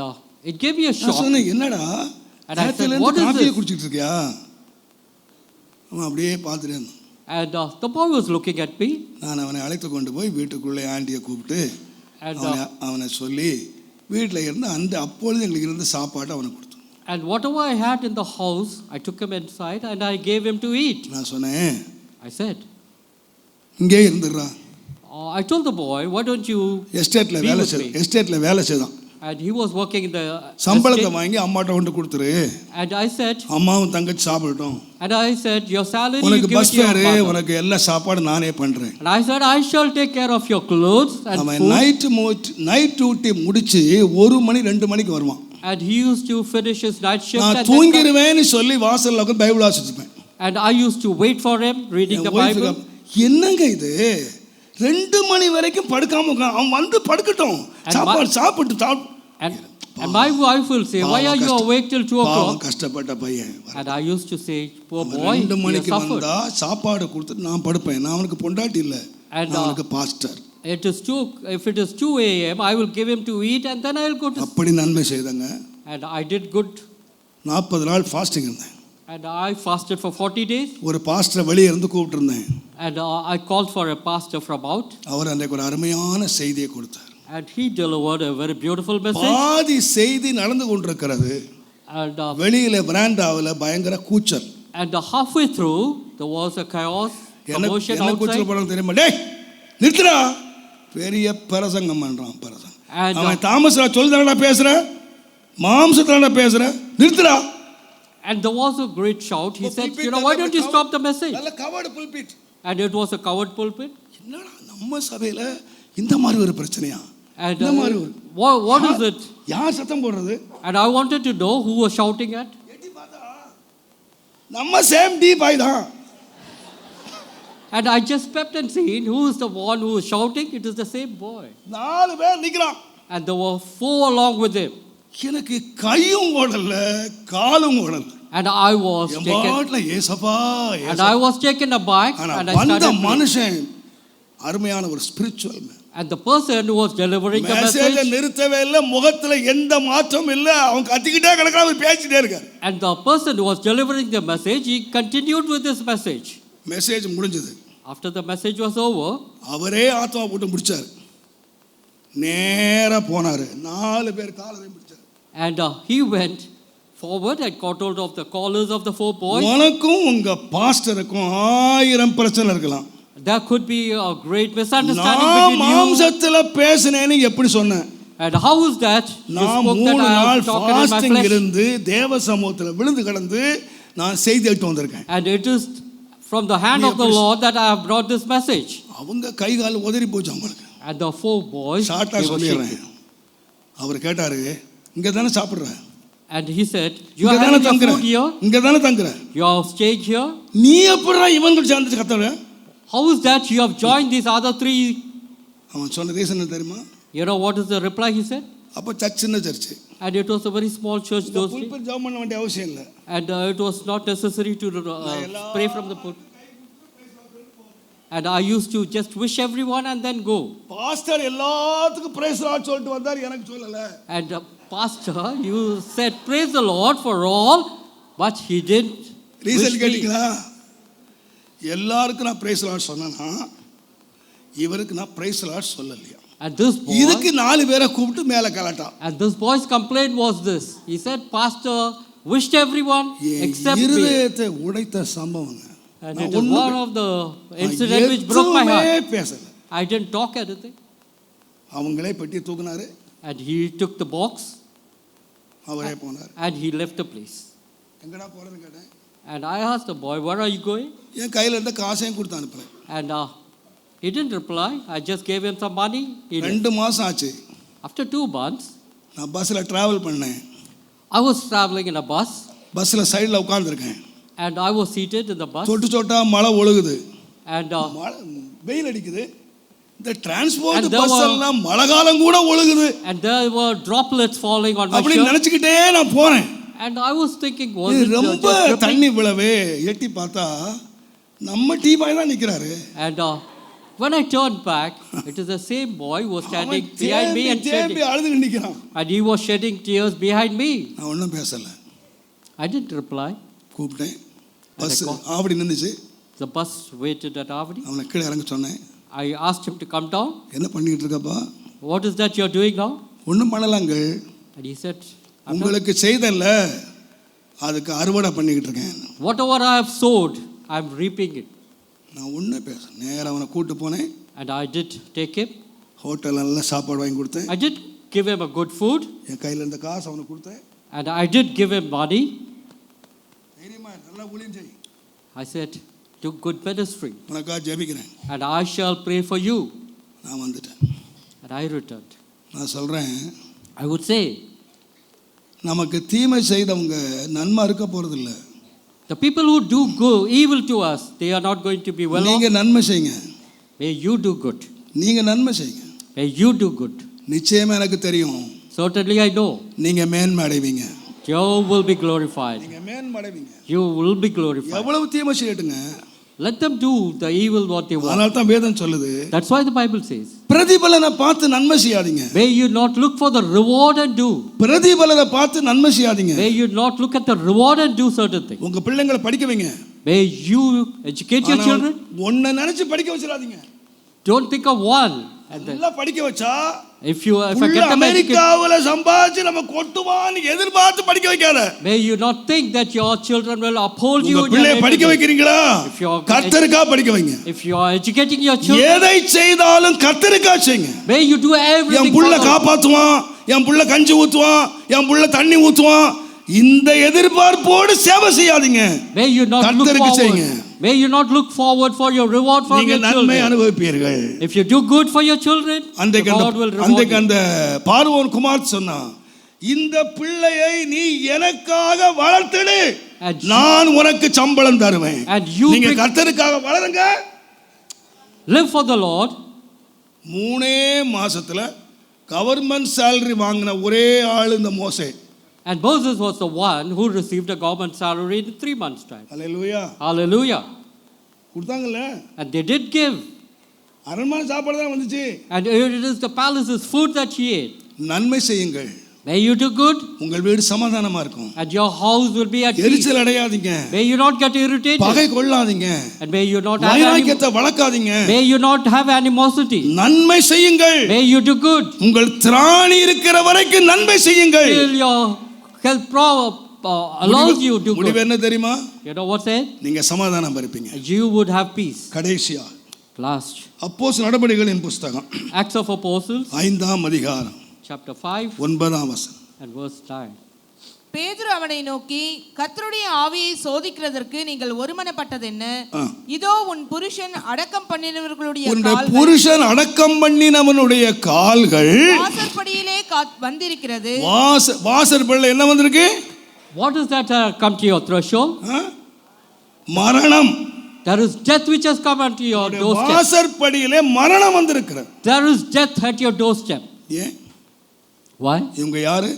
[SPEAKER 2] it gave me a
[SPEAKER 1] நான்
[SPEAKER 2] shock.
[SPEAKER 1] சொன்னேன், என்னடா
[SPEAKER 2] And I said,
[SPEAKER 1] நேத்துல
[SPEAKER 2] what
[SPEAKER 1] இருந்து
[SPEAKER 2] is
[SPEAKER 1] காஃபியை
[SPEAKER 2] this?
[SPEAKER 1] குடிச்சிட்டு இருக்கியா? அவன் அப்படியே பார்த்துட்டே இருந்தான்.
[SPEAKER 2] And the boy was looking at me.
[SPEAKER 1] நான் அவனை அழைத்து கொண்டு போய் வீட்டுக்குள்ளே ஆண்டியை கூப்பிட்டு
[SPEAKER 2] And
[SPEAKER 1] அவனை சொல்லி வீட்டில் இருந்து அந்த அப்பொழுது எங்களுக்கு இருந்த சாப்பாடு அவனுக்கு கொடுத்தோம்.
[SPEAKER 2] and whatever I had in the house, I took him inside and I gave him to eat.
[SPEAKER 1] நான் சொன்னேன்,
[SPEAKER 2] I said,
[SPEAKER 1] இங்கே இருந்துடுறா.
[SPEAKER 2] I told the boy, why don't you
[SPEAKER 1] எஸ்டேட்ல
[SPEAKER 2] be
[SPEAKER 1] வேலை
[SPEAKER 2] with
[SPEAKER 1] செய்,
[SPEAKER 2] me?
[SPEAKER 1] எஸ்டேட்ல வேலை செய்தான்.
[SPEAKER 2] And he was working in the
[SPEAKER 1] சம்பளத்தை
[SPEAKER 2] estate.
[SPEAKER 1] வாங்கி அம்மாட்ட கொண்டு கொடுத்துரு,
[SPEAKER 2] And I said,
[SPEAKER 1] அம்மாவும் தங்கச்சி சாப்பிடட்டும்,
[SPEAKER 2] your salary you
[SPEAKER 1] உனக்கு
[SPEAKER 2] give it
[SPEAKER 1] bus
[SPEAKER 2] to your
[SPEAKER 1] fare,
[SPEAKER 2] mother.
[SPEAKER 1] உனக்கு எல்லா சாப்பாடு நானே பண்றேன்.
[SPEAKER 2] And I said, I shall take care of your clothes and
[SPEAKER 1] அவன்
[SPEAKER 2] food.
[SPEAKER 1] நைட் டியூட்டி முடிச்சு 1 மணி 2 மணிக்கு வருவான்.
[SPEAKER 2] And he used to finish his night shift.
[SPEAKER 1] நான்
[SPEAKER 2] And then come.
[SPEAKER 1] தூங்கிடுவேன்னு சொல்லி வாசல்ல உட்கார்ந்து Bible வாசிச்சுப்பேன்.
[SPEAKER 2] And I used to wait for him reading the Bible.
[SPEAKER 1] என்னங்க இது 2 மணி வரைக்கும் படுக்காம உட்கார்ந்து, அவன் வந்து படுக்கட்டும்,
[SPEAKER 2] And
[SPEAKER 1] சாப்பாடு சாப்பிட்டு
[SPEAKER 2] And my wife will say, why are you awake till 2 o'clock?
[SPEAKER 1] கஷ்டப்பட்ட பையன்.
[SPEAKER 2] And I used to say, poor boy,
[SPEAKER 1] 2
[SPEAKER 2] he has
[SPEAKER 1] மணிக்கு
[SPEAKER 2] suffered.
[SPEAKER 1] வந்தா சாப்பாடு கொடுத்துட்டு நான் படுப்பேன். நான் அவனுக்கு பொண்டாட்டி இல்ல,
[SPEAKER 2] And
[SPEAKER 1] அவனுக்கு pastor.
[SPEAKER 2] if it is 2 a.m., I will give him to eat and then I will go to sleep.
[SPEAKER 1] அப்படி நன்மை செய்தாங்க.
[SPEAKER 2] And I did good.
[SPEAKER 1] 40 நாள் ஃபாஸ்டிங் இருந்தேன்.
[SPEAKER 2] And I fasted for 40 days.
[SPEAKER 1] ஒரு பாஸ்டரை வெளியே இருந்து கூப்பிட்டு இருந்தேன்.
[SPEAKER 2] And I called for a pastor from out.
[SPEAKER 1] அவர் அன்றைக்கு ஒரு அருமையான செய்தியை கொடுத்தார்.
[SPEAKER 2] And he delivered a very beautiful message.
[SPEAKER 1] பாதி செய்தி நடந்து கொண்டிருக்கிறது.
[SPEAKER 2] And
[SPEAKER 1] வெளியில பிராண்டாவில் பயங்கர கூச்சல்.
[SPEAKER 2] and halfway through, there was a chaos, commotion
[SPEAKER 1] என்ன கூச்சல்
[SPEAKER 2] outside.
[SPEAKER 1] படம் தெரியுமா? டேய் நிறுத்துடா, பெரிய பிரசங்கம் பண்றான் பிரசங்கம்.
[SPEAKER 2] And
[SPEAKER 1] அவன் தாமஸ்ரா சொல்லுதாடா பேசுற, மாம்சத்தாடா பேசுற, நிறுத்துடா.
[SPEAKER 2] and there was a great shout. He said, why don't you stop the message?
[SPEAKER 1] நல்ல covered pulpit.
[SPEAKER 2] And it was a covered pulpit.
[SPEAKER 1] என்னடா நம்ம சபையில இந்த மாதிரி ஒரு பிரச்சனையா?
[SPEAKER 2] And
[SPEAKER 1] இந்த மாதிரி ஒரு
[SPEAKER 2] what is it?
[SPEAKER 1] யார் சத்தம் போடுறது?
[SPEAKER 2] And I wanted to know who was shouting at.
[SPEAKER 1] எட்டி பார்த்தா நம்ம சேம் டி பாய் தான்.
[SPEAKER 2] And I just stepped and seen who is the one who is shouting. It is the same boy.
[SPEAKER 1] 4 பேர் நிக்கிறான்.
[SPEAKER 2] And there were 4 along with him.
[SPEAKER 1] எனக்கு கையும் ஓடல காலும் ஓடல.
[SPEAKER 2] And I was taken.
[SPEAKER 1] பாட்ல ஏசப்பா
[SPEAKER 2] And I was taken aback.
[SPEAKER 1] ஆனா
[SPEAKER 2] And I
[SPEAKER 1] வந்த
[SPEAKER 2] started praying.
[SPEAKER 1] மனுஷன் அருமையான ஒரு spiritual man.
[SPEAKER 2] And the person who was delivering the
[SPEAKER 1] மெசேஜை
[SPEAKER 2] message.
[SPEAKER 1] நிறுத்தவே இல்ல, முகத்துல எந்த மாற்றமும் இல்ல, அவன் கத்திக்கிட்டே கிடக்குறான், அவர் பேசிட்டே இருக்கார்.
[SPEAKER 2] And the person who was delivering the message, he continued with this message.
[SPEAKER 1] Message முடிஞ்சது.
[SPEAKER 2] After the message was over,
[SPEAKER 1] அவரே ஆத்மா போட்டு முடிச்சார். நேரா போனாரு, 4 பேர் காலரை முடிச்சார்.
[SPEAKER 2] and he went forward and caught hold of the collars of the 4 boys.
[SPEAKER 1] உனக்கும் உங்க பாஸ்டருக்கும் 1000 பிரச்சனை இருக்கலாம்.
[SPEAKER 2] There could be a great misunderstanding
[SPEAKER 1] நான்
[SPEAKER 2] between you.
[SPEAKER 1] மாம்சத்துல பேசினேன்னு எப்படி சொன்னேன்?
[SPEAKER 2] And how is that you
[SPEAKER 1] நான்
[SPEAKER 2] spoke
[SPEAKER 1] 3
[SPEAKER 2] that I
[SPEAKER 1] நாள்
[SPEAKER 2] have talked in my
[SPEAKER 1] fasting
[SPEAKER 2] flesh?
[SPEAKER 1] இருந்து தேவ சமூகத்துல விழுந்து கிடந்து நான் செய்தி எடுத்து வந்திருக்கேன்.
[SPEAKER 2] And it is from the hand of the Lord that I have brought this message.
[SPEAKER 1] அவங்க கை கால் உதறி போச்சு அவங்களுக்கு.
[SPEAKER 2] And the 4 boys,
[SPEAKER 1] ஷார்ட்டா
[SPEAKER 2] they were
[SPEAKER 1] சொல்லிடுறேன்.
[SPEAKER 2] shaking.
[SPEAKER 1] அவர் கேட்டாரு, இங்க தானே சாப்பிடுற,
[SPEAKER 2] And he said, you
[SPEAKER 1] இங்க
[SPEAKER 2] are
[SPEAKER 1] தானே
[SPEAKER 2] having your
[SPEAKER 1] தங்குற,
[SPEAKER 2] food here,
[SPEAKER 1] இங்க தானே தங்குற,
[SPEAKER 2] you are staying here.
[SPEAKER 1] நீ எப்படிடா இவங்க சேர்ந்து கத்துற?
[SPEAKER 2] How is that you have joined these other 3?
[SPEAKER 1] அவன் சொன்ன ரீசன் தெரியுமா?
[SPEAKER 2] You know what is the reply he said?
[SPEAKER 1] அப்போ சின்ன church,
[SPEAKER 2] And it was a very small church those days.
[SPEAKER 1] Pulpit ஜெபம் பண்ண வேண்டிய அவசியம் இல்லை.
[SPEAKER 2] And it was not necessary to pray from the pulpit. And I used to just wish everyone and then go.
[SPEAKER 1] Pastor எல்லாத்துக்கும் price Lord சொல்லிட்டு வந்தார், எனக்கு சொல்லல.
[SPEAKER 2] And pastor, you said praise the Lord for all, but he didn't.
[SPEAKER 1] Reason கேட்டீங்களா? எல்லாருக்கும் நான் price Lord சொன்னேன்னா இவருக்கு நான் பிரைஸ் லார்ட் சொல்லலையா?
[SPEAKER 2] And this boy,
[SPEAKER 1] இதுக்கு 4 பேரை கூப்பிட்டு மேலே கலட்டா.
[SPEAKER 2] and this boy's complaint was this. He said, pastor wished everyone except me.
[SPEAKER 1] இருதயத்தை உடைத்த சம்பவங்க.
[SPEAKER 2] And it is one of the incident which broke my heart.
[SPEAKER 1] பேசல.
[SPEAKER 2] I didn't talk anything.
[SPEAKER 1] அவங்களே பெட்டி தூக்குனாரு.
[SPEAKER 2] And he took the box.
[SPEAKER 1] அவரே போனார்.
[SPEAKER 2] And he left the place.
[SPEAKER 1] எங்கடா போறேன்னு கேட்டேன்.
[SPEAKER 2] And I asked the boy, where are you going?
[SPEAKER 1] என் கையில இருந்த காசையும் கொடுத்து அனுப்புறேன்.
[SPEAKER 2] And he didn't reply. I just gave him some money.
[SPEAKER 1] 2 மாசம் ஆச்சு.
[SPEAKER 2] After 2 months,
[SPEAKER 1] நான் பஸ்ல டிராவல் பண்ணேன்.
[SPEAKER 2] I was traveling in a bus.
[SPEAKER 1] பஸ்ல சைடுல உட்கார்ந்திருக்கேன்.
[SPEAKER 2] And I was seated in the bus.
[SPEAKER 1] சொட்டு சொட்டா மழை ஒழுகுது.
[SPEAKER 2] And
[SPEAKER 1] வெயில் அடிக்குது. இந்த டிரான்ஸ்போர்ட் பஸ் எல்லாம் மழைகாலம் கூட ஒழுகுது.
[SPEAKER 2] And there were droplets falling on my
[SPEAKER 1] அப்படி
[SPEAKER 2] shirt.
[SPEAKER 1] நினைச்சிட்டே நான் போறேன்.
[SPEAKER 2] And I was thinking, was it
[SPEAKER 1] ரொம்ப
[SPEAKER 2] just
[SPEAKER 1] தண்ணி விழவே எட்டி பார்த்தா நம்ம டீ பாய் தான் நிக்கிறாரு.
[SPEAKER 2] And when I turned back, it is the same boy who was standing behind me and shedding.
[SPEAKER 1] அழுது நிக்கிறான்.
[SPEAKER 2] And he was shedding tears behind me.
[SPEAKER 1] நான் ஒன்றும் பேசல.
[SPEAKER 2] I didn't reply.
[SPEAKER 1] கூப்பிட்டேன். பஸ் ஆவடி நின்னுச்சு.
[SPEAKER 2] The bus waited at Avadi.
[SPEAKER 1] அவனை கீழே இறங்க சொன்னேன்.
[SPEAKER 2] I asked him to come down.
[SPEAKER 1] என்ன பண்ணிட்டு இருக்கப்பா?
[SPEAKER 2] What is that you're doing now?
[SPEAKER 1] ஒன்றும் பண்ணலாங்க.
[SPEAKER 2] And he said,
[SPEAKER 1] உங்களுக்கு செய்தல்ல அதுக்கு அறுவடை பண்ணிக்கிட்டு இருக்கேன்.
[SPEAKER 2] whatever I have sowed, I'm reaping it.
[SPEAKER 1] நான் ஒன்றும் பேச நேராக அவனை கூட்டு போனேன்.
[SPEAKER 2] And I did take him.
[SPEAKER 1] Hotel நல்ல சாப்பாடு வாங்கி கொடுத்தேன்.
[SPEAKER 2] I did give him a good food.
[SPEAKER 1] என் கையில் இருந்த காசு அவனுக்கு கொடுத்தேன்.
[SPEAKER 2] And I did give him money.
[SPEAKER 1] நல்லா ஊழியம் செய்.
[SPEAKER 2] I said, do good ministry.
[SPEAKER 1] உனக்காக ஜெபிக்கிறேன்.
[SPEAKER 2] And I shall pray for you.
[SPEAKER 1] நான் வந்துட்டேன்.
[SPEAKER 2] And I returned.
[SPEAKER 1] நான் சொல்றேன்,
[SPEAKER 2] I would say,
[SPEAKER 1] நமக்கு தீமை செய்தவங்க நன்மை இருக்க போறது இல்ல.
[SPEAKER 2] the people who do good, evil to us, they are not going to be well off.
[SPEAKER 1] நீங்க நன்மை செய்யுங்க.
[SPEAKER 2] May you do good.
[SPEAKER 1] நீங்க நன்மை செய்யுங்க.
[SPEAKER 2] May you do good.
[SPEAKER 1] நிச்சயமா எனக்கு தெரியும்.
[SPEAKER 2] Certainly I know.
[SPEAKER 1] நீங்க மேன்மை அடைவீங்க.
[SPEAKER 2] You will be glorified.
[SPEAKER 1] நீங்க மேன்மை அடைவீங்க.
[SPEAKER 2] You will be glorified.
[SPEAKER 1] எவ்வளவு தீமை செய்யட்டுங்க.
[SPEAKER 2] Let them do the evil what they want.
[SPEAKER 1] அதனால தான் வேதம் சொல்லுது.
[SPEAKER 2] That's why the Bible says,
[SPEAKER 1] பிரதிபலனை பார்த்து நன்மை செய்யாதீங்க.
[SPEAKER 2] may you not look for the reward and do.
[SPEAKER 1] பிரதிபலனை பார்த்து நன்மை செய்யாதீங்க.
[SPEAKER 2] May you not look at the reward and do certain things.
[SPEAKER 1] உங்க பிள்ளைங்களை படிக்க வைங்க.
[SPEAKER 2] May you educate your children.
[SPEAKER 1] ஒன்ன நினைச்சு படிக்க வச்சிராதீங்க.
[SPEAKER 2] Don't think of one.
[SPEAKER 1] நல்லா படிக்க வச்சா
[SPEAKER 2] If I get them educated,
[SPEAKER 1] அமெரிக்காவுல சம்பாதிச்சு நம்ம கொட்டுவான்னு எதிர்பார்த்து படிக்க வைக்காத.
[SPEAKER 2] may you not think that your children will uphold you.
[SPEAKER 1] உங்க பிள்ளையை படிக்க வைக்கிறீங்களா? கர்த்தருக்காக படிக்க வைங்க.
[SPEAKER 2] If you are educating your children,
[SPEAKER 1] எதை செய்தாலும் கர்த்தருக்காக செய்யுங்க.
[SPEAKER 2] may you do everything.
[SPEAKER 1] என் புள்ள காப்பாத்துவான், என் புள்ள கஞ்சி ஊத்துவான், என் புள்ள தண்ணி ஊத்துவான், இந்த எதிர்பார்ப்போடு சேவை செய்யாதீங்க.
[SPEAKER 2] May you not look forward. May you not look forward for your reward from your children.
[SPEAKER 1] நீங்க நன்மை அனுபவிப்பீர்கள்.
[SPEAKER 2] If you do good for your children, God will reward you.
[SPEAKER 1] அந்த பார்வோன் குமார் சொன்னா, இந்த பிள்ளையை நீ எனக்காக வளர்த்திடு, நான் உனக்கு சம்பளம் தருவேன். நீங்க கர்த்தருக்காக வளருங்க.
[SPEAKER 2] Live for the Lord.
[SPEAKER 1] 3 மாசத்துல கவர்மெண்ட் salary வாங்கின ஒரே ஆள் இந்த மோசே.
[SPEAKER 2] And Moses was the one who received a government salary in 3 months' time.
[SPEAKER 1] Hallelujah.
[SPEAKER 2] Hallelujah.
[SPEAKER 1] கொடுத்தாங்கல்ல?
[SPEAKER 2] And they did give.
[SPEAKER 1] அரண்மனை சாப்பாடு தான் வந்துச்சு.
[SPEAKER 2] And it is the palace's food that she ate.
[SPEAKER 1] நன்மை செய்யுங்கள்.
[SPEAKER 2] May you do good.
[SPEAKER 1] உங்கள் வீடு சமாதானமா இருக்கும்.
[SPEAKER 2] And your house will be at peace.
[SPEAKER 1] எரிச்சல் அடையாதீங்க.
[SPEAKER 2] May you not get irritated.
[SPEAKER 1] பகை கொள்ளாதீங்க.
[SPEAKER 2] And may you not have
[SPEAKER 1] வைராக்கியத்தை வளர்க்காதீங்க.
[SPEAKER 2] May you not have animosity.
[SPEAKER 1] நன்மை செய்யுங்கள்.
[SPEAKER 2] May you do good.
[SPEAKER 1] உங்கள் திராணி இருக்கிற வரைக்கும் நன்மை செய்யுங்கள்.
[SPEAKER 2] Till your health allows you to do
[SPEAKER 1] முடிவு
[SPEAKER 2] good.
[SPEAKER 1] என்ன தெரியுமா?
[SPEAKER 2] You know what said?
[SPEAKER 1] நீங்க சமாதானம் இருப்பீங்க.
[SPEAKER 2] You would have peace.
[SPEAKER 1] கடைசியா
[SPEAKER 2] Last.
[SPEAKER 1] அப்போஸ்தலர் நடபடிகளின் புத்தகம்
[SPEAKER 2] Acts of Apostles.
[SPEAKER 1] 5ஆம் அதிகாரம்.
[SPEAKER 2] Chapter 5.
[SPEAKER 1] 9ஆம் வசனம்.
[SPEAKER 2] And verse 9.
[SPEAKER 3] பேதுரு அவனை நோக்கி, கர்த்தருடைய ஆவியை சோதிக்கிறதற்கு நீங்கள் ஒருமனப்பட்டது என்ன? இதோ உன் புருஷன் அடக்கம் பண்ணினவர்களுடைய கால்கள்,
[SPEAKER 1] புருஷன் அடக்கம் பண்ணினவனுடைய கால்கள்
[SPEAKER 3] வாசற்படியிலே வந்திருக்கிறது.
[SPEAKER 1] வாசற்படியில என்ன வந்திருக்கு?
[SPEAKER 2] What is that come to your threshold?
[SPEAKER 1] மரணம்.
[SPEAKER 2] There is death which has come unto your doorstep.
[SPEAKER 1] வாசற்படியிலே மரணம் வந்திருக்கிறது.
[SPEAKER 2] There is death at your doorstep.
[SPEAKER 1] ஏன்?
[SPEAKER 2] Why?
[SPEAKER 1] இவங்க யாரு?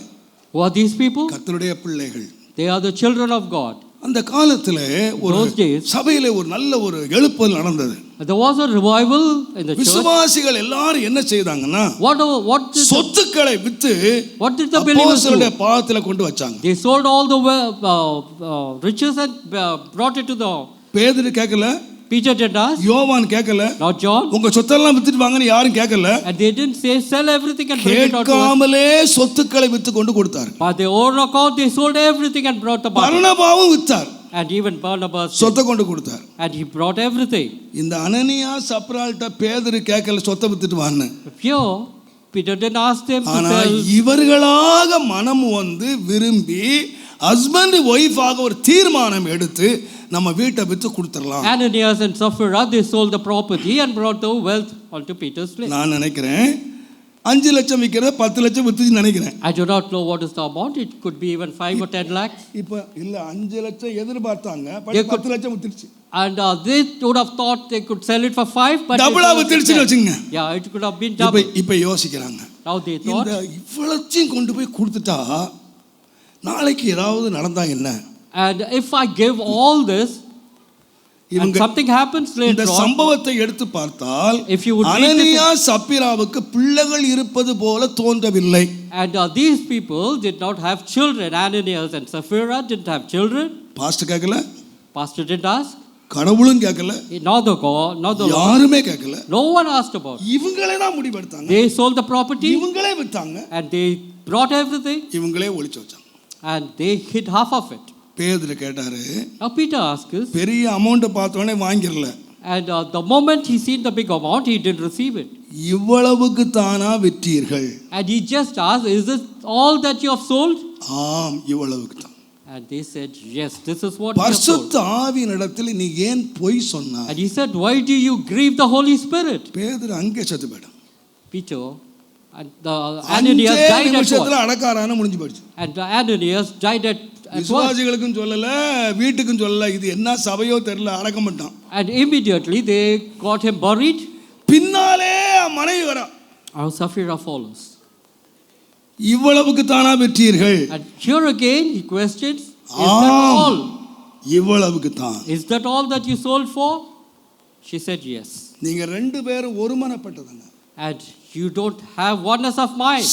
[SPEAKER 2] Who are these people?
[SPEAKER 1] கர்த்தருடைய பிள்ளைகள்.
[SPEAKER 2] They are the children of God.
[SPEAKER 1] அந்த காலத்துல ஒரு
[SPEAKER 2] Those days,
[SPEAKER 1] சபையிலே ஒரு நல்ல ஒரு எழுப்புதல் நடந்தது.
[SPEAKER 2] there was a revival in the church.
[SPEAKER 1] விசுவாசிகள் எல்லாரும் என்ன செய்தாங்கன்னா
[SPEAKER 2] What did
[SPEAKER 1] சொத்துக்களை வித்து
[SPEAKER 2] the believers
[SPEAKER 1] அப்போஸ்தலருடைய
[SPEAKER 2] do?
[SPEAKER 1] பாதத்துல கொண்டு வச்சாங்க.
[SPEAKER 2] They sold all the riches and brought it to the.
[SPEAKER 1] பேதுரு கேட்கல,
[SPEAKER 2] Peter did ask,
[SPEAKER 1] யோவான் கேட்கல,
[SPEAKER 2] not John.
[SPEAKER 1] உங்க சொத்தெல்லாம் வித்துட்டு வாங்கன்னு யாரும் கேட்கல.
[SPEAKER 2] And they didn't say sell everything and bring it out to us.
[SPEAKER 1] கேட்காமலே சொத்துக்களை வித்து கொண்டு கொடுத்தார்.
[SPEAKER 2] By their own account, they sold everything and brought the money.
[SPEAKER 1] பர்னபாவும் வித்தார்.
[SPEAKER 2] And even Barnabas did.
[SPEAKER 1] சொத்தை கொண்டு கொடுத்தார்.
[SPEAKER 2] And he brought everything.
[SPEAKER 1] இந்த அனனியா சப்ரால்ட்ட பேதுரு கேட்கல சொத்தை வித்துட்டு வான்னு.
[SPEAKER 2] Here, Peter didn't ask them to
[SPEAKER 1] ஆனா
[SPEAKER 2] sell.
[SPEAKER 1] இவர்களாக மனம் வந்து விரும்பி ஹஸ்பண்ட் ஒய்ஃபாக ஒரு தீர்மானம் எடுத்து நம்ம வீட்டை வித்து கொடுத்துடலாம்.
[SPEAKER 2] Ananias and Sapphira, they sold the property and brought the wealth onto Peter's place.
[SPEAKER 1] நான் நினைக்கிறேன் 5 லட்சம் விற்கிற 10 லட்சம் வித்துச்சு நினைக்கிறேன்.
[SPEAKER 2] I do not know what is the amount. It could be even 5 or 10 lakhs.
[SPEAKER 1] இப்போ இல்ல 5 லட்சம் எதிர்பார்த்தாங்க,
[SPEAKER 2] They could-
[SPEAKER 1] 10 லட்சம் வித்துருச்சு.
[SPEAKER 2] And they would have thought they could sell it for 5, but
[SPEAKER 1] டபுளா வித்துருச்சுன்னு வச்சுங்க.
[SPEAKER 2] yeah, it could have been
[SPEAKER 1] இப்போ
[SPEAKER 2] double.
[SPEAKER 1] இப்போ யோசிக்கிறாங்க.
[SPEAKER 2] Now they thought,
[SPEAKER 1] இந்த இவ்வளத்தையும் கொண்டு போய் கொடுத்துட்டா நாளைக்கு ஏதாவது நடந்தா என்ன?
[SPEAKER 2] and if I give all this and
[SPEAKER 1] இவங்க
[SPEAKER 2] something happens
[SPEAKER 1] இந்த
[SPEAKER 2] later on,
[SPEAKER 1] சம்பவத்தை எடுத்து பார்த்தால்
[SPEAKER 2] if you would read this,
[SPEAKER 1] அனனியா சப்பிராவுக்கு பிள்ளைகள் இருப்பது போல தோன்றவில்லை.
[SPEAKER 2] and these people did not have children. Ananias and Sapphira didn't have children.
[SPEAKER 1] Pastor கேட்கல,
[SPEAKER 2] Pastor didn't ask.
[SPEAKER 1] கடவுளும் கேட்கல,
[SPEAKER 2] Not the God, not the Lord.
[SPEAKER 1] யாருமே கேட்கல.
[SPEAKER 2] No one asked about it.
[SPEAKER 1] இவங்களே தான் முடிவெடுத்தாங்க.
[SPEAKER 2] They sold the property
[SPEAKER 1] இவங்களே வித்தாங்க.
[SPEAKER 2] and they brought everything
[SPEAKER 1] இவங்களே ஒளிச்சு வச்சாங்க.
[SPEAKER 2] and they hid half of it.
[SPEAKER 1] பேதுரு கேட்டாரு,
[SPEAKER 2] Now Peter asked us,
[SPEAKER 1] பெரிய அமௌண்ட் பார்த்தோன்னே வாங்கிரல,
[SPEAKER 2] and the moment he seen the big amount, he didn't receive it.
[SPEAKER 1] இவ்வளவுக்கு தானா விற்றீர்கள்?
[SPEAKER 2] And he just asked, is this all that you have sold?
[SPEAKER 1] ஆம், இவ்வளவுக்கு தான்.
[SPEAKER 2] And they said, yes, this is what you have sold.
[SPEAKER 1] பரிசுத்த ஆவியினிடத்தில் நீ ஏன் பொய் சொன்னாய்?
[SPEAKER 2] And he said, why do you grieve the Holy Spirit?
[SPEAKER 1] பேதுரு அங்கே செத்து போயிட்டான்.
[SPEAKER 2] Peter, and the Ananias died at
[SPEAKER 1] நிமிஷத்துல
[SPEAKER 2] once.
[SPEAKER 1] அடக்காரான முடிஞ்சு போயிடுச்சு.
[SPEAKER 2] And the Ananias died at once.
[SPEAKER 1] விசுவாசிகளுக்கும் சொல்லல, வீட்டுக்கும் சொல்லல, இது என்ன சபையோ தெரியல, அடக்க மாட்டான்.
[SPEAKER 2] And immediately they got him buried.
[SPEAKER 1] பின்னாலே மனைவி வரா,
[SPEAKER 2] Our Sapphira follows.
[SPEAKER 1] இவ்வளவுக்கு தானா விற்றீர்கள்?
[SPEAKER 2] And here again he questions, is that all?
[SPEAKER 1] இவ்வளவுக்கு தான்.
[SPEAKER 2] Is that all that you sold for? She said yes.
[SPEAKER 1] நீங்க ரெண்டு பேரும் ஒருமனப்பட்டதுங்க.
[SPEAKER 2] And you don't have oneness of mind.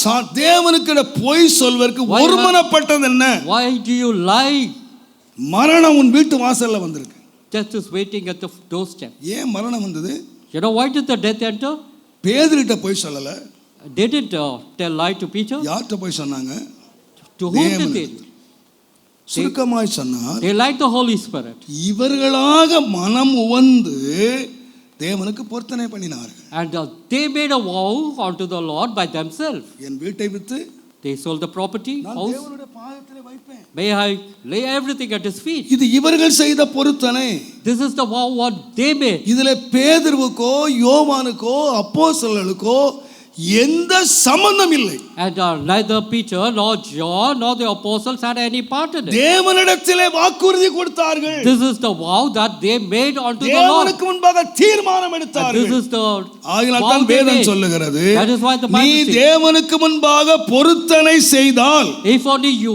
[SPEAKER 1] தேவனுக்கு பொய் சொல்வதற்கு ஒருமனப்பட்டது என்ன?
[SPEAKER 2] Why do you lie?
[SPEAKER 1] மரணம் உன் வீட்டு வாசல்ல வந்திருக்கு.
[SPEAKER 2] Death is waiting at the doorstep.
[SPEAKER 1] ஏன் மரணம் வந்தது?
[SPEAKER 2] You know why did the death enter?
[SPEAKER 1] பேதுருட்ட பொய் சொல்லல.
[SPEAKER 2] They didn't tell lie to Peter.
[SPEAKER 1] யார்கிட்ட பொய் சொன்னாங்க?
[SPEAKER 2] To whom did they?
[SPEAKER 1] சுருக்கமாய் சொன்னார்,
[SPEAKER 2] They lied the Holy Spirit.
[SPEAKER 1] இவர்களாக மனம் உவந்து தேவனுக்கு பொருத்தனை பண்ணினார்கள்.
[SPEAKER 2] And they made a vow unto the Lord by themselves.
[SPEAKER 1] என் வீட்டை with
[SPEAKER 2] They sold the property,
[SPEAKER 1] நான்
[SPEAKER 2] house.
[SPEAKER 1] தேவனுடைய பாதத்திலே வைப்பேன்.
[SPEAKER 2] May I lay everything at his feet?
[SPEAKER 1] இது இவர்கள் செய்த பொருத்தனை.
[SPEAKER 2] This is the vow what they made.
[SPEAKER 1] இதுல பேதுருவுக்கோ யோவானுக்கோ அப்போஸ்தலர்களுக்கோ எந்த சம்பந்தம் இல்லை.
[SPEAKER 2] And neither Peter nor John nor the apostles had any part in it.
[SPEAKER 1] தேவனிடத்திலே வாக்குறுதி கொடுத்தார்கள்.
[SPEAKER 2] This is the vow that they made unto the Lord.
[SPEAKER 1] தேவனுக்கு முன்பாக தீர்மானம்
[SPEAKER 2] And
[SPEAKER 1] எடுத்தார்கள்.
[SPEAKER 2] this is the
[SPEAKER 1] ஆகினால்
[SPEAKER 2] vow
[SPEAKER 1] தான்
[SPEAKER 2] they
[SPEAKER 1] வேதம்
[SPEAKER 2] made.
[SPEAKER 1] சொல்லுகிறது,
[SPEAKER 2] That is why the
[SPEAKER 1] நீ
[SPEAKER 2] Bible says,
[SPEAKER 1] தேவனுக்கு முன்பாக பொருத்தனை செய்தால்
[SPEAKER 2] if only you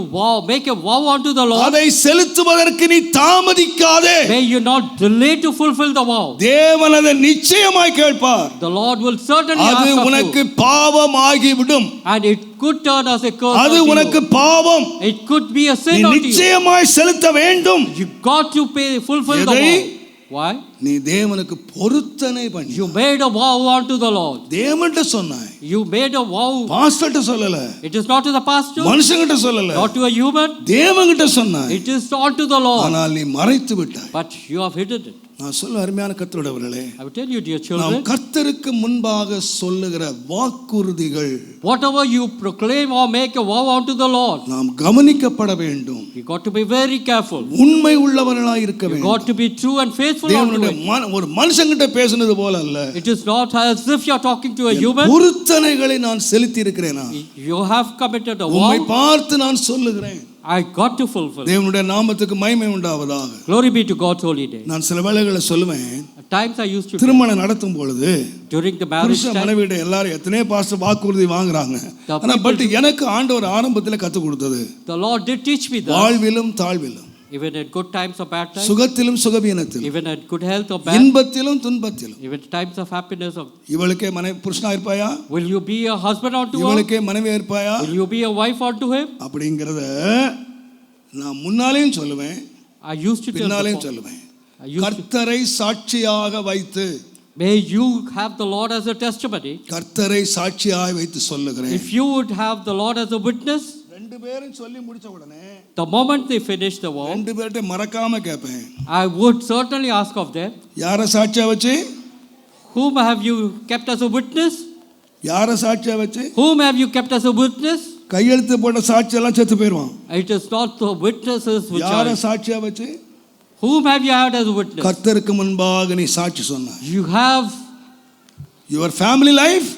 [SPEAKER 2] make a vow unto the Lord,
[SPEAKER 1] அதை செலுத்துவதற்கு நீ தாமதிக்காதே.
[SPEAKER 2] may you not delay to fulfill the vow.
[SPEAKER 1] தேவன் அதை நிச்சயமாய் கேட்பார்.
[SPEAKER 2] The Lord will certainly
[SPEAKER 1] அது
[SPEAKER 2] ask of
[SPEAKER 1] உனக்கு
[SPEAKER 2] you.
[SPEAKER 1] பாவமாகிவிடும்.
[SPEAKER 2] And it could turn as a curse
[SPEAKER 1] அது
[SPEAKER 2] unto
[SPEAKER 1] உனக்கு
[SPEAKER 2] you.
[SPEAKER 1] பாவம்.
[SPEAKER 2] It could be a
[SPEAKER 1] நீ
[SPEAKER 2] sin unto you.
[SPEAKER 1] நிச்சயமாய் செலுத்த வேண்டும்.
[SPEAKER 2] You got to fulfill the
[SPEAKER 1] எதை?
[SPEAKER 2] vow. Why?
[SPEAKER 1] நீ தேவனுக்கு பொருத்தனை பண்ணி
[SPEAKER 2] You made a vow unto the Lord.
[SPEAKER 1] தேவன்கிட்ட சொன்னாய்,
[SPEAKER 2] You made a vow.
[SPEAKER 1] பாஸ்டர்ட்ட சொல்லல,
[SPEAKER 2] It is not to the pastor,
[SPEAKER 1] மனுஷங்கிட்ட சொல்லல,
[SPEAKER 2] not to a human.
[SPEAKER 1] தேவன்கிட்ட சொன்னாய்.
[SPEAKER 2] It is unto the Lord.
[SPEAKER 1] ஆனால் நீ மறைத்து விட்டாய்.
[SPEAKER 2] But you have hidden it.
[SPEAKER 1] நான் சொல்ல அருமையான கர்த்தருடையவர்களே,
[SPEAKER 2] I will tell you, dear
[SPEAKER 1] நாம்
[SPEAKER 2] children,
[SPEAKER 1] கர்த்தருக்கு முன்பாக சொல்லுகிற வாக்குறுதிகள்
[SPEAKER 2] Whatever you proclaim or make a vow unto the Lord,
[SPEAKER 1] நாம் கவனிக்கப்பட வேண்டும்.
[SPEAKER 2] you got to be very careful.
[SPEAKER 1] உண்மை உள்ளவர்களாய் இருக்க
[SPEAKER 2] You
[SPEAKER 1] வேண்டும்.
[SPEAKER 2] got to be true and faithful unto
[SPEAKER 1] தேவனுடைய
[SPEAKER 2] it.
[SPEAKER 1] ஒரு மனுஷங்கிட்ட பேசுனது போல அல்ல.
[SPEAKER 2] It is not as if you are talking to a human.
[SPEAKER 1] பொருத்தனைகளை நான் செலுத்தி இருக்கிறேனா?
[SPEAKER 2] You have committed a
[SPEAKER 1] உம்மை
[SPEAKER 2] vow.
[SPEAKER 1] பார்த்து நான் சொல்லுகிறேன்.
[SPEAKER 2] I got to fulfill.
[SPEAKER 1] தேவனுடைய நாமத்துக்கு மகிமை உண்டாவதாக.
[SPEAKER 2] Glory be to God's holy day.
[SPEAKER 1] நான் சில வேளைகளில் சொல்லுவேன்,
[SPEAKER 2] At times I used to
[SPEAKER 1] திருமணம் நடத்தும் பொழுது
[SPEAKER 2] during the marriage
[SPEAKER 1] புருஷ
[SPEAKER 2] time.
[SPEAKER 1] மனைவியிட எல்லாரும் எத்தனை பாஸ்டர் வாக்குறுதி வாங்குறாங்க. ஆனா பட் எனக்கு ஆண்டவர் ஆரம்பத்தில் கற்றுக் கொடுத்தது,
[SPEAKER 2] The Lord did teach me that.
[SPEAKER 1] வாழ்விலும் தாழ்விலும்,
[SPEAKER 2] Even at good times or bad times.
[SPEAKER 1] சுகத்திலும் சுகவீனத்திலும்,
[SPEAKER 2] Even at good health or bad.
[SPEAKER 1] இன்பத்திலும் துன்பத்திலும்,
[SPEAKER 2] Even times of happiness of.
[SPEAKER 1] இவளுக்கே மனைவி புருஷனா இருப்பாயா,
[SPEAKER 2] Will you be a husband unto her?
[SPEAKER 1] இவளுக்கே மனைவியா இருப்பாயா
[SPEAKER 2] Will you be a wife unto him?
[SPEAKER 1] அப்படிங்கிறத நான் முன்னாலேயும் சொல்லுவேன்,
[SPEAKER 2] I used to tell
[SPEAKER 1] பின்னாலேயும்
[SPEAKER 2] before.
[SPEAKER 1] சொல்லுவேன்.
[SPEAKER 2] I used to,
[SPEAKER 1] கர்த்தரை சாட்சியாக வைத்து,
[SPEAKER 2] may you have the Lord as a testimony.
[SPEAKER 1] கர்த்தரை சாட்சியாக வைத்து சொல்லுகிறேன்.
[SPEAKER 2] If you would have the Lord as a witness,
[SPEAKER 1] ரெண்டு பேரும் சொல்லி முடிச்ச உடனே
[SPEAKER 2] the moment they finish the vow,
[SPEAKER 1] ரெண்டு பேர்ட்ட மறக்காம கேட்பேன்,
[SPEAKER 2] I would certainly ask of them,
[SPEAKER 1] யார சாட்சியா வச்சு,
[SPEAKER 2] whom have you kept as a witness?
[SPEAKER 1] யார சாட்சியா வச்சு?
[SPEAKER 2] Whom have you kept as a witness?
[SPEAKER 1] கையெழுத்து போட்ட சாட்சி எல்லாம் செத்து போயிடுவான்.
[SPEAKER 2] It is not the witnesses which
[SPEAKER 1] யார
[SPEAKER 2] are.
[SPEAKER 1] சாட்சியா வச்சு?
[SPEAKER 2] Whom have you had as a witness?
[SPEAKER 1] கர்த்தருக்கு முன்பாக நீ சாட்சி சொன்னாய்.
[SPEAKER 2] You have
[SPEAKER 1] your family life,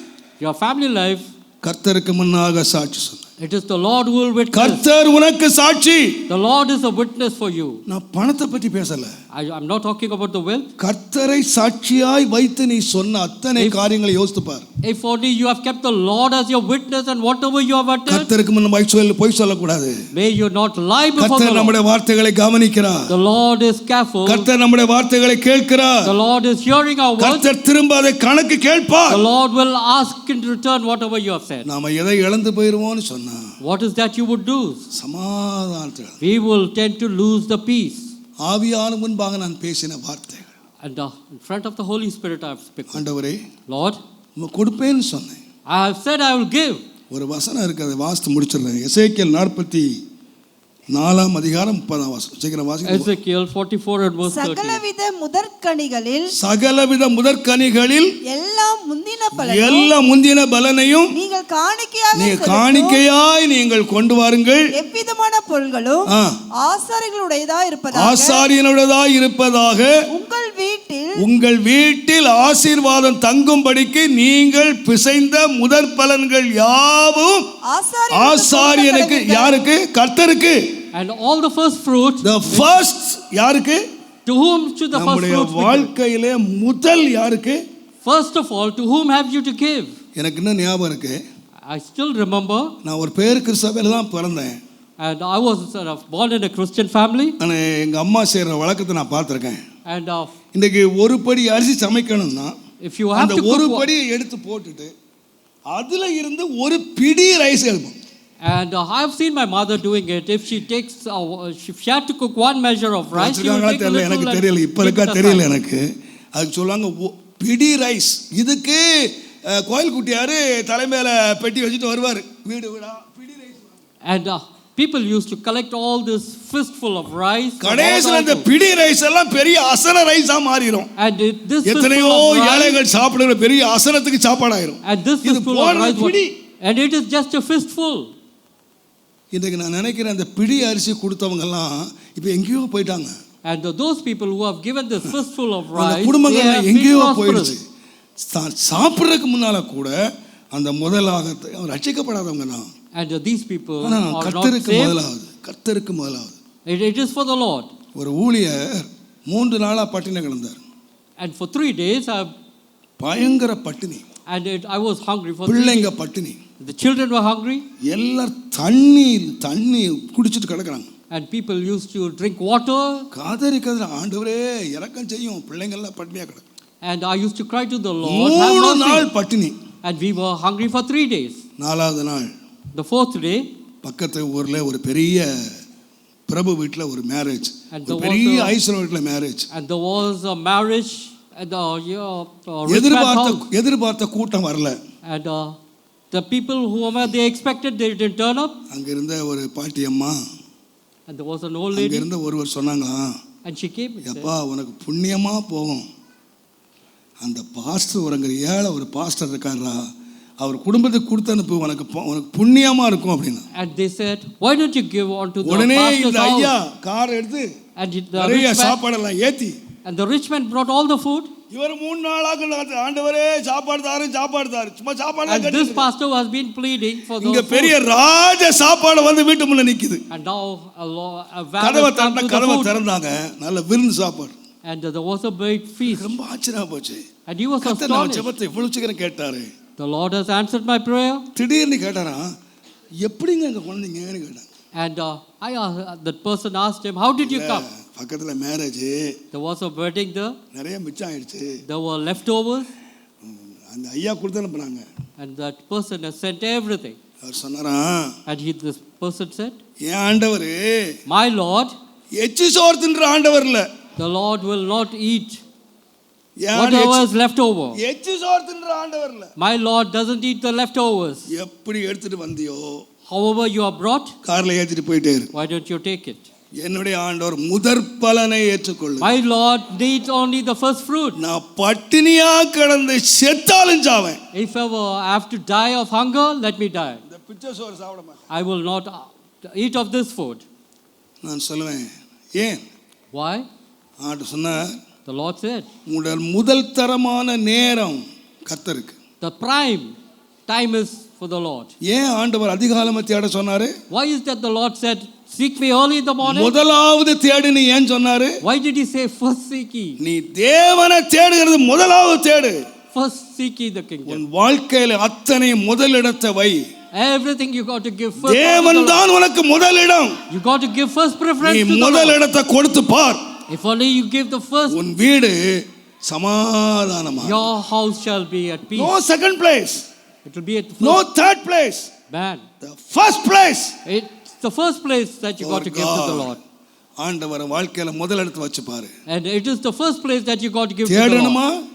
[SPEAKER 2] your family life.
[SPEAKER 1] கர்த்தருக்கு முன்னாக சாட்சி சொன்னாய்.
[SPEAKER 2] It is the Lord who will witness.
[SPEAKER 1] கர்த்தர் உனக்கு சாட்சி.
[SPEAKER 2] The Lord is a witness for you.
[SPEAKER 1] நான் பணத்தை பற்றி பேசல.
[SPEAKER 2] I'm not talking about the wealth.
[SPEAKER 1] கர்த்தரை சாட்சியாய் வைத்து நீ சொன்ன அத்தனை காரியங்களை யோசித்து பார்.
[SPEAKER 2] If only you have kept the Lord as your witness and whatever you have uttered,
[SPEAKER 1] கர்த்தருக்கு முன்பாக போய் சொல்லக்கூடாது.
[SPEAKER 2] may you not lie before the
[SPEAKER 1] கர்த்தர்
[SPEAKER 2] Lord.
[SPEAKER 1] நம்முடைய வார்த்தைகளை கவனிக்கிறார்.
[SPEAKER 2] The Lord is careful.
[SPEAKER 1] கர்த்தர் நம்முடைய வார்த்தைகளை கேட்கிறார்.
[SPEAKER 2] The Lord is hearing our words.
[SPEAKER 1] கர்த்தர் திரும்ப அதை கணக்கு கேட்பார்.
[SPEAKER 2] The Lord will ask in return whatever you have said.
[SPEAKER 1] நாம எதை இழந்து போயிருவோம்னு சொன்னா,
[SPEAKER 2] What is that you would do?
[SPEAKER 1] சமாதானத்தை,
[SPEAKER 2] We will tend to lose the peace.
[SPEAKER 1] ஆவியான முன்பாக நான் பேசின வார்த்தைகள்,
[SPEAKER 2] And in front of the Holy Spirit I have spoken.
[SPEAKER 1] ஆண்டவரே
[SPEAKER 2] Lord,
[SPEAKER 1] உமக்கு கொடுப்பேன்னு சொன்னேன்.
[SPEAKER 2] I have said I will give.
[SPEAKER 1] ஒரு வசனம் இருக்கு, அதை வாசித்து முடிச்சிடுறேன். எசேக்கியேல் 44 அதிகாரம் 30 வசனம். சீக்கிரம் வாசிங்க.
[SPEAKER 2] Ezekiel 44 and verse 30.
[SPEAKER 4] சகலவித முதற்கனிகளில்
[SPEAKER 1] சகலவித முதற்கனிகளில்
[SPEAKER 4] எல்லாம் முந்தின
[SPEAKER 1] எல்லா முந்தின பலனையும்
[SPEAKER 4] நீங்கள் காணிக்கையாக
[SPEAKER 1] நீ
[SPEAKER 4] செலுத்தும்
[SPEAKER 1] காணிக்கையாய் நீங்கள் கொண்டு வாருங்கள்.
[SPEAKER 4] எவ்விதமான பொருள்களும்
[SPEAKER 1] ஆ.
[SPEAKER 4] ஆசாரிகளுடையதா இருப்பதாக
[SPEAKER 1] ஆசாரியனுடையதாய் இருப்பதாக உங்கள் வீட்டில் ஆசீர்வாதம் தங்கும்படிக்கு நீங்கள் பிசைந்த முதற் பலன்கள் யாவும் ஆசாரியனுக்கு, யாருக்கு? கர்த்தருக்கு.
[SPEAKER 2] And all the first fruits,
[SPEAKER 1] the first யாருக்கு?
[SPEAKER 2] to whom should the first
[SPEAKER 1] நம்முடைய
[SPEAKER 2] fruits be given?
[SPEAKER 1] வாழ்க்கையிலே முதல் யாருக்கு?
[SPEAKER 2] First of all, to whom have you to give?
[SPEAKER 1] எனக்கு இன்னும் ஞாபகம் இருக்கு,
[SPEAKER 2] I still remember,
[SPEAKER 1] நான் ஒரு பேர் கிறிஸ்தவத்தில் தான் பிறந்தேன்.
[SPEAKER 2] and I was born in a Christian family.
[SPEAKER 1] ஆனால் எங்கள் அம்மா செய்கிற வழக்கத்தை நான் பார்த்துருக்கேன்.
[SPEAKER 2] And
[SPEAKER 1] இன்றைக்கு ஒரு படி அரிசி சமைக்கணும்னா
[SPEAKER 2] if you have
[SPEAKER 1] அந்த
[SPEAKER 2] to
[SPEAKER 1] ஒரு
[SPEAKER 2] cook,
[SPEAKER 1] படியை எடுத்து போட்டுட்டு அதுல இருந்து ஒரு பிடி ரைஸ் எடுப்போம்.
[SPEAKER 2] and I have seen my mother doing it. If she takes, if she had to cook one measure of rice, she will take a little
[SPEAKER 1] எனக்கு
[SPEAKER 2] and
[SPEAKER 1] தெரியல, இப்ப
[SPEAKER 2] keep
[SPEAKER 1] இருக்கா
[SPEAKER 2] it
[SPEAKER 1] தெரியல
[SPEAKER 2] aside.
[SPEAKER 1] எனக்கு. அதுக்கு சொல்லுவாங்க பிடி ரைஸ். இதுக்கு கோயில் குட்டியாரு தலைமையில பெட்டி வச்சுட்டு வருவார், வீடு வீடா பிடி rice.
[SPEAKER 2] And people used to collect all this fistful of rice.
[SPEAKER 1] கடைசில அந்த பிடி ரைஸ் எல்லாம் பெரிய அசன ரைஸா மாறிடும்.
[SPEAKER 2] And this
[SPEAKER 1] எத்தனையோ
[SPEAKER 2] fistful of rice,
[SPEAKER 1] ஏழைகள் சாப்பிடுற பெரிய அசனத்துக்கு சாப்பாடாயிரும்.
[SPEAKER 2] and this
[SPEAKER 1] இது
[SPEAKER 2] fistful of
[SPEAKER 1] போடுற
[SPEAKER 2] rice,
[SPEAKER 1] பிடி.
[SPEAKER 2] and it is just a fistful.
[SPEAKER 1] இன்றைக்கு நான் நினைக்கிறேன், அந்த பிடி அரிசி கொடுத்தவங்க எல்லாம் இப்ப எங்கேயோ போயிட்டாங்க.
[SPEAKER 2] And those people who have given this fistful of
[SPEAKER 1] அந்த
[SPEAKER 2] rice, they
[SPEAKER 1] குடும்பங்கள்
[SPEAKER 2] have been
[SPEAKER 1] எங்கேயோ
[SPEAKER 2] prosperous.
[SPEAKER 1] போயிடுச்சு. சாப்பிட்றதுக்கு முன்னால கூட அந்த முதலாக ரட்சிக்கப்படாதவங்க தான்.
[SPEAKER 2] And these people
[SPEAKER 1] ஆனா
[SPEAKER 2] are not
[SPEAKER 1] கர்த்தருக்கு
[SPEAKER 2] saved.
[SPEAKER 1] முதலாவது, கர்த்தருக்கு முதலாவது.
[SPEAKER 2] It is for the Lord.
[SPEAKER 1] ஒரு ஊழியர் 3 நாளா பட்டினி கிடந்தார்.
[SPEAKER 2] And for 3 days
[SPEAKER 1] பயங்கர பட்டினி.
[SPEAKER 2] and I was hungry for 3 days.
[SPEAKER 1] பிள்ளைங்க பட்டினி.
[SPEAKER 2] The children were hungry.
[SPEAKER 1] எல்லாரும் தண்ணி குடிச்சிட்டு கிடக்குறாங்க.
[SPEAKER 2] And people used to drink water.
[SPEAKER 1] காதறி ஆண்டவரே இரக்கம் செய்யும், பிள்ளைங்க எல்லாம் பட்டினியா கிடக்கு.
[SPEAKER 2] And I used to cry to the Lord,
[SPEAKER 1] 3 நாள் பட்டினி.
[SPEAKER 2] and we were hungry for 3 days.
[SPEAKER 1] 4வது நாள்
[SPEAKER 2] The 4th day,
[SPEAKER 1] பக்கத்து ஊர்ல ஒரு பெரிய பிரபு வீட்டுல ஒரு மேரேஜ்,
[SPEAKER 2] And
[SPEAKER 1] ஒரு
[SPEAKER 2] there
[SPEAKER 1] பெரிய
[SPEAKER 2] was a-
[SPEAKER 1] ஐஸ்வர்ய வீட்டுல marriage.
[SPEAKER 2] and there was a marriage at the rich man's house.
[SPEAKER 1] எதிர்பார்த்த கூட்டம் வரல.
[SPEAKER 2] And the people whoever they expected, they didn't turn up.
[SPEAKER 1] அங்க இருந்த ஒரு பாட்டி அம்மா,
[SPEAKER 2] And there was an old
[SPEAKER 1] அங்க
[SPEAKER 2] lady,
[SPEAKER 1] இருந்த ஒருவர் சொன்னாங்களா,
[SPEAKER 2] and she came and said,
[SPEAKER 1] அப்பா உனக்கு புண்ணியமா போகும், அந்த பாஸ்டர் ஒருங்கிற ஏழை ஒரு பாஸ்டர் இருக்காரா, அவர் குடும்பத்துக்கு கொடுத்து அனுப்பு, உனக்கு உனக்கு புண்ணியமா இருக்கும் அப்படின்னு.
[SPEAKER 2] And they said, why don't you give on to the
[SPEAKER 1] உடனே
[SPEAKER 2] pastor's
[SPEAKER 1] இந்த ஐயா
[SPEAKER 2] house?
[SPEAKER 1] கார் எடுத்து
[SPEAKER 2] And the
[SPEAKER 1] நிறைய
[SPEAKER 2] rich man,
[SPEAKER 1] சாப்பாடெல்லாம் ஏத்தி,
[SPEAKER 2] and the rich man brought all the food.
[SPEAKER 1] இவர் 3 நாளாக ஆண்டவரே சாப்பாடு தாரு சும்மா சாப்பாடு
[SPEAKER 2] And this pastor has been pleading for the
[SPEAKER 1] இங்க
[SPEAKER 2] food.
[SPEAKER 1] பெரிய ராஜ சாப்பாடு வந்து வீட்டு முன்ன நிக்குது.
[SPEAKER 2] And now a van
[SPEAKER 1] கதவை
[SPEAKER 2] has come to the
[SPEAKER 1] கதவை
[SPEAKER 2] food.
[SPEAKER 1] திறந்தாங்க, நல்ல விருந்து சாப்பாடு.
[SPEAKER 2] And there was a big feast.
[SPEAKER 1] ரொம்ப ஆச்சரியமா போச்சு.
[SPEAKER 2] And he was
[SPEAKER 1] கர்த்தர் நம்ம
[SPEAKER 2] astonished.
[SPEAKER 1] ஜெபத்தை இவ்வளவு சீக்கிரம் கேட்டாரு.
[SPEAKER 2] The Lord has answered my prayer.
[SPEAKER 1] திடீர்னு கேட்டாரா, எப்படிங்க இங்க குழந்தைங்கன்னு கேட்டாங்க.
[SPEAKER 2] And that person asked him, how did you come?
[SPEAKER 1] பக்கத்துல marriage,
[SPEAKER 2] There was a wedding there.
[SPEAKER 1] நிறைய மிச்சம் ஆயிடுச்சு.
[SPEAKER 2] There were leftovers.
[SPEAKER 1] அந்த ஐயா கொடுத்து அனுப்புனாங்க.
[SPEAKER 2] And that person has sent everything.
[SPEAKER 1] அவர் சொன்னாரா,
[SPEAKER 2] And this person said,
[SPEAKER 1] ஏன் ஆண்டவரே,
[SPEAKER 2] my Lord,
[SPEAKER 1] எச்சி சோறு தின்ற ஆண்டவர் இல்ல,
[SPEAKER 2] the Lord will not eat whatever is left over.
[SPEAKER 1] எச்சி சோறு தின்ற ஆண்டவர் இல்ல.
[SPEAKER 2] My Lord doesn't eat the leftovers.
[SPEAKER 1] எப்படி எடுத்துட்டு வந்தியோ,
[SPEAKER 2] However you are brought,
[SPEAKER 1] கார்ல ஏத்திட்டு போயிட்டே இரு.
[SPEAKER 2] why don't you take it?
[SPEAKER 1] என்னுடைய ஆண்டவர் முதற் பலனை ஏற்றுக்கொள்ளு.
[SPEAKER 2] My Lord needs only the first fruit.
[SPEAKER 1] நான் பட்டினியா கிடந்து செத்தாலும் சாவேன்.
[SPEAKER 2] If ever I have to die of hunger, let me die.
[SPEAKER 1] இந்த பிச்சை சோறு சாப்பிட மாட்டேன்.
[SPEAKER 2] I will not eat of this food.
[SPEAKER 1] நான் சொல்லுவேன், ஏன்?
[SPEAKER 2] Why?
[SPEAKER 1] ஆண்டு சொன்னார்,
[SPEAKER 2] The Lord said,
[SPEAKER 1] முதல் தரமான நேரம் கர்த்தருக்கு.
[SPEAKER 2] the prime time is for the Lord.
[SPEAKER 1] ஏன் ஆண்டவர் அதிகாலமா தேட சொன்னாரு?
[SPEAKER 2] Why is that the Lord said, seek me early in the morning?
[SPEAKER 1] முதலாவது தேடு நீ ஏன் சொன்னாரு?
[SPEAKER 2] Why did he say first seek ye?
[SPEAKER 1] நீ தேவனை தேடுகிறது முதலாவது தேடு.
[SPEAKER 2] First seek ye the kingdom.
[SPEAKER 1] உன் வாழ்க்கையில அத்தனை முதலிடத்தை வை.
[SPEAKER 2] Everything you got to give first.
[SPEAKER 1] தேவன் தான் உனக்கு முதலிடம்.
[SPEAKER 2] You got to give first preference
[SPEAKER 1] நீ
[SPEAKER 2] to the Lord.
[SPEAKER 1] முதலிடத்தை கொடுத்து பார்.
[SPEAKER 2] If only you give the first,
[SPEAKER 1] உன் வீடு சமாதானமா.
[SPEAKER 2] your house shall be at peace.
[SPEAKER 1] No second place.
[SPEAKER 2] It will be at
[SPEAKER 1] No
[SPEAKER 2] first.
[SPEAKER 1] third place.
[SPEAKER 2] Man,
[SPEAKER 1] The first place.
[SPEAKER 2] it's the first place that you got to give to the Lord.
[SPEAKER 1] ஆண்டவர் வாழ்க்கையில முதலிடத்தை வச்சு பாரு.
[SPEAKER 2] And it is the first place that you got to give to the
[SPEAKER 1] தேடணுமா,
[SPEAKER 2] Lord.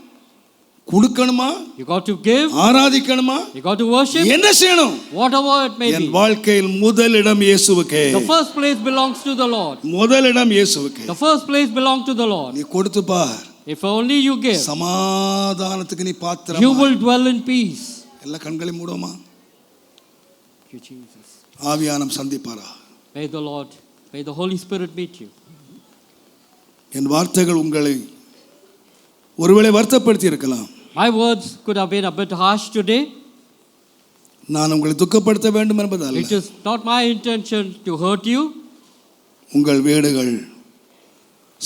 [SPEAKER 1] கொடுக்கணுமா,
[SPEAKER 2] You got to give,
[SPEAKER 1] ஆராதிக்கணுமா,
[SPEAKER 2] you got to worship,
[SPEAKER 1] என்ன செய்யணும்?
[SPEAKER 2] whatever it may
[SPEAKER 1] N
[SPEAKER 2] be.
[SPEAKER 1] வாழ்க்கையில் முதலிடம் இயேசுவுக்கே.
[SPEAKER 2] The first place belongs to the Lord.
[SPEAKER 1] முதலிடம் இயேசுவுக்கே.
[SPEAKER 2] The first place belongs to the Lord.
[SPEAKER 1] நீ கொடுத்து பார்.
[SPEAKER 2] If only you give,
[SPEAKER 1] சமாதானத்துக்கு நீ
[SPEAKER 2] you
[SPEAKER 1] பாத்திரமா.
[SPEAKER 2] will dwell in peace.
[SPEAKER 1] எல்லா கண்களையும் மூடுமா?
[SPEAKER 2] Thank you, Jesus.
[SPEAKER 1] ஆவியானம் சந்திப்பாரா.
[SPEAKER 2] May the Lord, may the Holy Spirit meet you.
[SPEAKER 1] என் வார்த்தைகள் உங்களை ஒருவேளை வருத்தப்படுத்தி இருக்கலாம்.
[SPEAKER 2] My words could have been a bit harsh today.
[SPEAKER 1] நான் உங்களை துக்கப்படுத்த வேண்டும் என்பதல்ல.
[SPEAKER 2] It is not my intention to hurt you.
[SPEAKER 1] உங்கள் வீடுகள்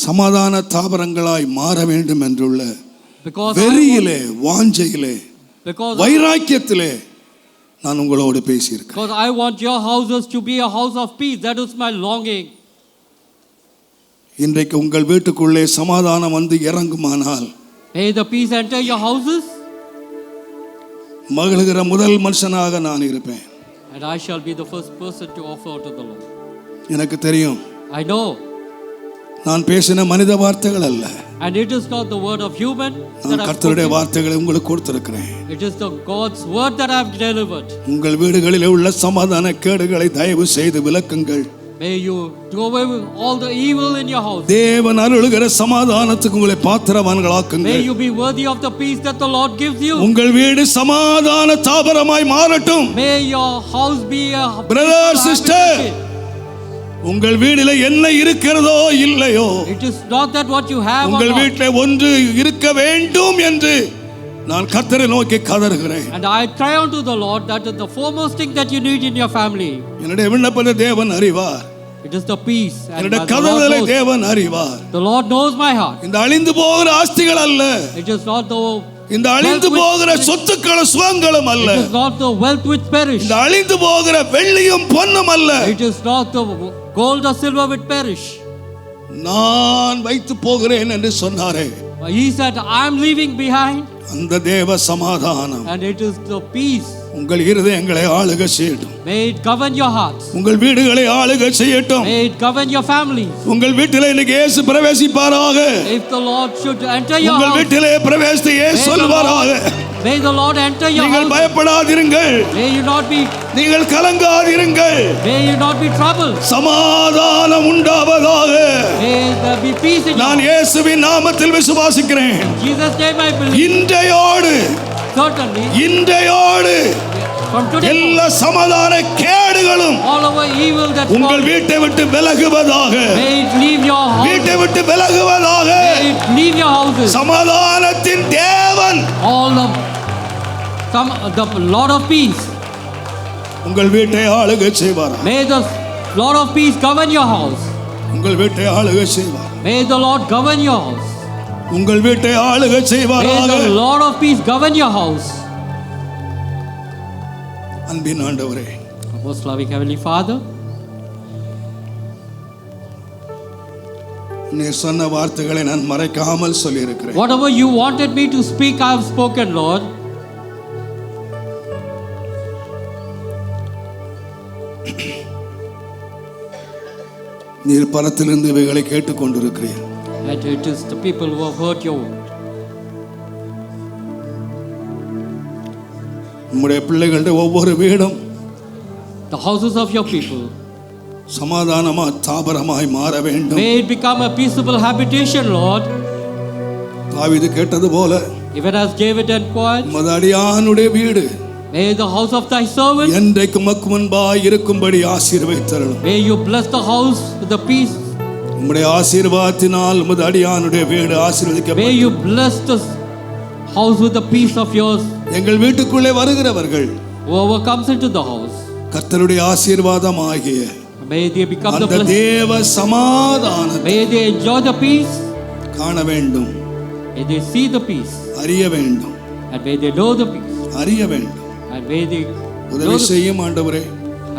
[SPEAKER 1] சமாதான தாவரங்களாய் மாற வேண்டும் என்றுள்ள வெறியிலே, வாஞ்சையிலே, வைராக்கியத்திலே நான் உங்களோடு பேசியிருக்கேன்.
[SPEAKER 2] Because I want your houses to be a house of peace. That is my longing.
[SPEAKER 1] இன்றைக்கு உங்கள் வீட்டுக்குள்ளே சமாதானம் வந்து இறங்குமானால்,
[SPEAKER 2] May the peace enter your houses.
[SPEAKER 1] மகிழ்கிற முதல் மனுஷனாக நான் இருப்பேன்.
[SPEAKER 2] And I shall be the first person to offer to the Lord.
[SPEAKER 1] எனக்கு தெரியும்,
[SPEAKER 2] I know.
[SPEAKER 1] நான் பேசின மனித வார்த்தைகள் அல்ல.
[SPEAKER 2] And it is not the word of human that
[SPEAKER 1] நான்
[SPEAKER 2] I have
[SPEAKER 1] கர்த்தருடைய
[SPEAKER 2] spoken.
[SPEAKER 1] வார்த்தைகளை உங்களுக்கு கொடுத்திருக்கிறேன்.
[SPEAKER 2] It is the God's word that I have delivered.
[SPEAKER 1] உங்கள் வீடுகளில் உள்ள சமாதான கேடுகளை தயவு செய்து விலக்குங்கள்.
[SPEAKER 2] May you do away with all the evil in your house.
[SPEAKER 1] தேவன் அருளுகிற சமாதானத்துக்கு உங்களை பாத்திரவான்களாக்குங்கள்.
[SPEAKER 2] May you be worthy of the peace that the Lord gives you.
[SPEAKER 1] உங்கள் வீடு சமாதான தாவரமாய் மாறட்டும்.
[SPEAKER 2] May your house be a
[SPEAKER 1] Brother, sister, உங்கள் வீட்டிலே என்ன இருக்கிறதோ இல்லையோ,
[SPEAKER 2] It is not that what you have or
[SPEAKER 1] உங்கள்
[SPEAKER 2] not.
[SPEAKER 1] வீட்டிலே ஒன்று இருக்க வேண்டும் என்று நான் கர்த்தரை நோக்கி கதறுகிறேன்.
[SPEAKER 2] And I cry unto the Lord, that is the foremost thing that you need in your family.
[SPEAKER 1] என்னுடைய விண்ணப்பத்தை தேவன் அறிவார்.
[SPEAKER 2] It is the peace. And
[SPEAKER 1] என்னுடைய
[SPEAKER 2] the Lord
[SPEAKER 1] கதறுதலை
[SPEAKER 2] knows.
[SPEAKER 1] தேவன் அறிவார்.
[SPEAKER 2] The Lord knows my heart.
[SPEAKER 1] இந்த அழிந்து போகிற ஆஸ்திகள் அல்ல,
[SPEAKER 2] It is not the
[SPEAKER 1] இந்த அழிந்து போகிற சொத்துக்களும் சுகங்களும் அல்ல,
[SPEAKER 2] It is not the wealth which perish.
[SPEAKER 1] இந்த அழிந்து போகிற வெள்ளியும் பொன்னும் அல்ல,
[SPEAKER 2] It is not the gold or silver which perish.
[SPEAKER 1] நான் வைத்து போகிறேன் என்று சொன்னாரே,
[SPEAKER 2] He said, I am leaving behind.
[SPEAKER 1] அந்த தேவ சமாதானம்
[SPEAKER 2] And it is the peace.
[SPEAKER 1] உங்கள் இருதயங்களை ஆளுகை செய்யட்டும்.
[SPEAKER 2] May it govern your hearts.
[SPEAKER 1] உங்கள் வீடுகளை ஆளுகை செய்யட்டும்.
[SPEAKER 2] May it govern your families.
[SPEAKER 1] உங்கள் வீட்டிலே இன்னைக்கு இயேசு பிரவேசிப்பாராக.
[SPEAKER 2] If the Lord should enter your
[SPEAKER 1] உங்கள்
[SPEAKER 2] house,
[SPEAKER 1] வீட்டிலே பிரவேசித்து இயேசு சொல்வாராக.
[SPEAKER 2] may the Lord enter your
[SPEAKER 1] நீங்கள்
[SPEAKER 2] house.
[SPEAKER 1] பயப்படாதிருங்கள்,
[SPEAKER 2] May you not be,
[SPEAKER 1] நீங்கள் கலங்காதிருங்கள்,
[SPEAKER 2] may you not be troubled.
[SPEAKER 1] சமாதானம் உண்டாவதாக.
[SPEAKER 2] May there be peace in
[SPEAKER 1] நான்
[SPEAKER 2] you.
[SPEAKER 1] இயேசுவின் நாமத்தில் விசுவாசிக்கிறேன்.
[SPEAKER 2] In Jesus' name I believe.
[SPEAKER 1] இன்றையோடு
[SPEAKER 2] certainly,
[SPEAKER 1] இன்றையோடு
[SPEAKER 2] from today,
[SPEAKER 1] எல்லா சமாதான கேடுகளும்
[SPEAKER 2] all our evil that
[SPEAKER 1] உங்கள்
[SPEAKER 2] falls,
[SPEAKER 1] வீட்டை விட்டு விலகுவதாக.
[SPEAKER 2] may it leave your house.
[SPEAKER 1] வீட்டை விட்டு விலகுவதாக.
[SPEAKER 2] May it leave your houses.
[SPEAKER 1] சமாதானத்தின் தேவன்
[SPEAKER 2] The Lord of peace.
[SPEAKER 1] உங்கள் வீட்டை ஆளுகை செய்வார்.
[SPEAKER 2] May the Lord of peace govern your house.
[SPEAKER 1] உங்கள் வீட்டை ஆளுகை செய்வார்.
[SPEAKER 2] May the Lord govern your house.
[SPEAKER 1] உங்கள் வீட்டை ஆளுகை
[SPEAKER 2] May
[SPEAKER 1] செய்வாராக.
[SPEAKER 2] the Lord of peace govern your house.
[SPEAKER 1] அன்பின் ஆண்டவரே,
[SPEAKER 2] Most loving Heavenly Father,
[SPEAKER 1] நீர் சொன்ன வார்த்தைகளை நான் மறைக்காமல் சொல்லியிருக்கிறேன்.
[SPEAKER 2] whatever you wanted me to speak, I have spoken, Lord.
[SPEAKER 1] நீர் பரத்திலிருந்து இவைகளை கேட்டுக்கொண்டிருக்கிறீர்.
[SPEAKER 2] And it is the people who have heard your word.
[SPEAKER 1] உம்முடைய பிள்ளைகளுடைய ஒவ்வொரு வீடும்
[SPEAKER 2] The houses of your people,
[SPEAKER 1] சமாதானமா தாபரமாய் மாற வேண்டும்.
[SPEAKER 2] may it become a peaceable habitation, Lord.
[SPEAKER 1] தாவீது கேட்டது போல
[SPEAKER 2] Even as David inquired,
[SPEAKER 1] உமது அடியானுடைய வீடு
[SPEAKER 2] may the house of thy servant,
[SPEAKER 1] என்றைக்கு உமக்கு முன்பாய் இருக்கும்படி ஆசீர்வதித்தருளும்.
[SPEAKER 2] may you bless the house with the peace.
[SPEAKER 1] உம்முடைய ஆசீர்வாதத்தினால் உமது அடியானுடைய வீடு
[SPEAKER 2] May
[SPEAKER 1] ஆசீர்வதிக்கப்படும்.
[SPEAKER 2] you bless the house with the peace of yours.
[SPEAKER 1] எங்கள் வீட்டுக்குள்ளே வருகிறவர்கள்
[SPEAKER 2] Whoever comes into the house,
[SPEAKER 1] கர்த்தருடைய ஆசீர்வாதம் ஆகிய
[SPEAKER 2] may they become the
[SPEAKER 1] அந்த
[SPEAKER 2] blessed.
[SPEAKER 1] தேவ சமாதானத்தை
[SPEAKER 2] May they enjoy the peace.
[SPEAKER 1] காண வேண்டும்,
[SPEAKER 2] May they see the peace.
[SPEAKER 1] அறிய வேண்டும்,
[SPEAKER 2] And may they know the peace.
[SPEAKER 1] அறிய வேண்டும்.
[SPEAKER 2] And may they know
[SPEAKER 1] உதவி
[SPEAKER 2] the peace.
[SPEAKER 1] செய்யும் ஆண்டவரே,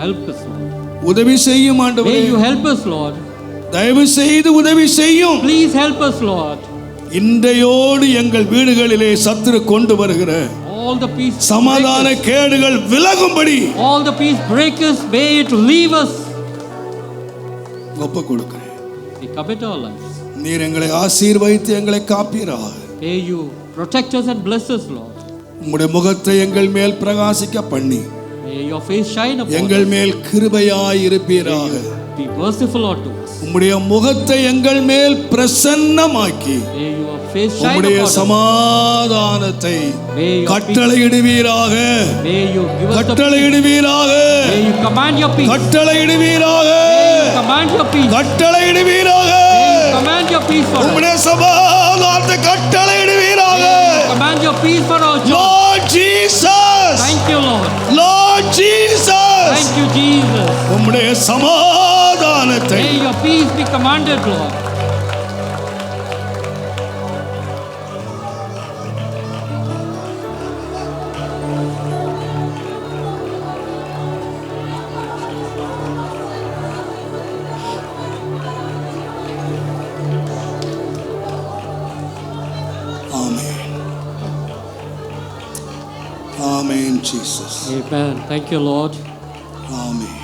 [SPEAKER 2] Help us, Lord.
[SPEAKER 1] உதவி செய்யும்
[SPEAKER 2] May
[SPEAKER 1] ஆண்டவரே,
[SPEAKER 2] you help us, Lord.
[SPEAKER 1] தயவு செய்து உதவி செய்யும்.
[SPEAKER 2] Please help us, Lord.
[SPEAKER 1] இன்றையோடு எங்கள் வீடுகளிலே சத்துரு கொண்டு வருகிற
[SPEAKER 2] All the peace
[SPEAKER 1] சமாதான
[SPEAKER 2] breakers,
[SPEAKER 1] கேடுகள் விலகும்படி
[SPEAKER 2] all the peace breakers, may it leave us.
[SPEAKER 1] ஒப்பு கொடுக்கிறேன்.
[SPEAKER 2] We commit our lives.
[SPEAKER 1] நீர் எங்களை ஆசீர்வதித்து எங்களை காப்பீராக.
[SPEAKER 2] May you protect us and bless us, Lord.
[SPEAKER 1] உம்முடைய முகத்தை எங்கள் மேல் பிரகாசிக்க பண்ணி
[SPEAKER 2] May your face shine upon
[SPEAKER 1] எங்கள்
[SPEAKER 2] us.
[SPEAKER 1] மேல் கிருபையாய் இருப்பீராக.
[SPEAKER 2] Be merciful unto us.
[SPEAKER 1] உம்முடைய முகத்தை எங்கள் மேல் பிரசன்னமாக்கி
[SPEAKER 2] May your face shine
[SPEAKER 1] உம்முடைய
[SPEAKER 2] upon us.
[SPEAKER 1] சமாதானத்தை
[SPEAKER 2] May your peace,
[SPEAKER 1] கட்டளையிடுவீராக.
[SPEAKER 2] may you give us the peace.
[SPEAKER 1] கட்டளையிடுவீராக.
[SPEAKER 2] May you command your peace.
[SPEAKER 1] கட்டளையிடுவீராக.
[SPEAKER 2] May you command your peace.
[SPEAKER 1] கட்டளையிடுவீராக.
[SPEAKER 2] May you command your peace for us.
[SPEAKER 1] உம்முடைய சமாதானத்தை கட்டளையிடுவீராக.
[SPEAKER 2] May you command your peace for our church.
[SPEAKER 1] Lord Jesus.
[SPEAKER 2] Thank you, Lord.
[SPEAKER 1] Lord Jesus.
[SPEAKER 2] Thank you, Jesus.
[SPEAKER 1] உம்முடைய சமாதானத்தை
[SPEAKER 2] May your peace be commanded, Lord.
[SPEAKER 1] Amen. Amen, Jesus.
[SPEAKER 2] Amen. Thank you, Lord.
[SPEAKER 1] Amen.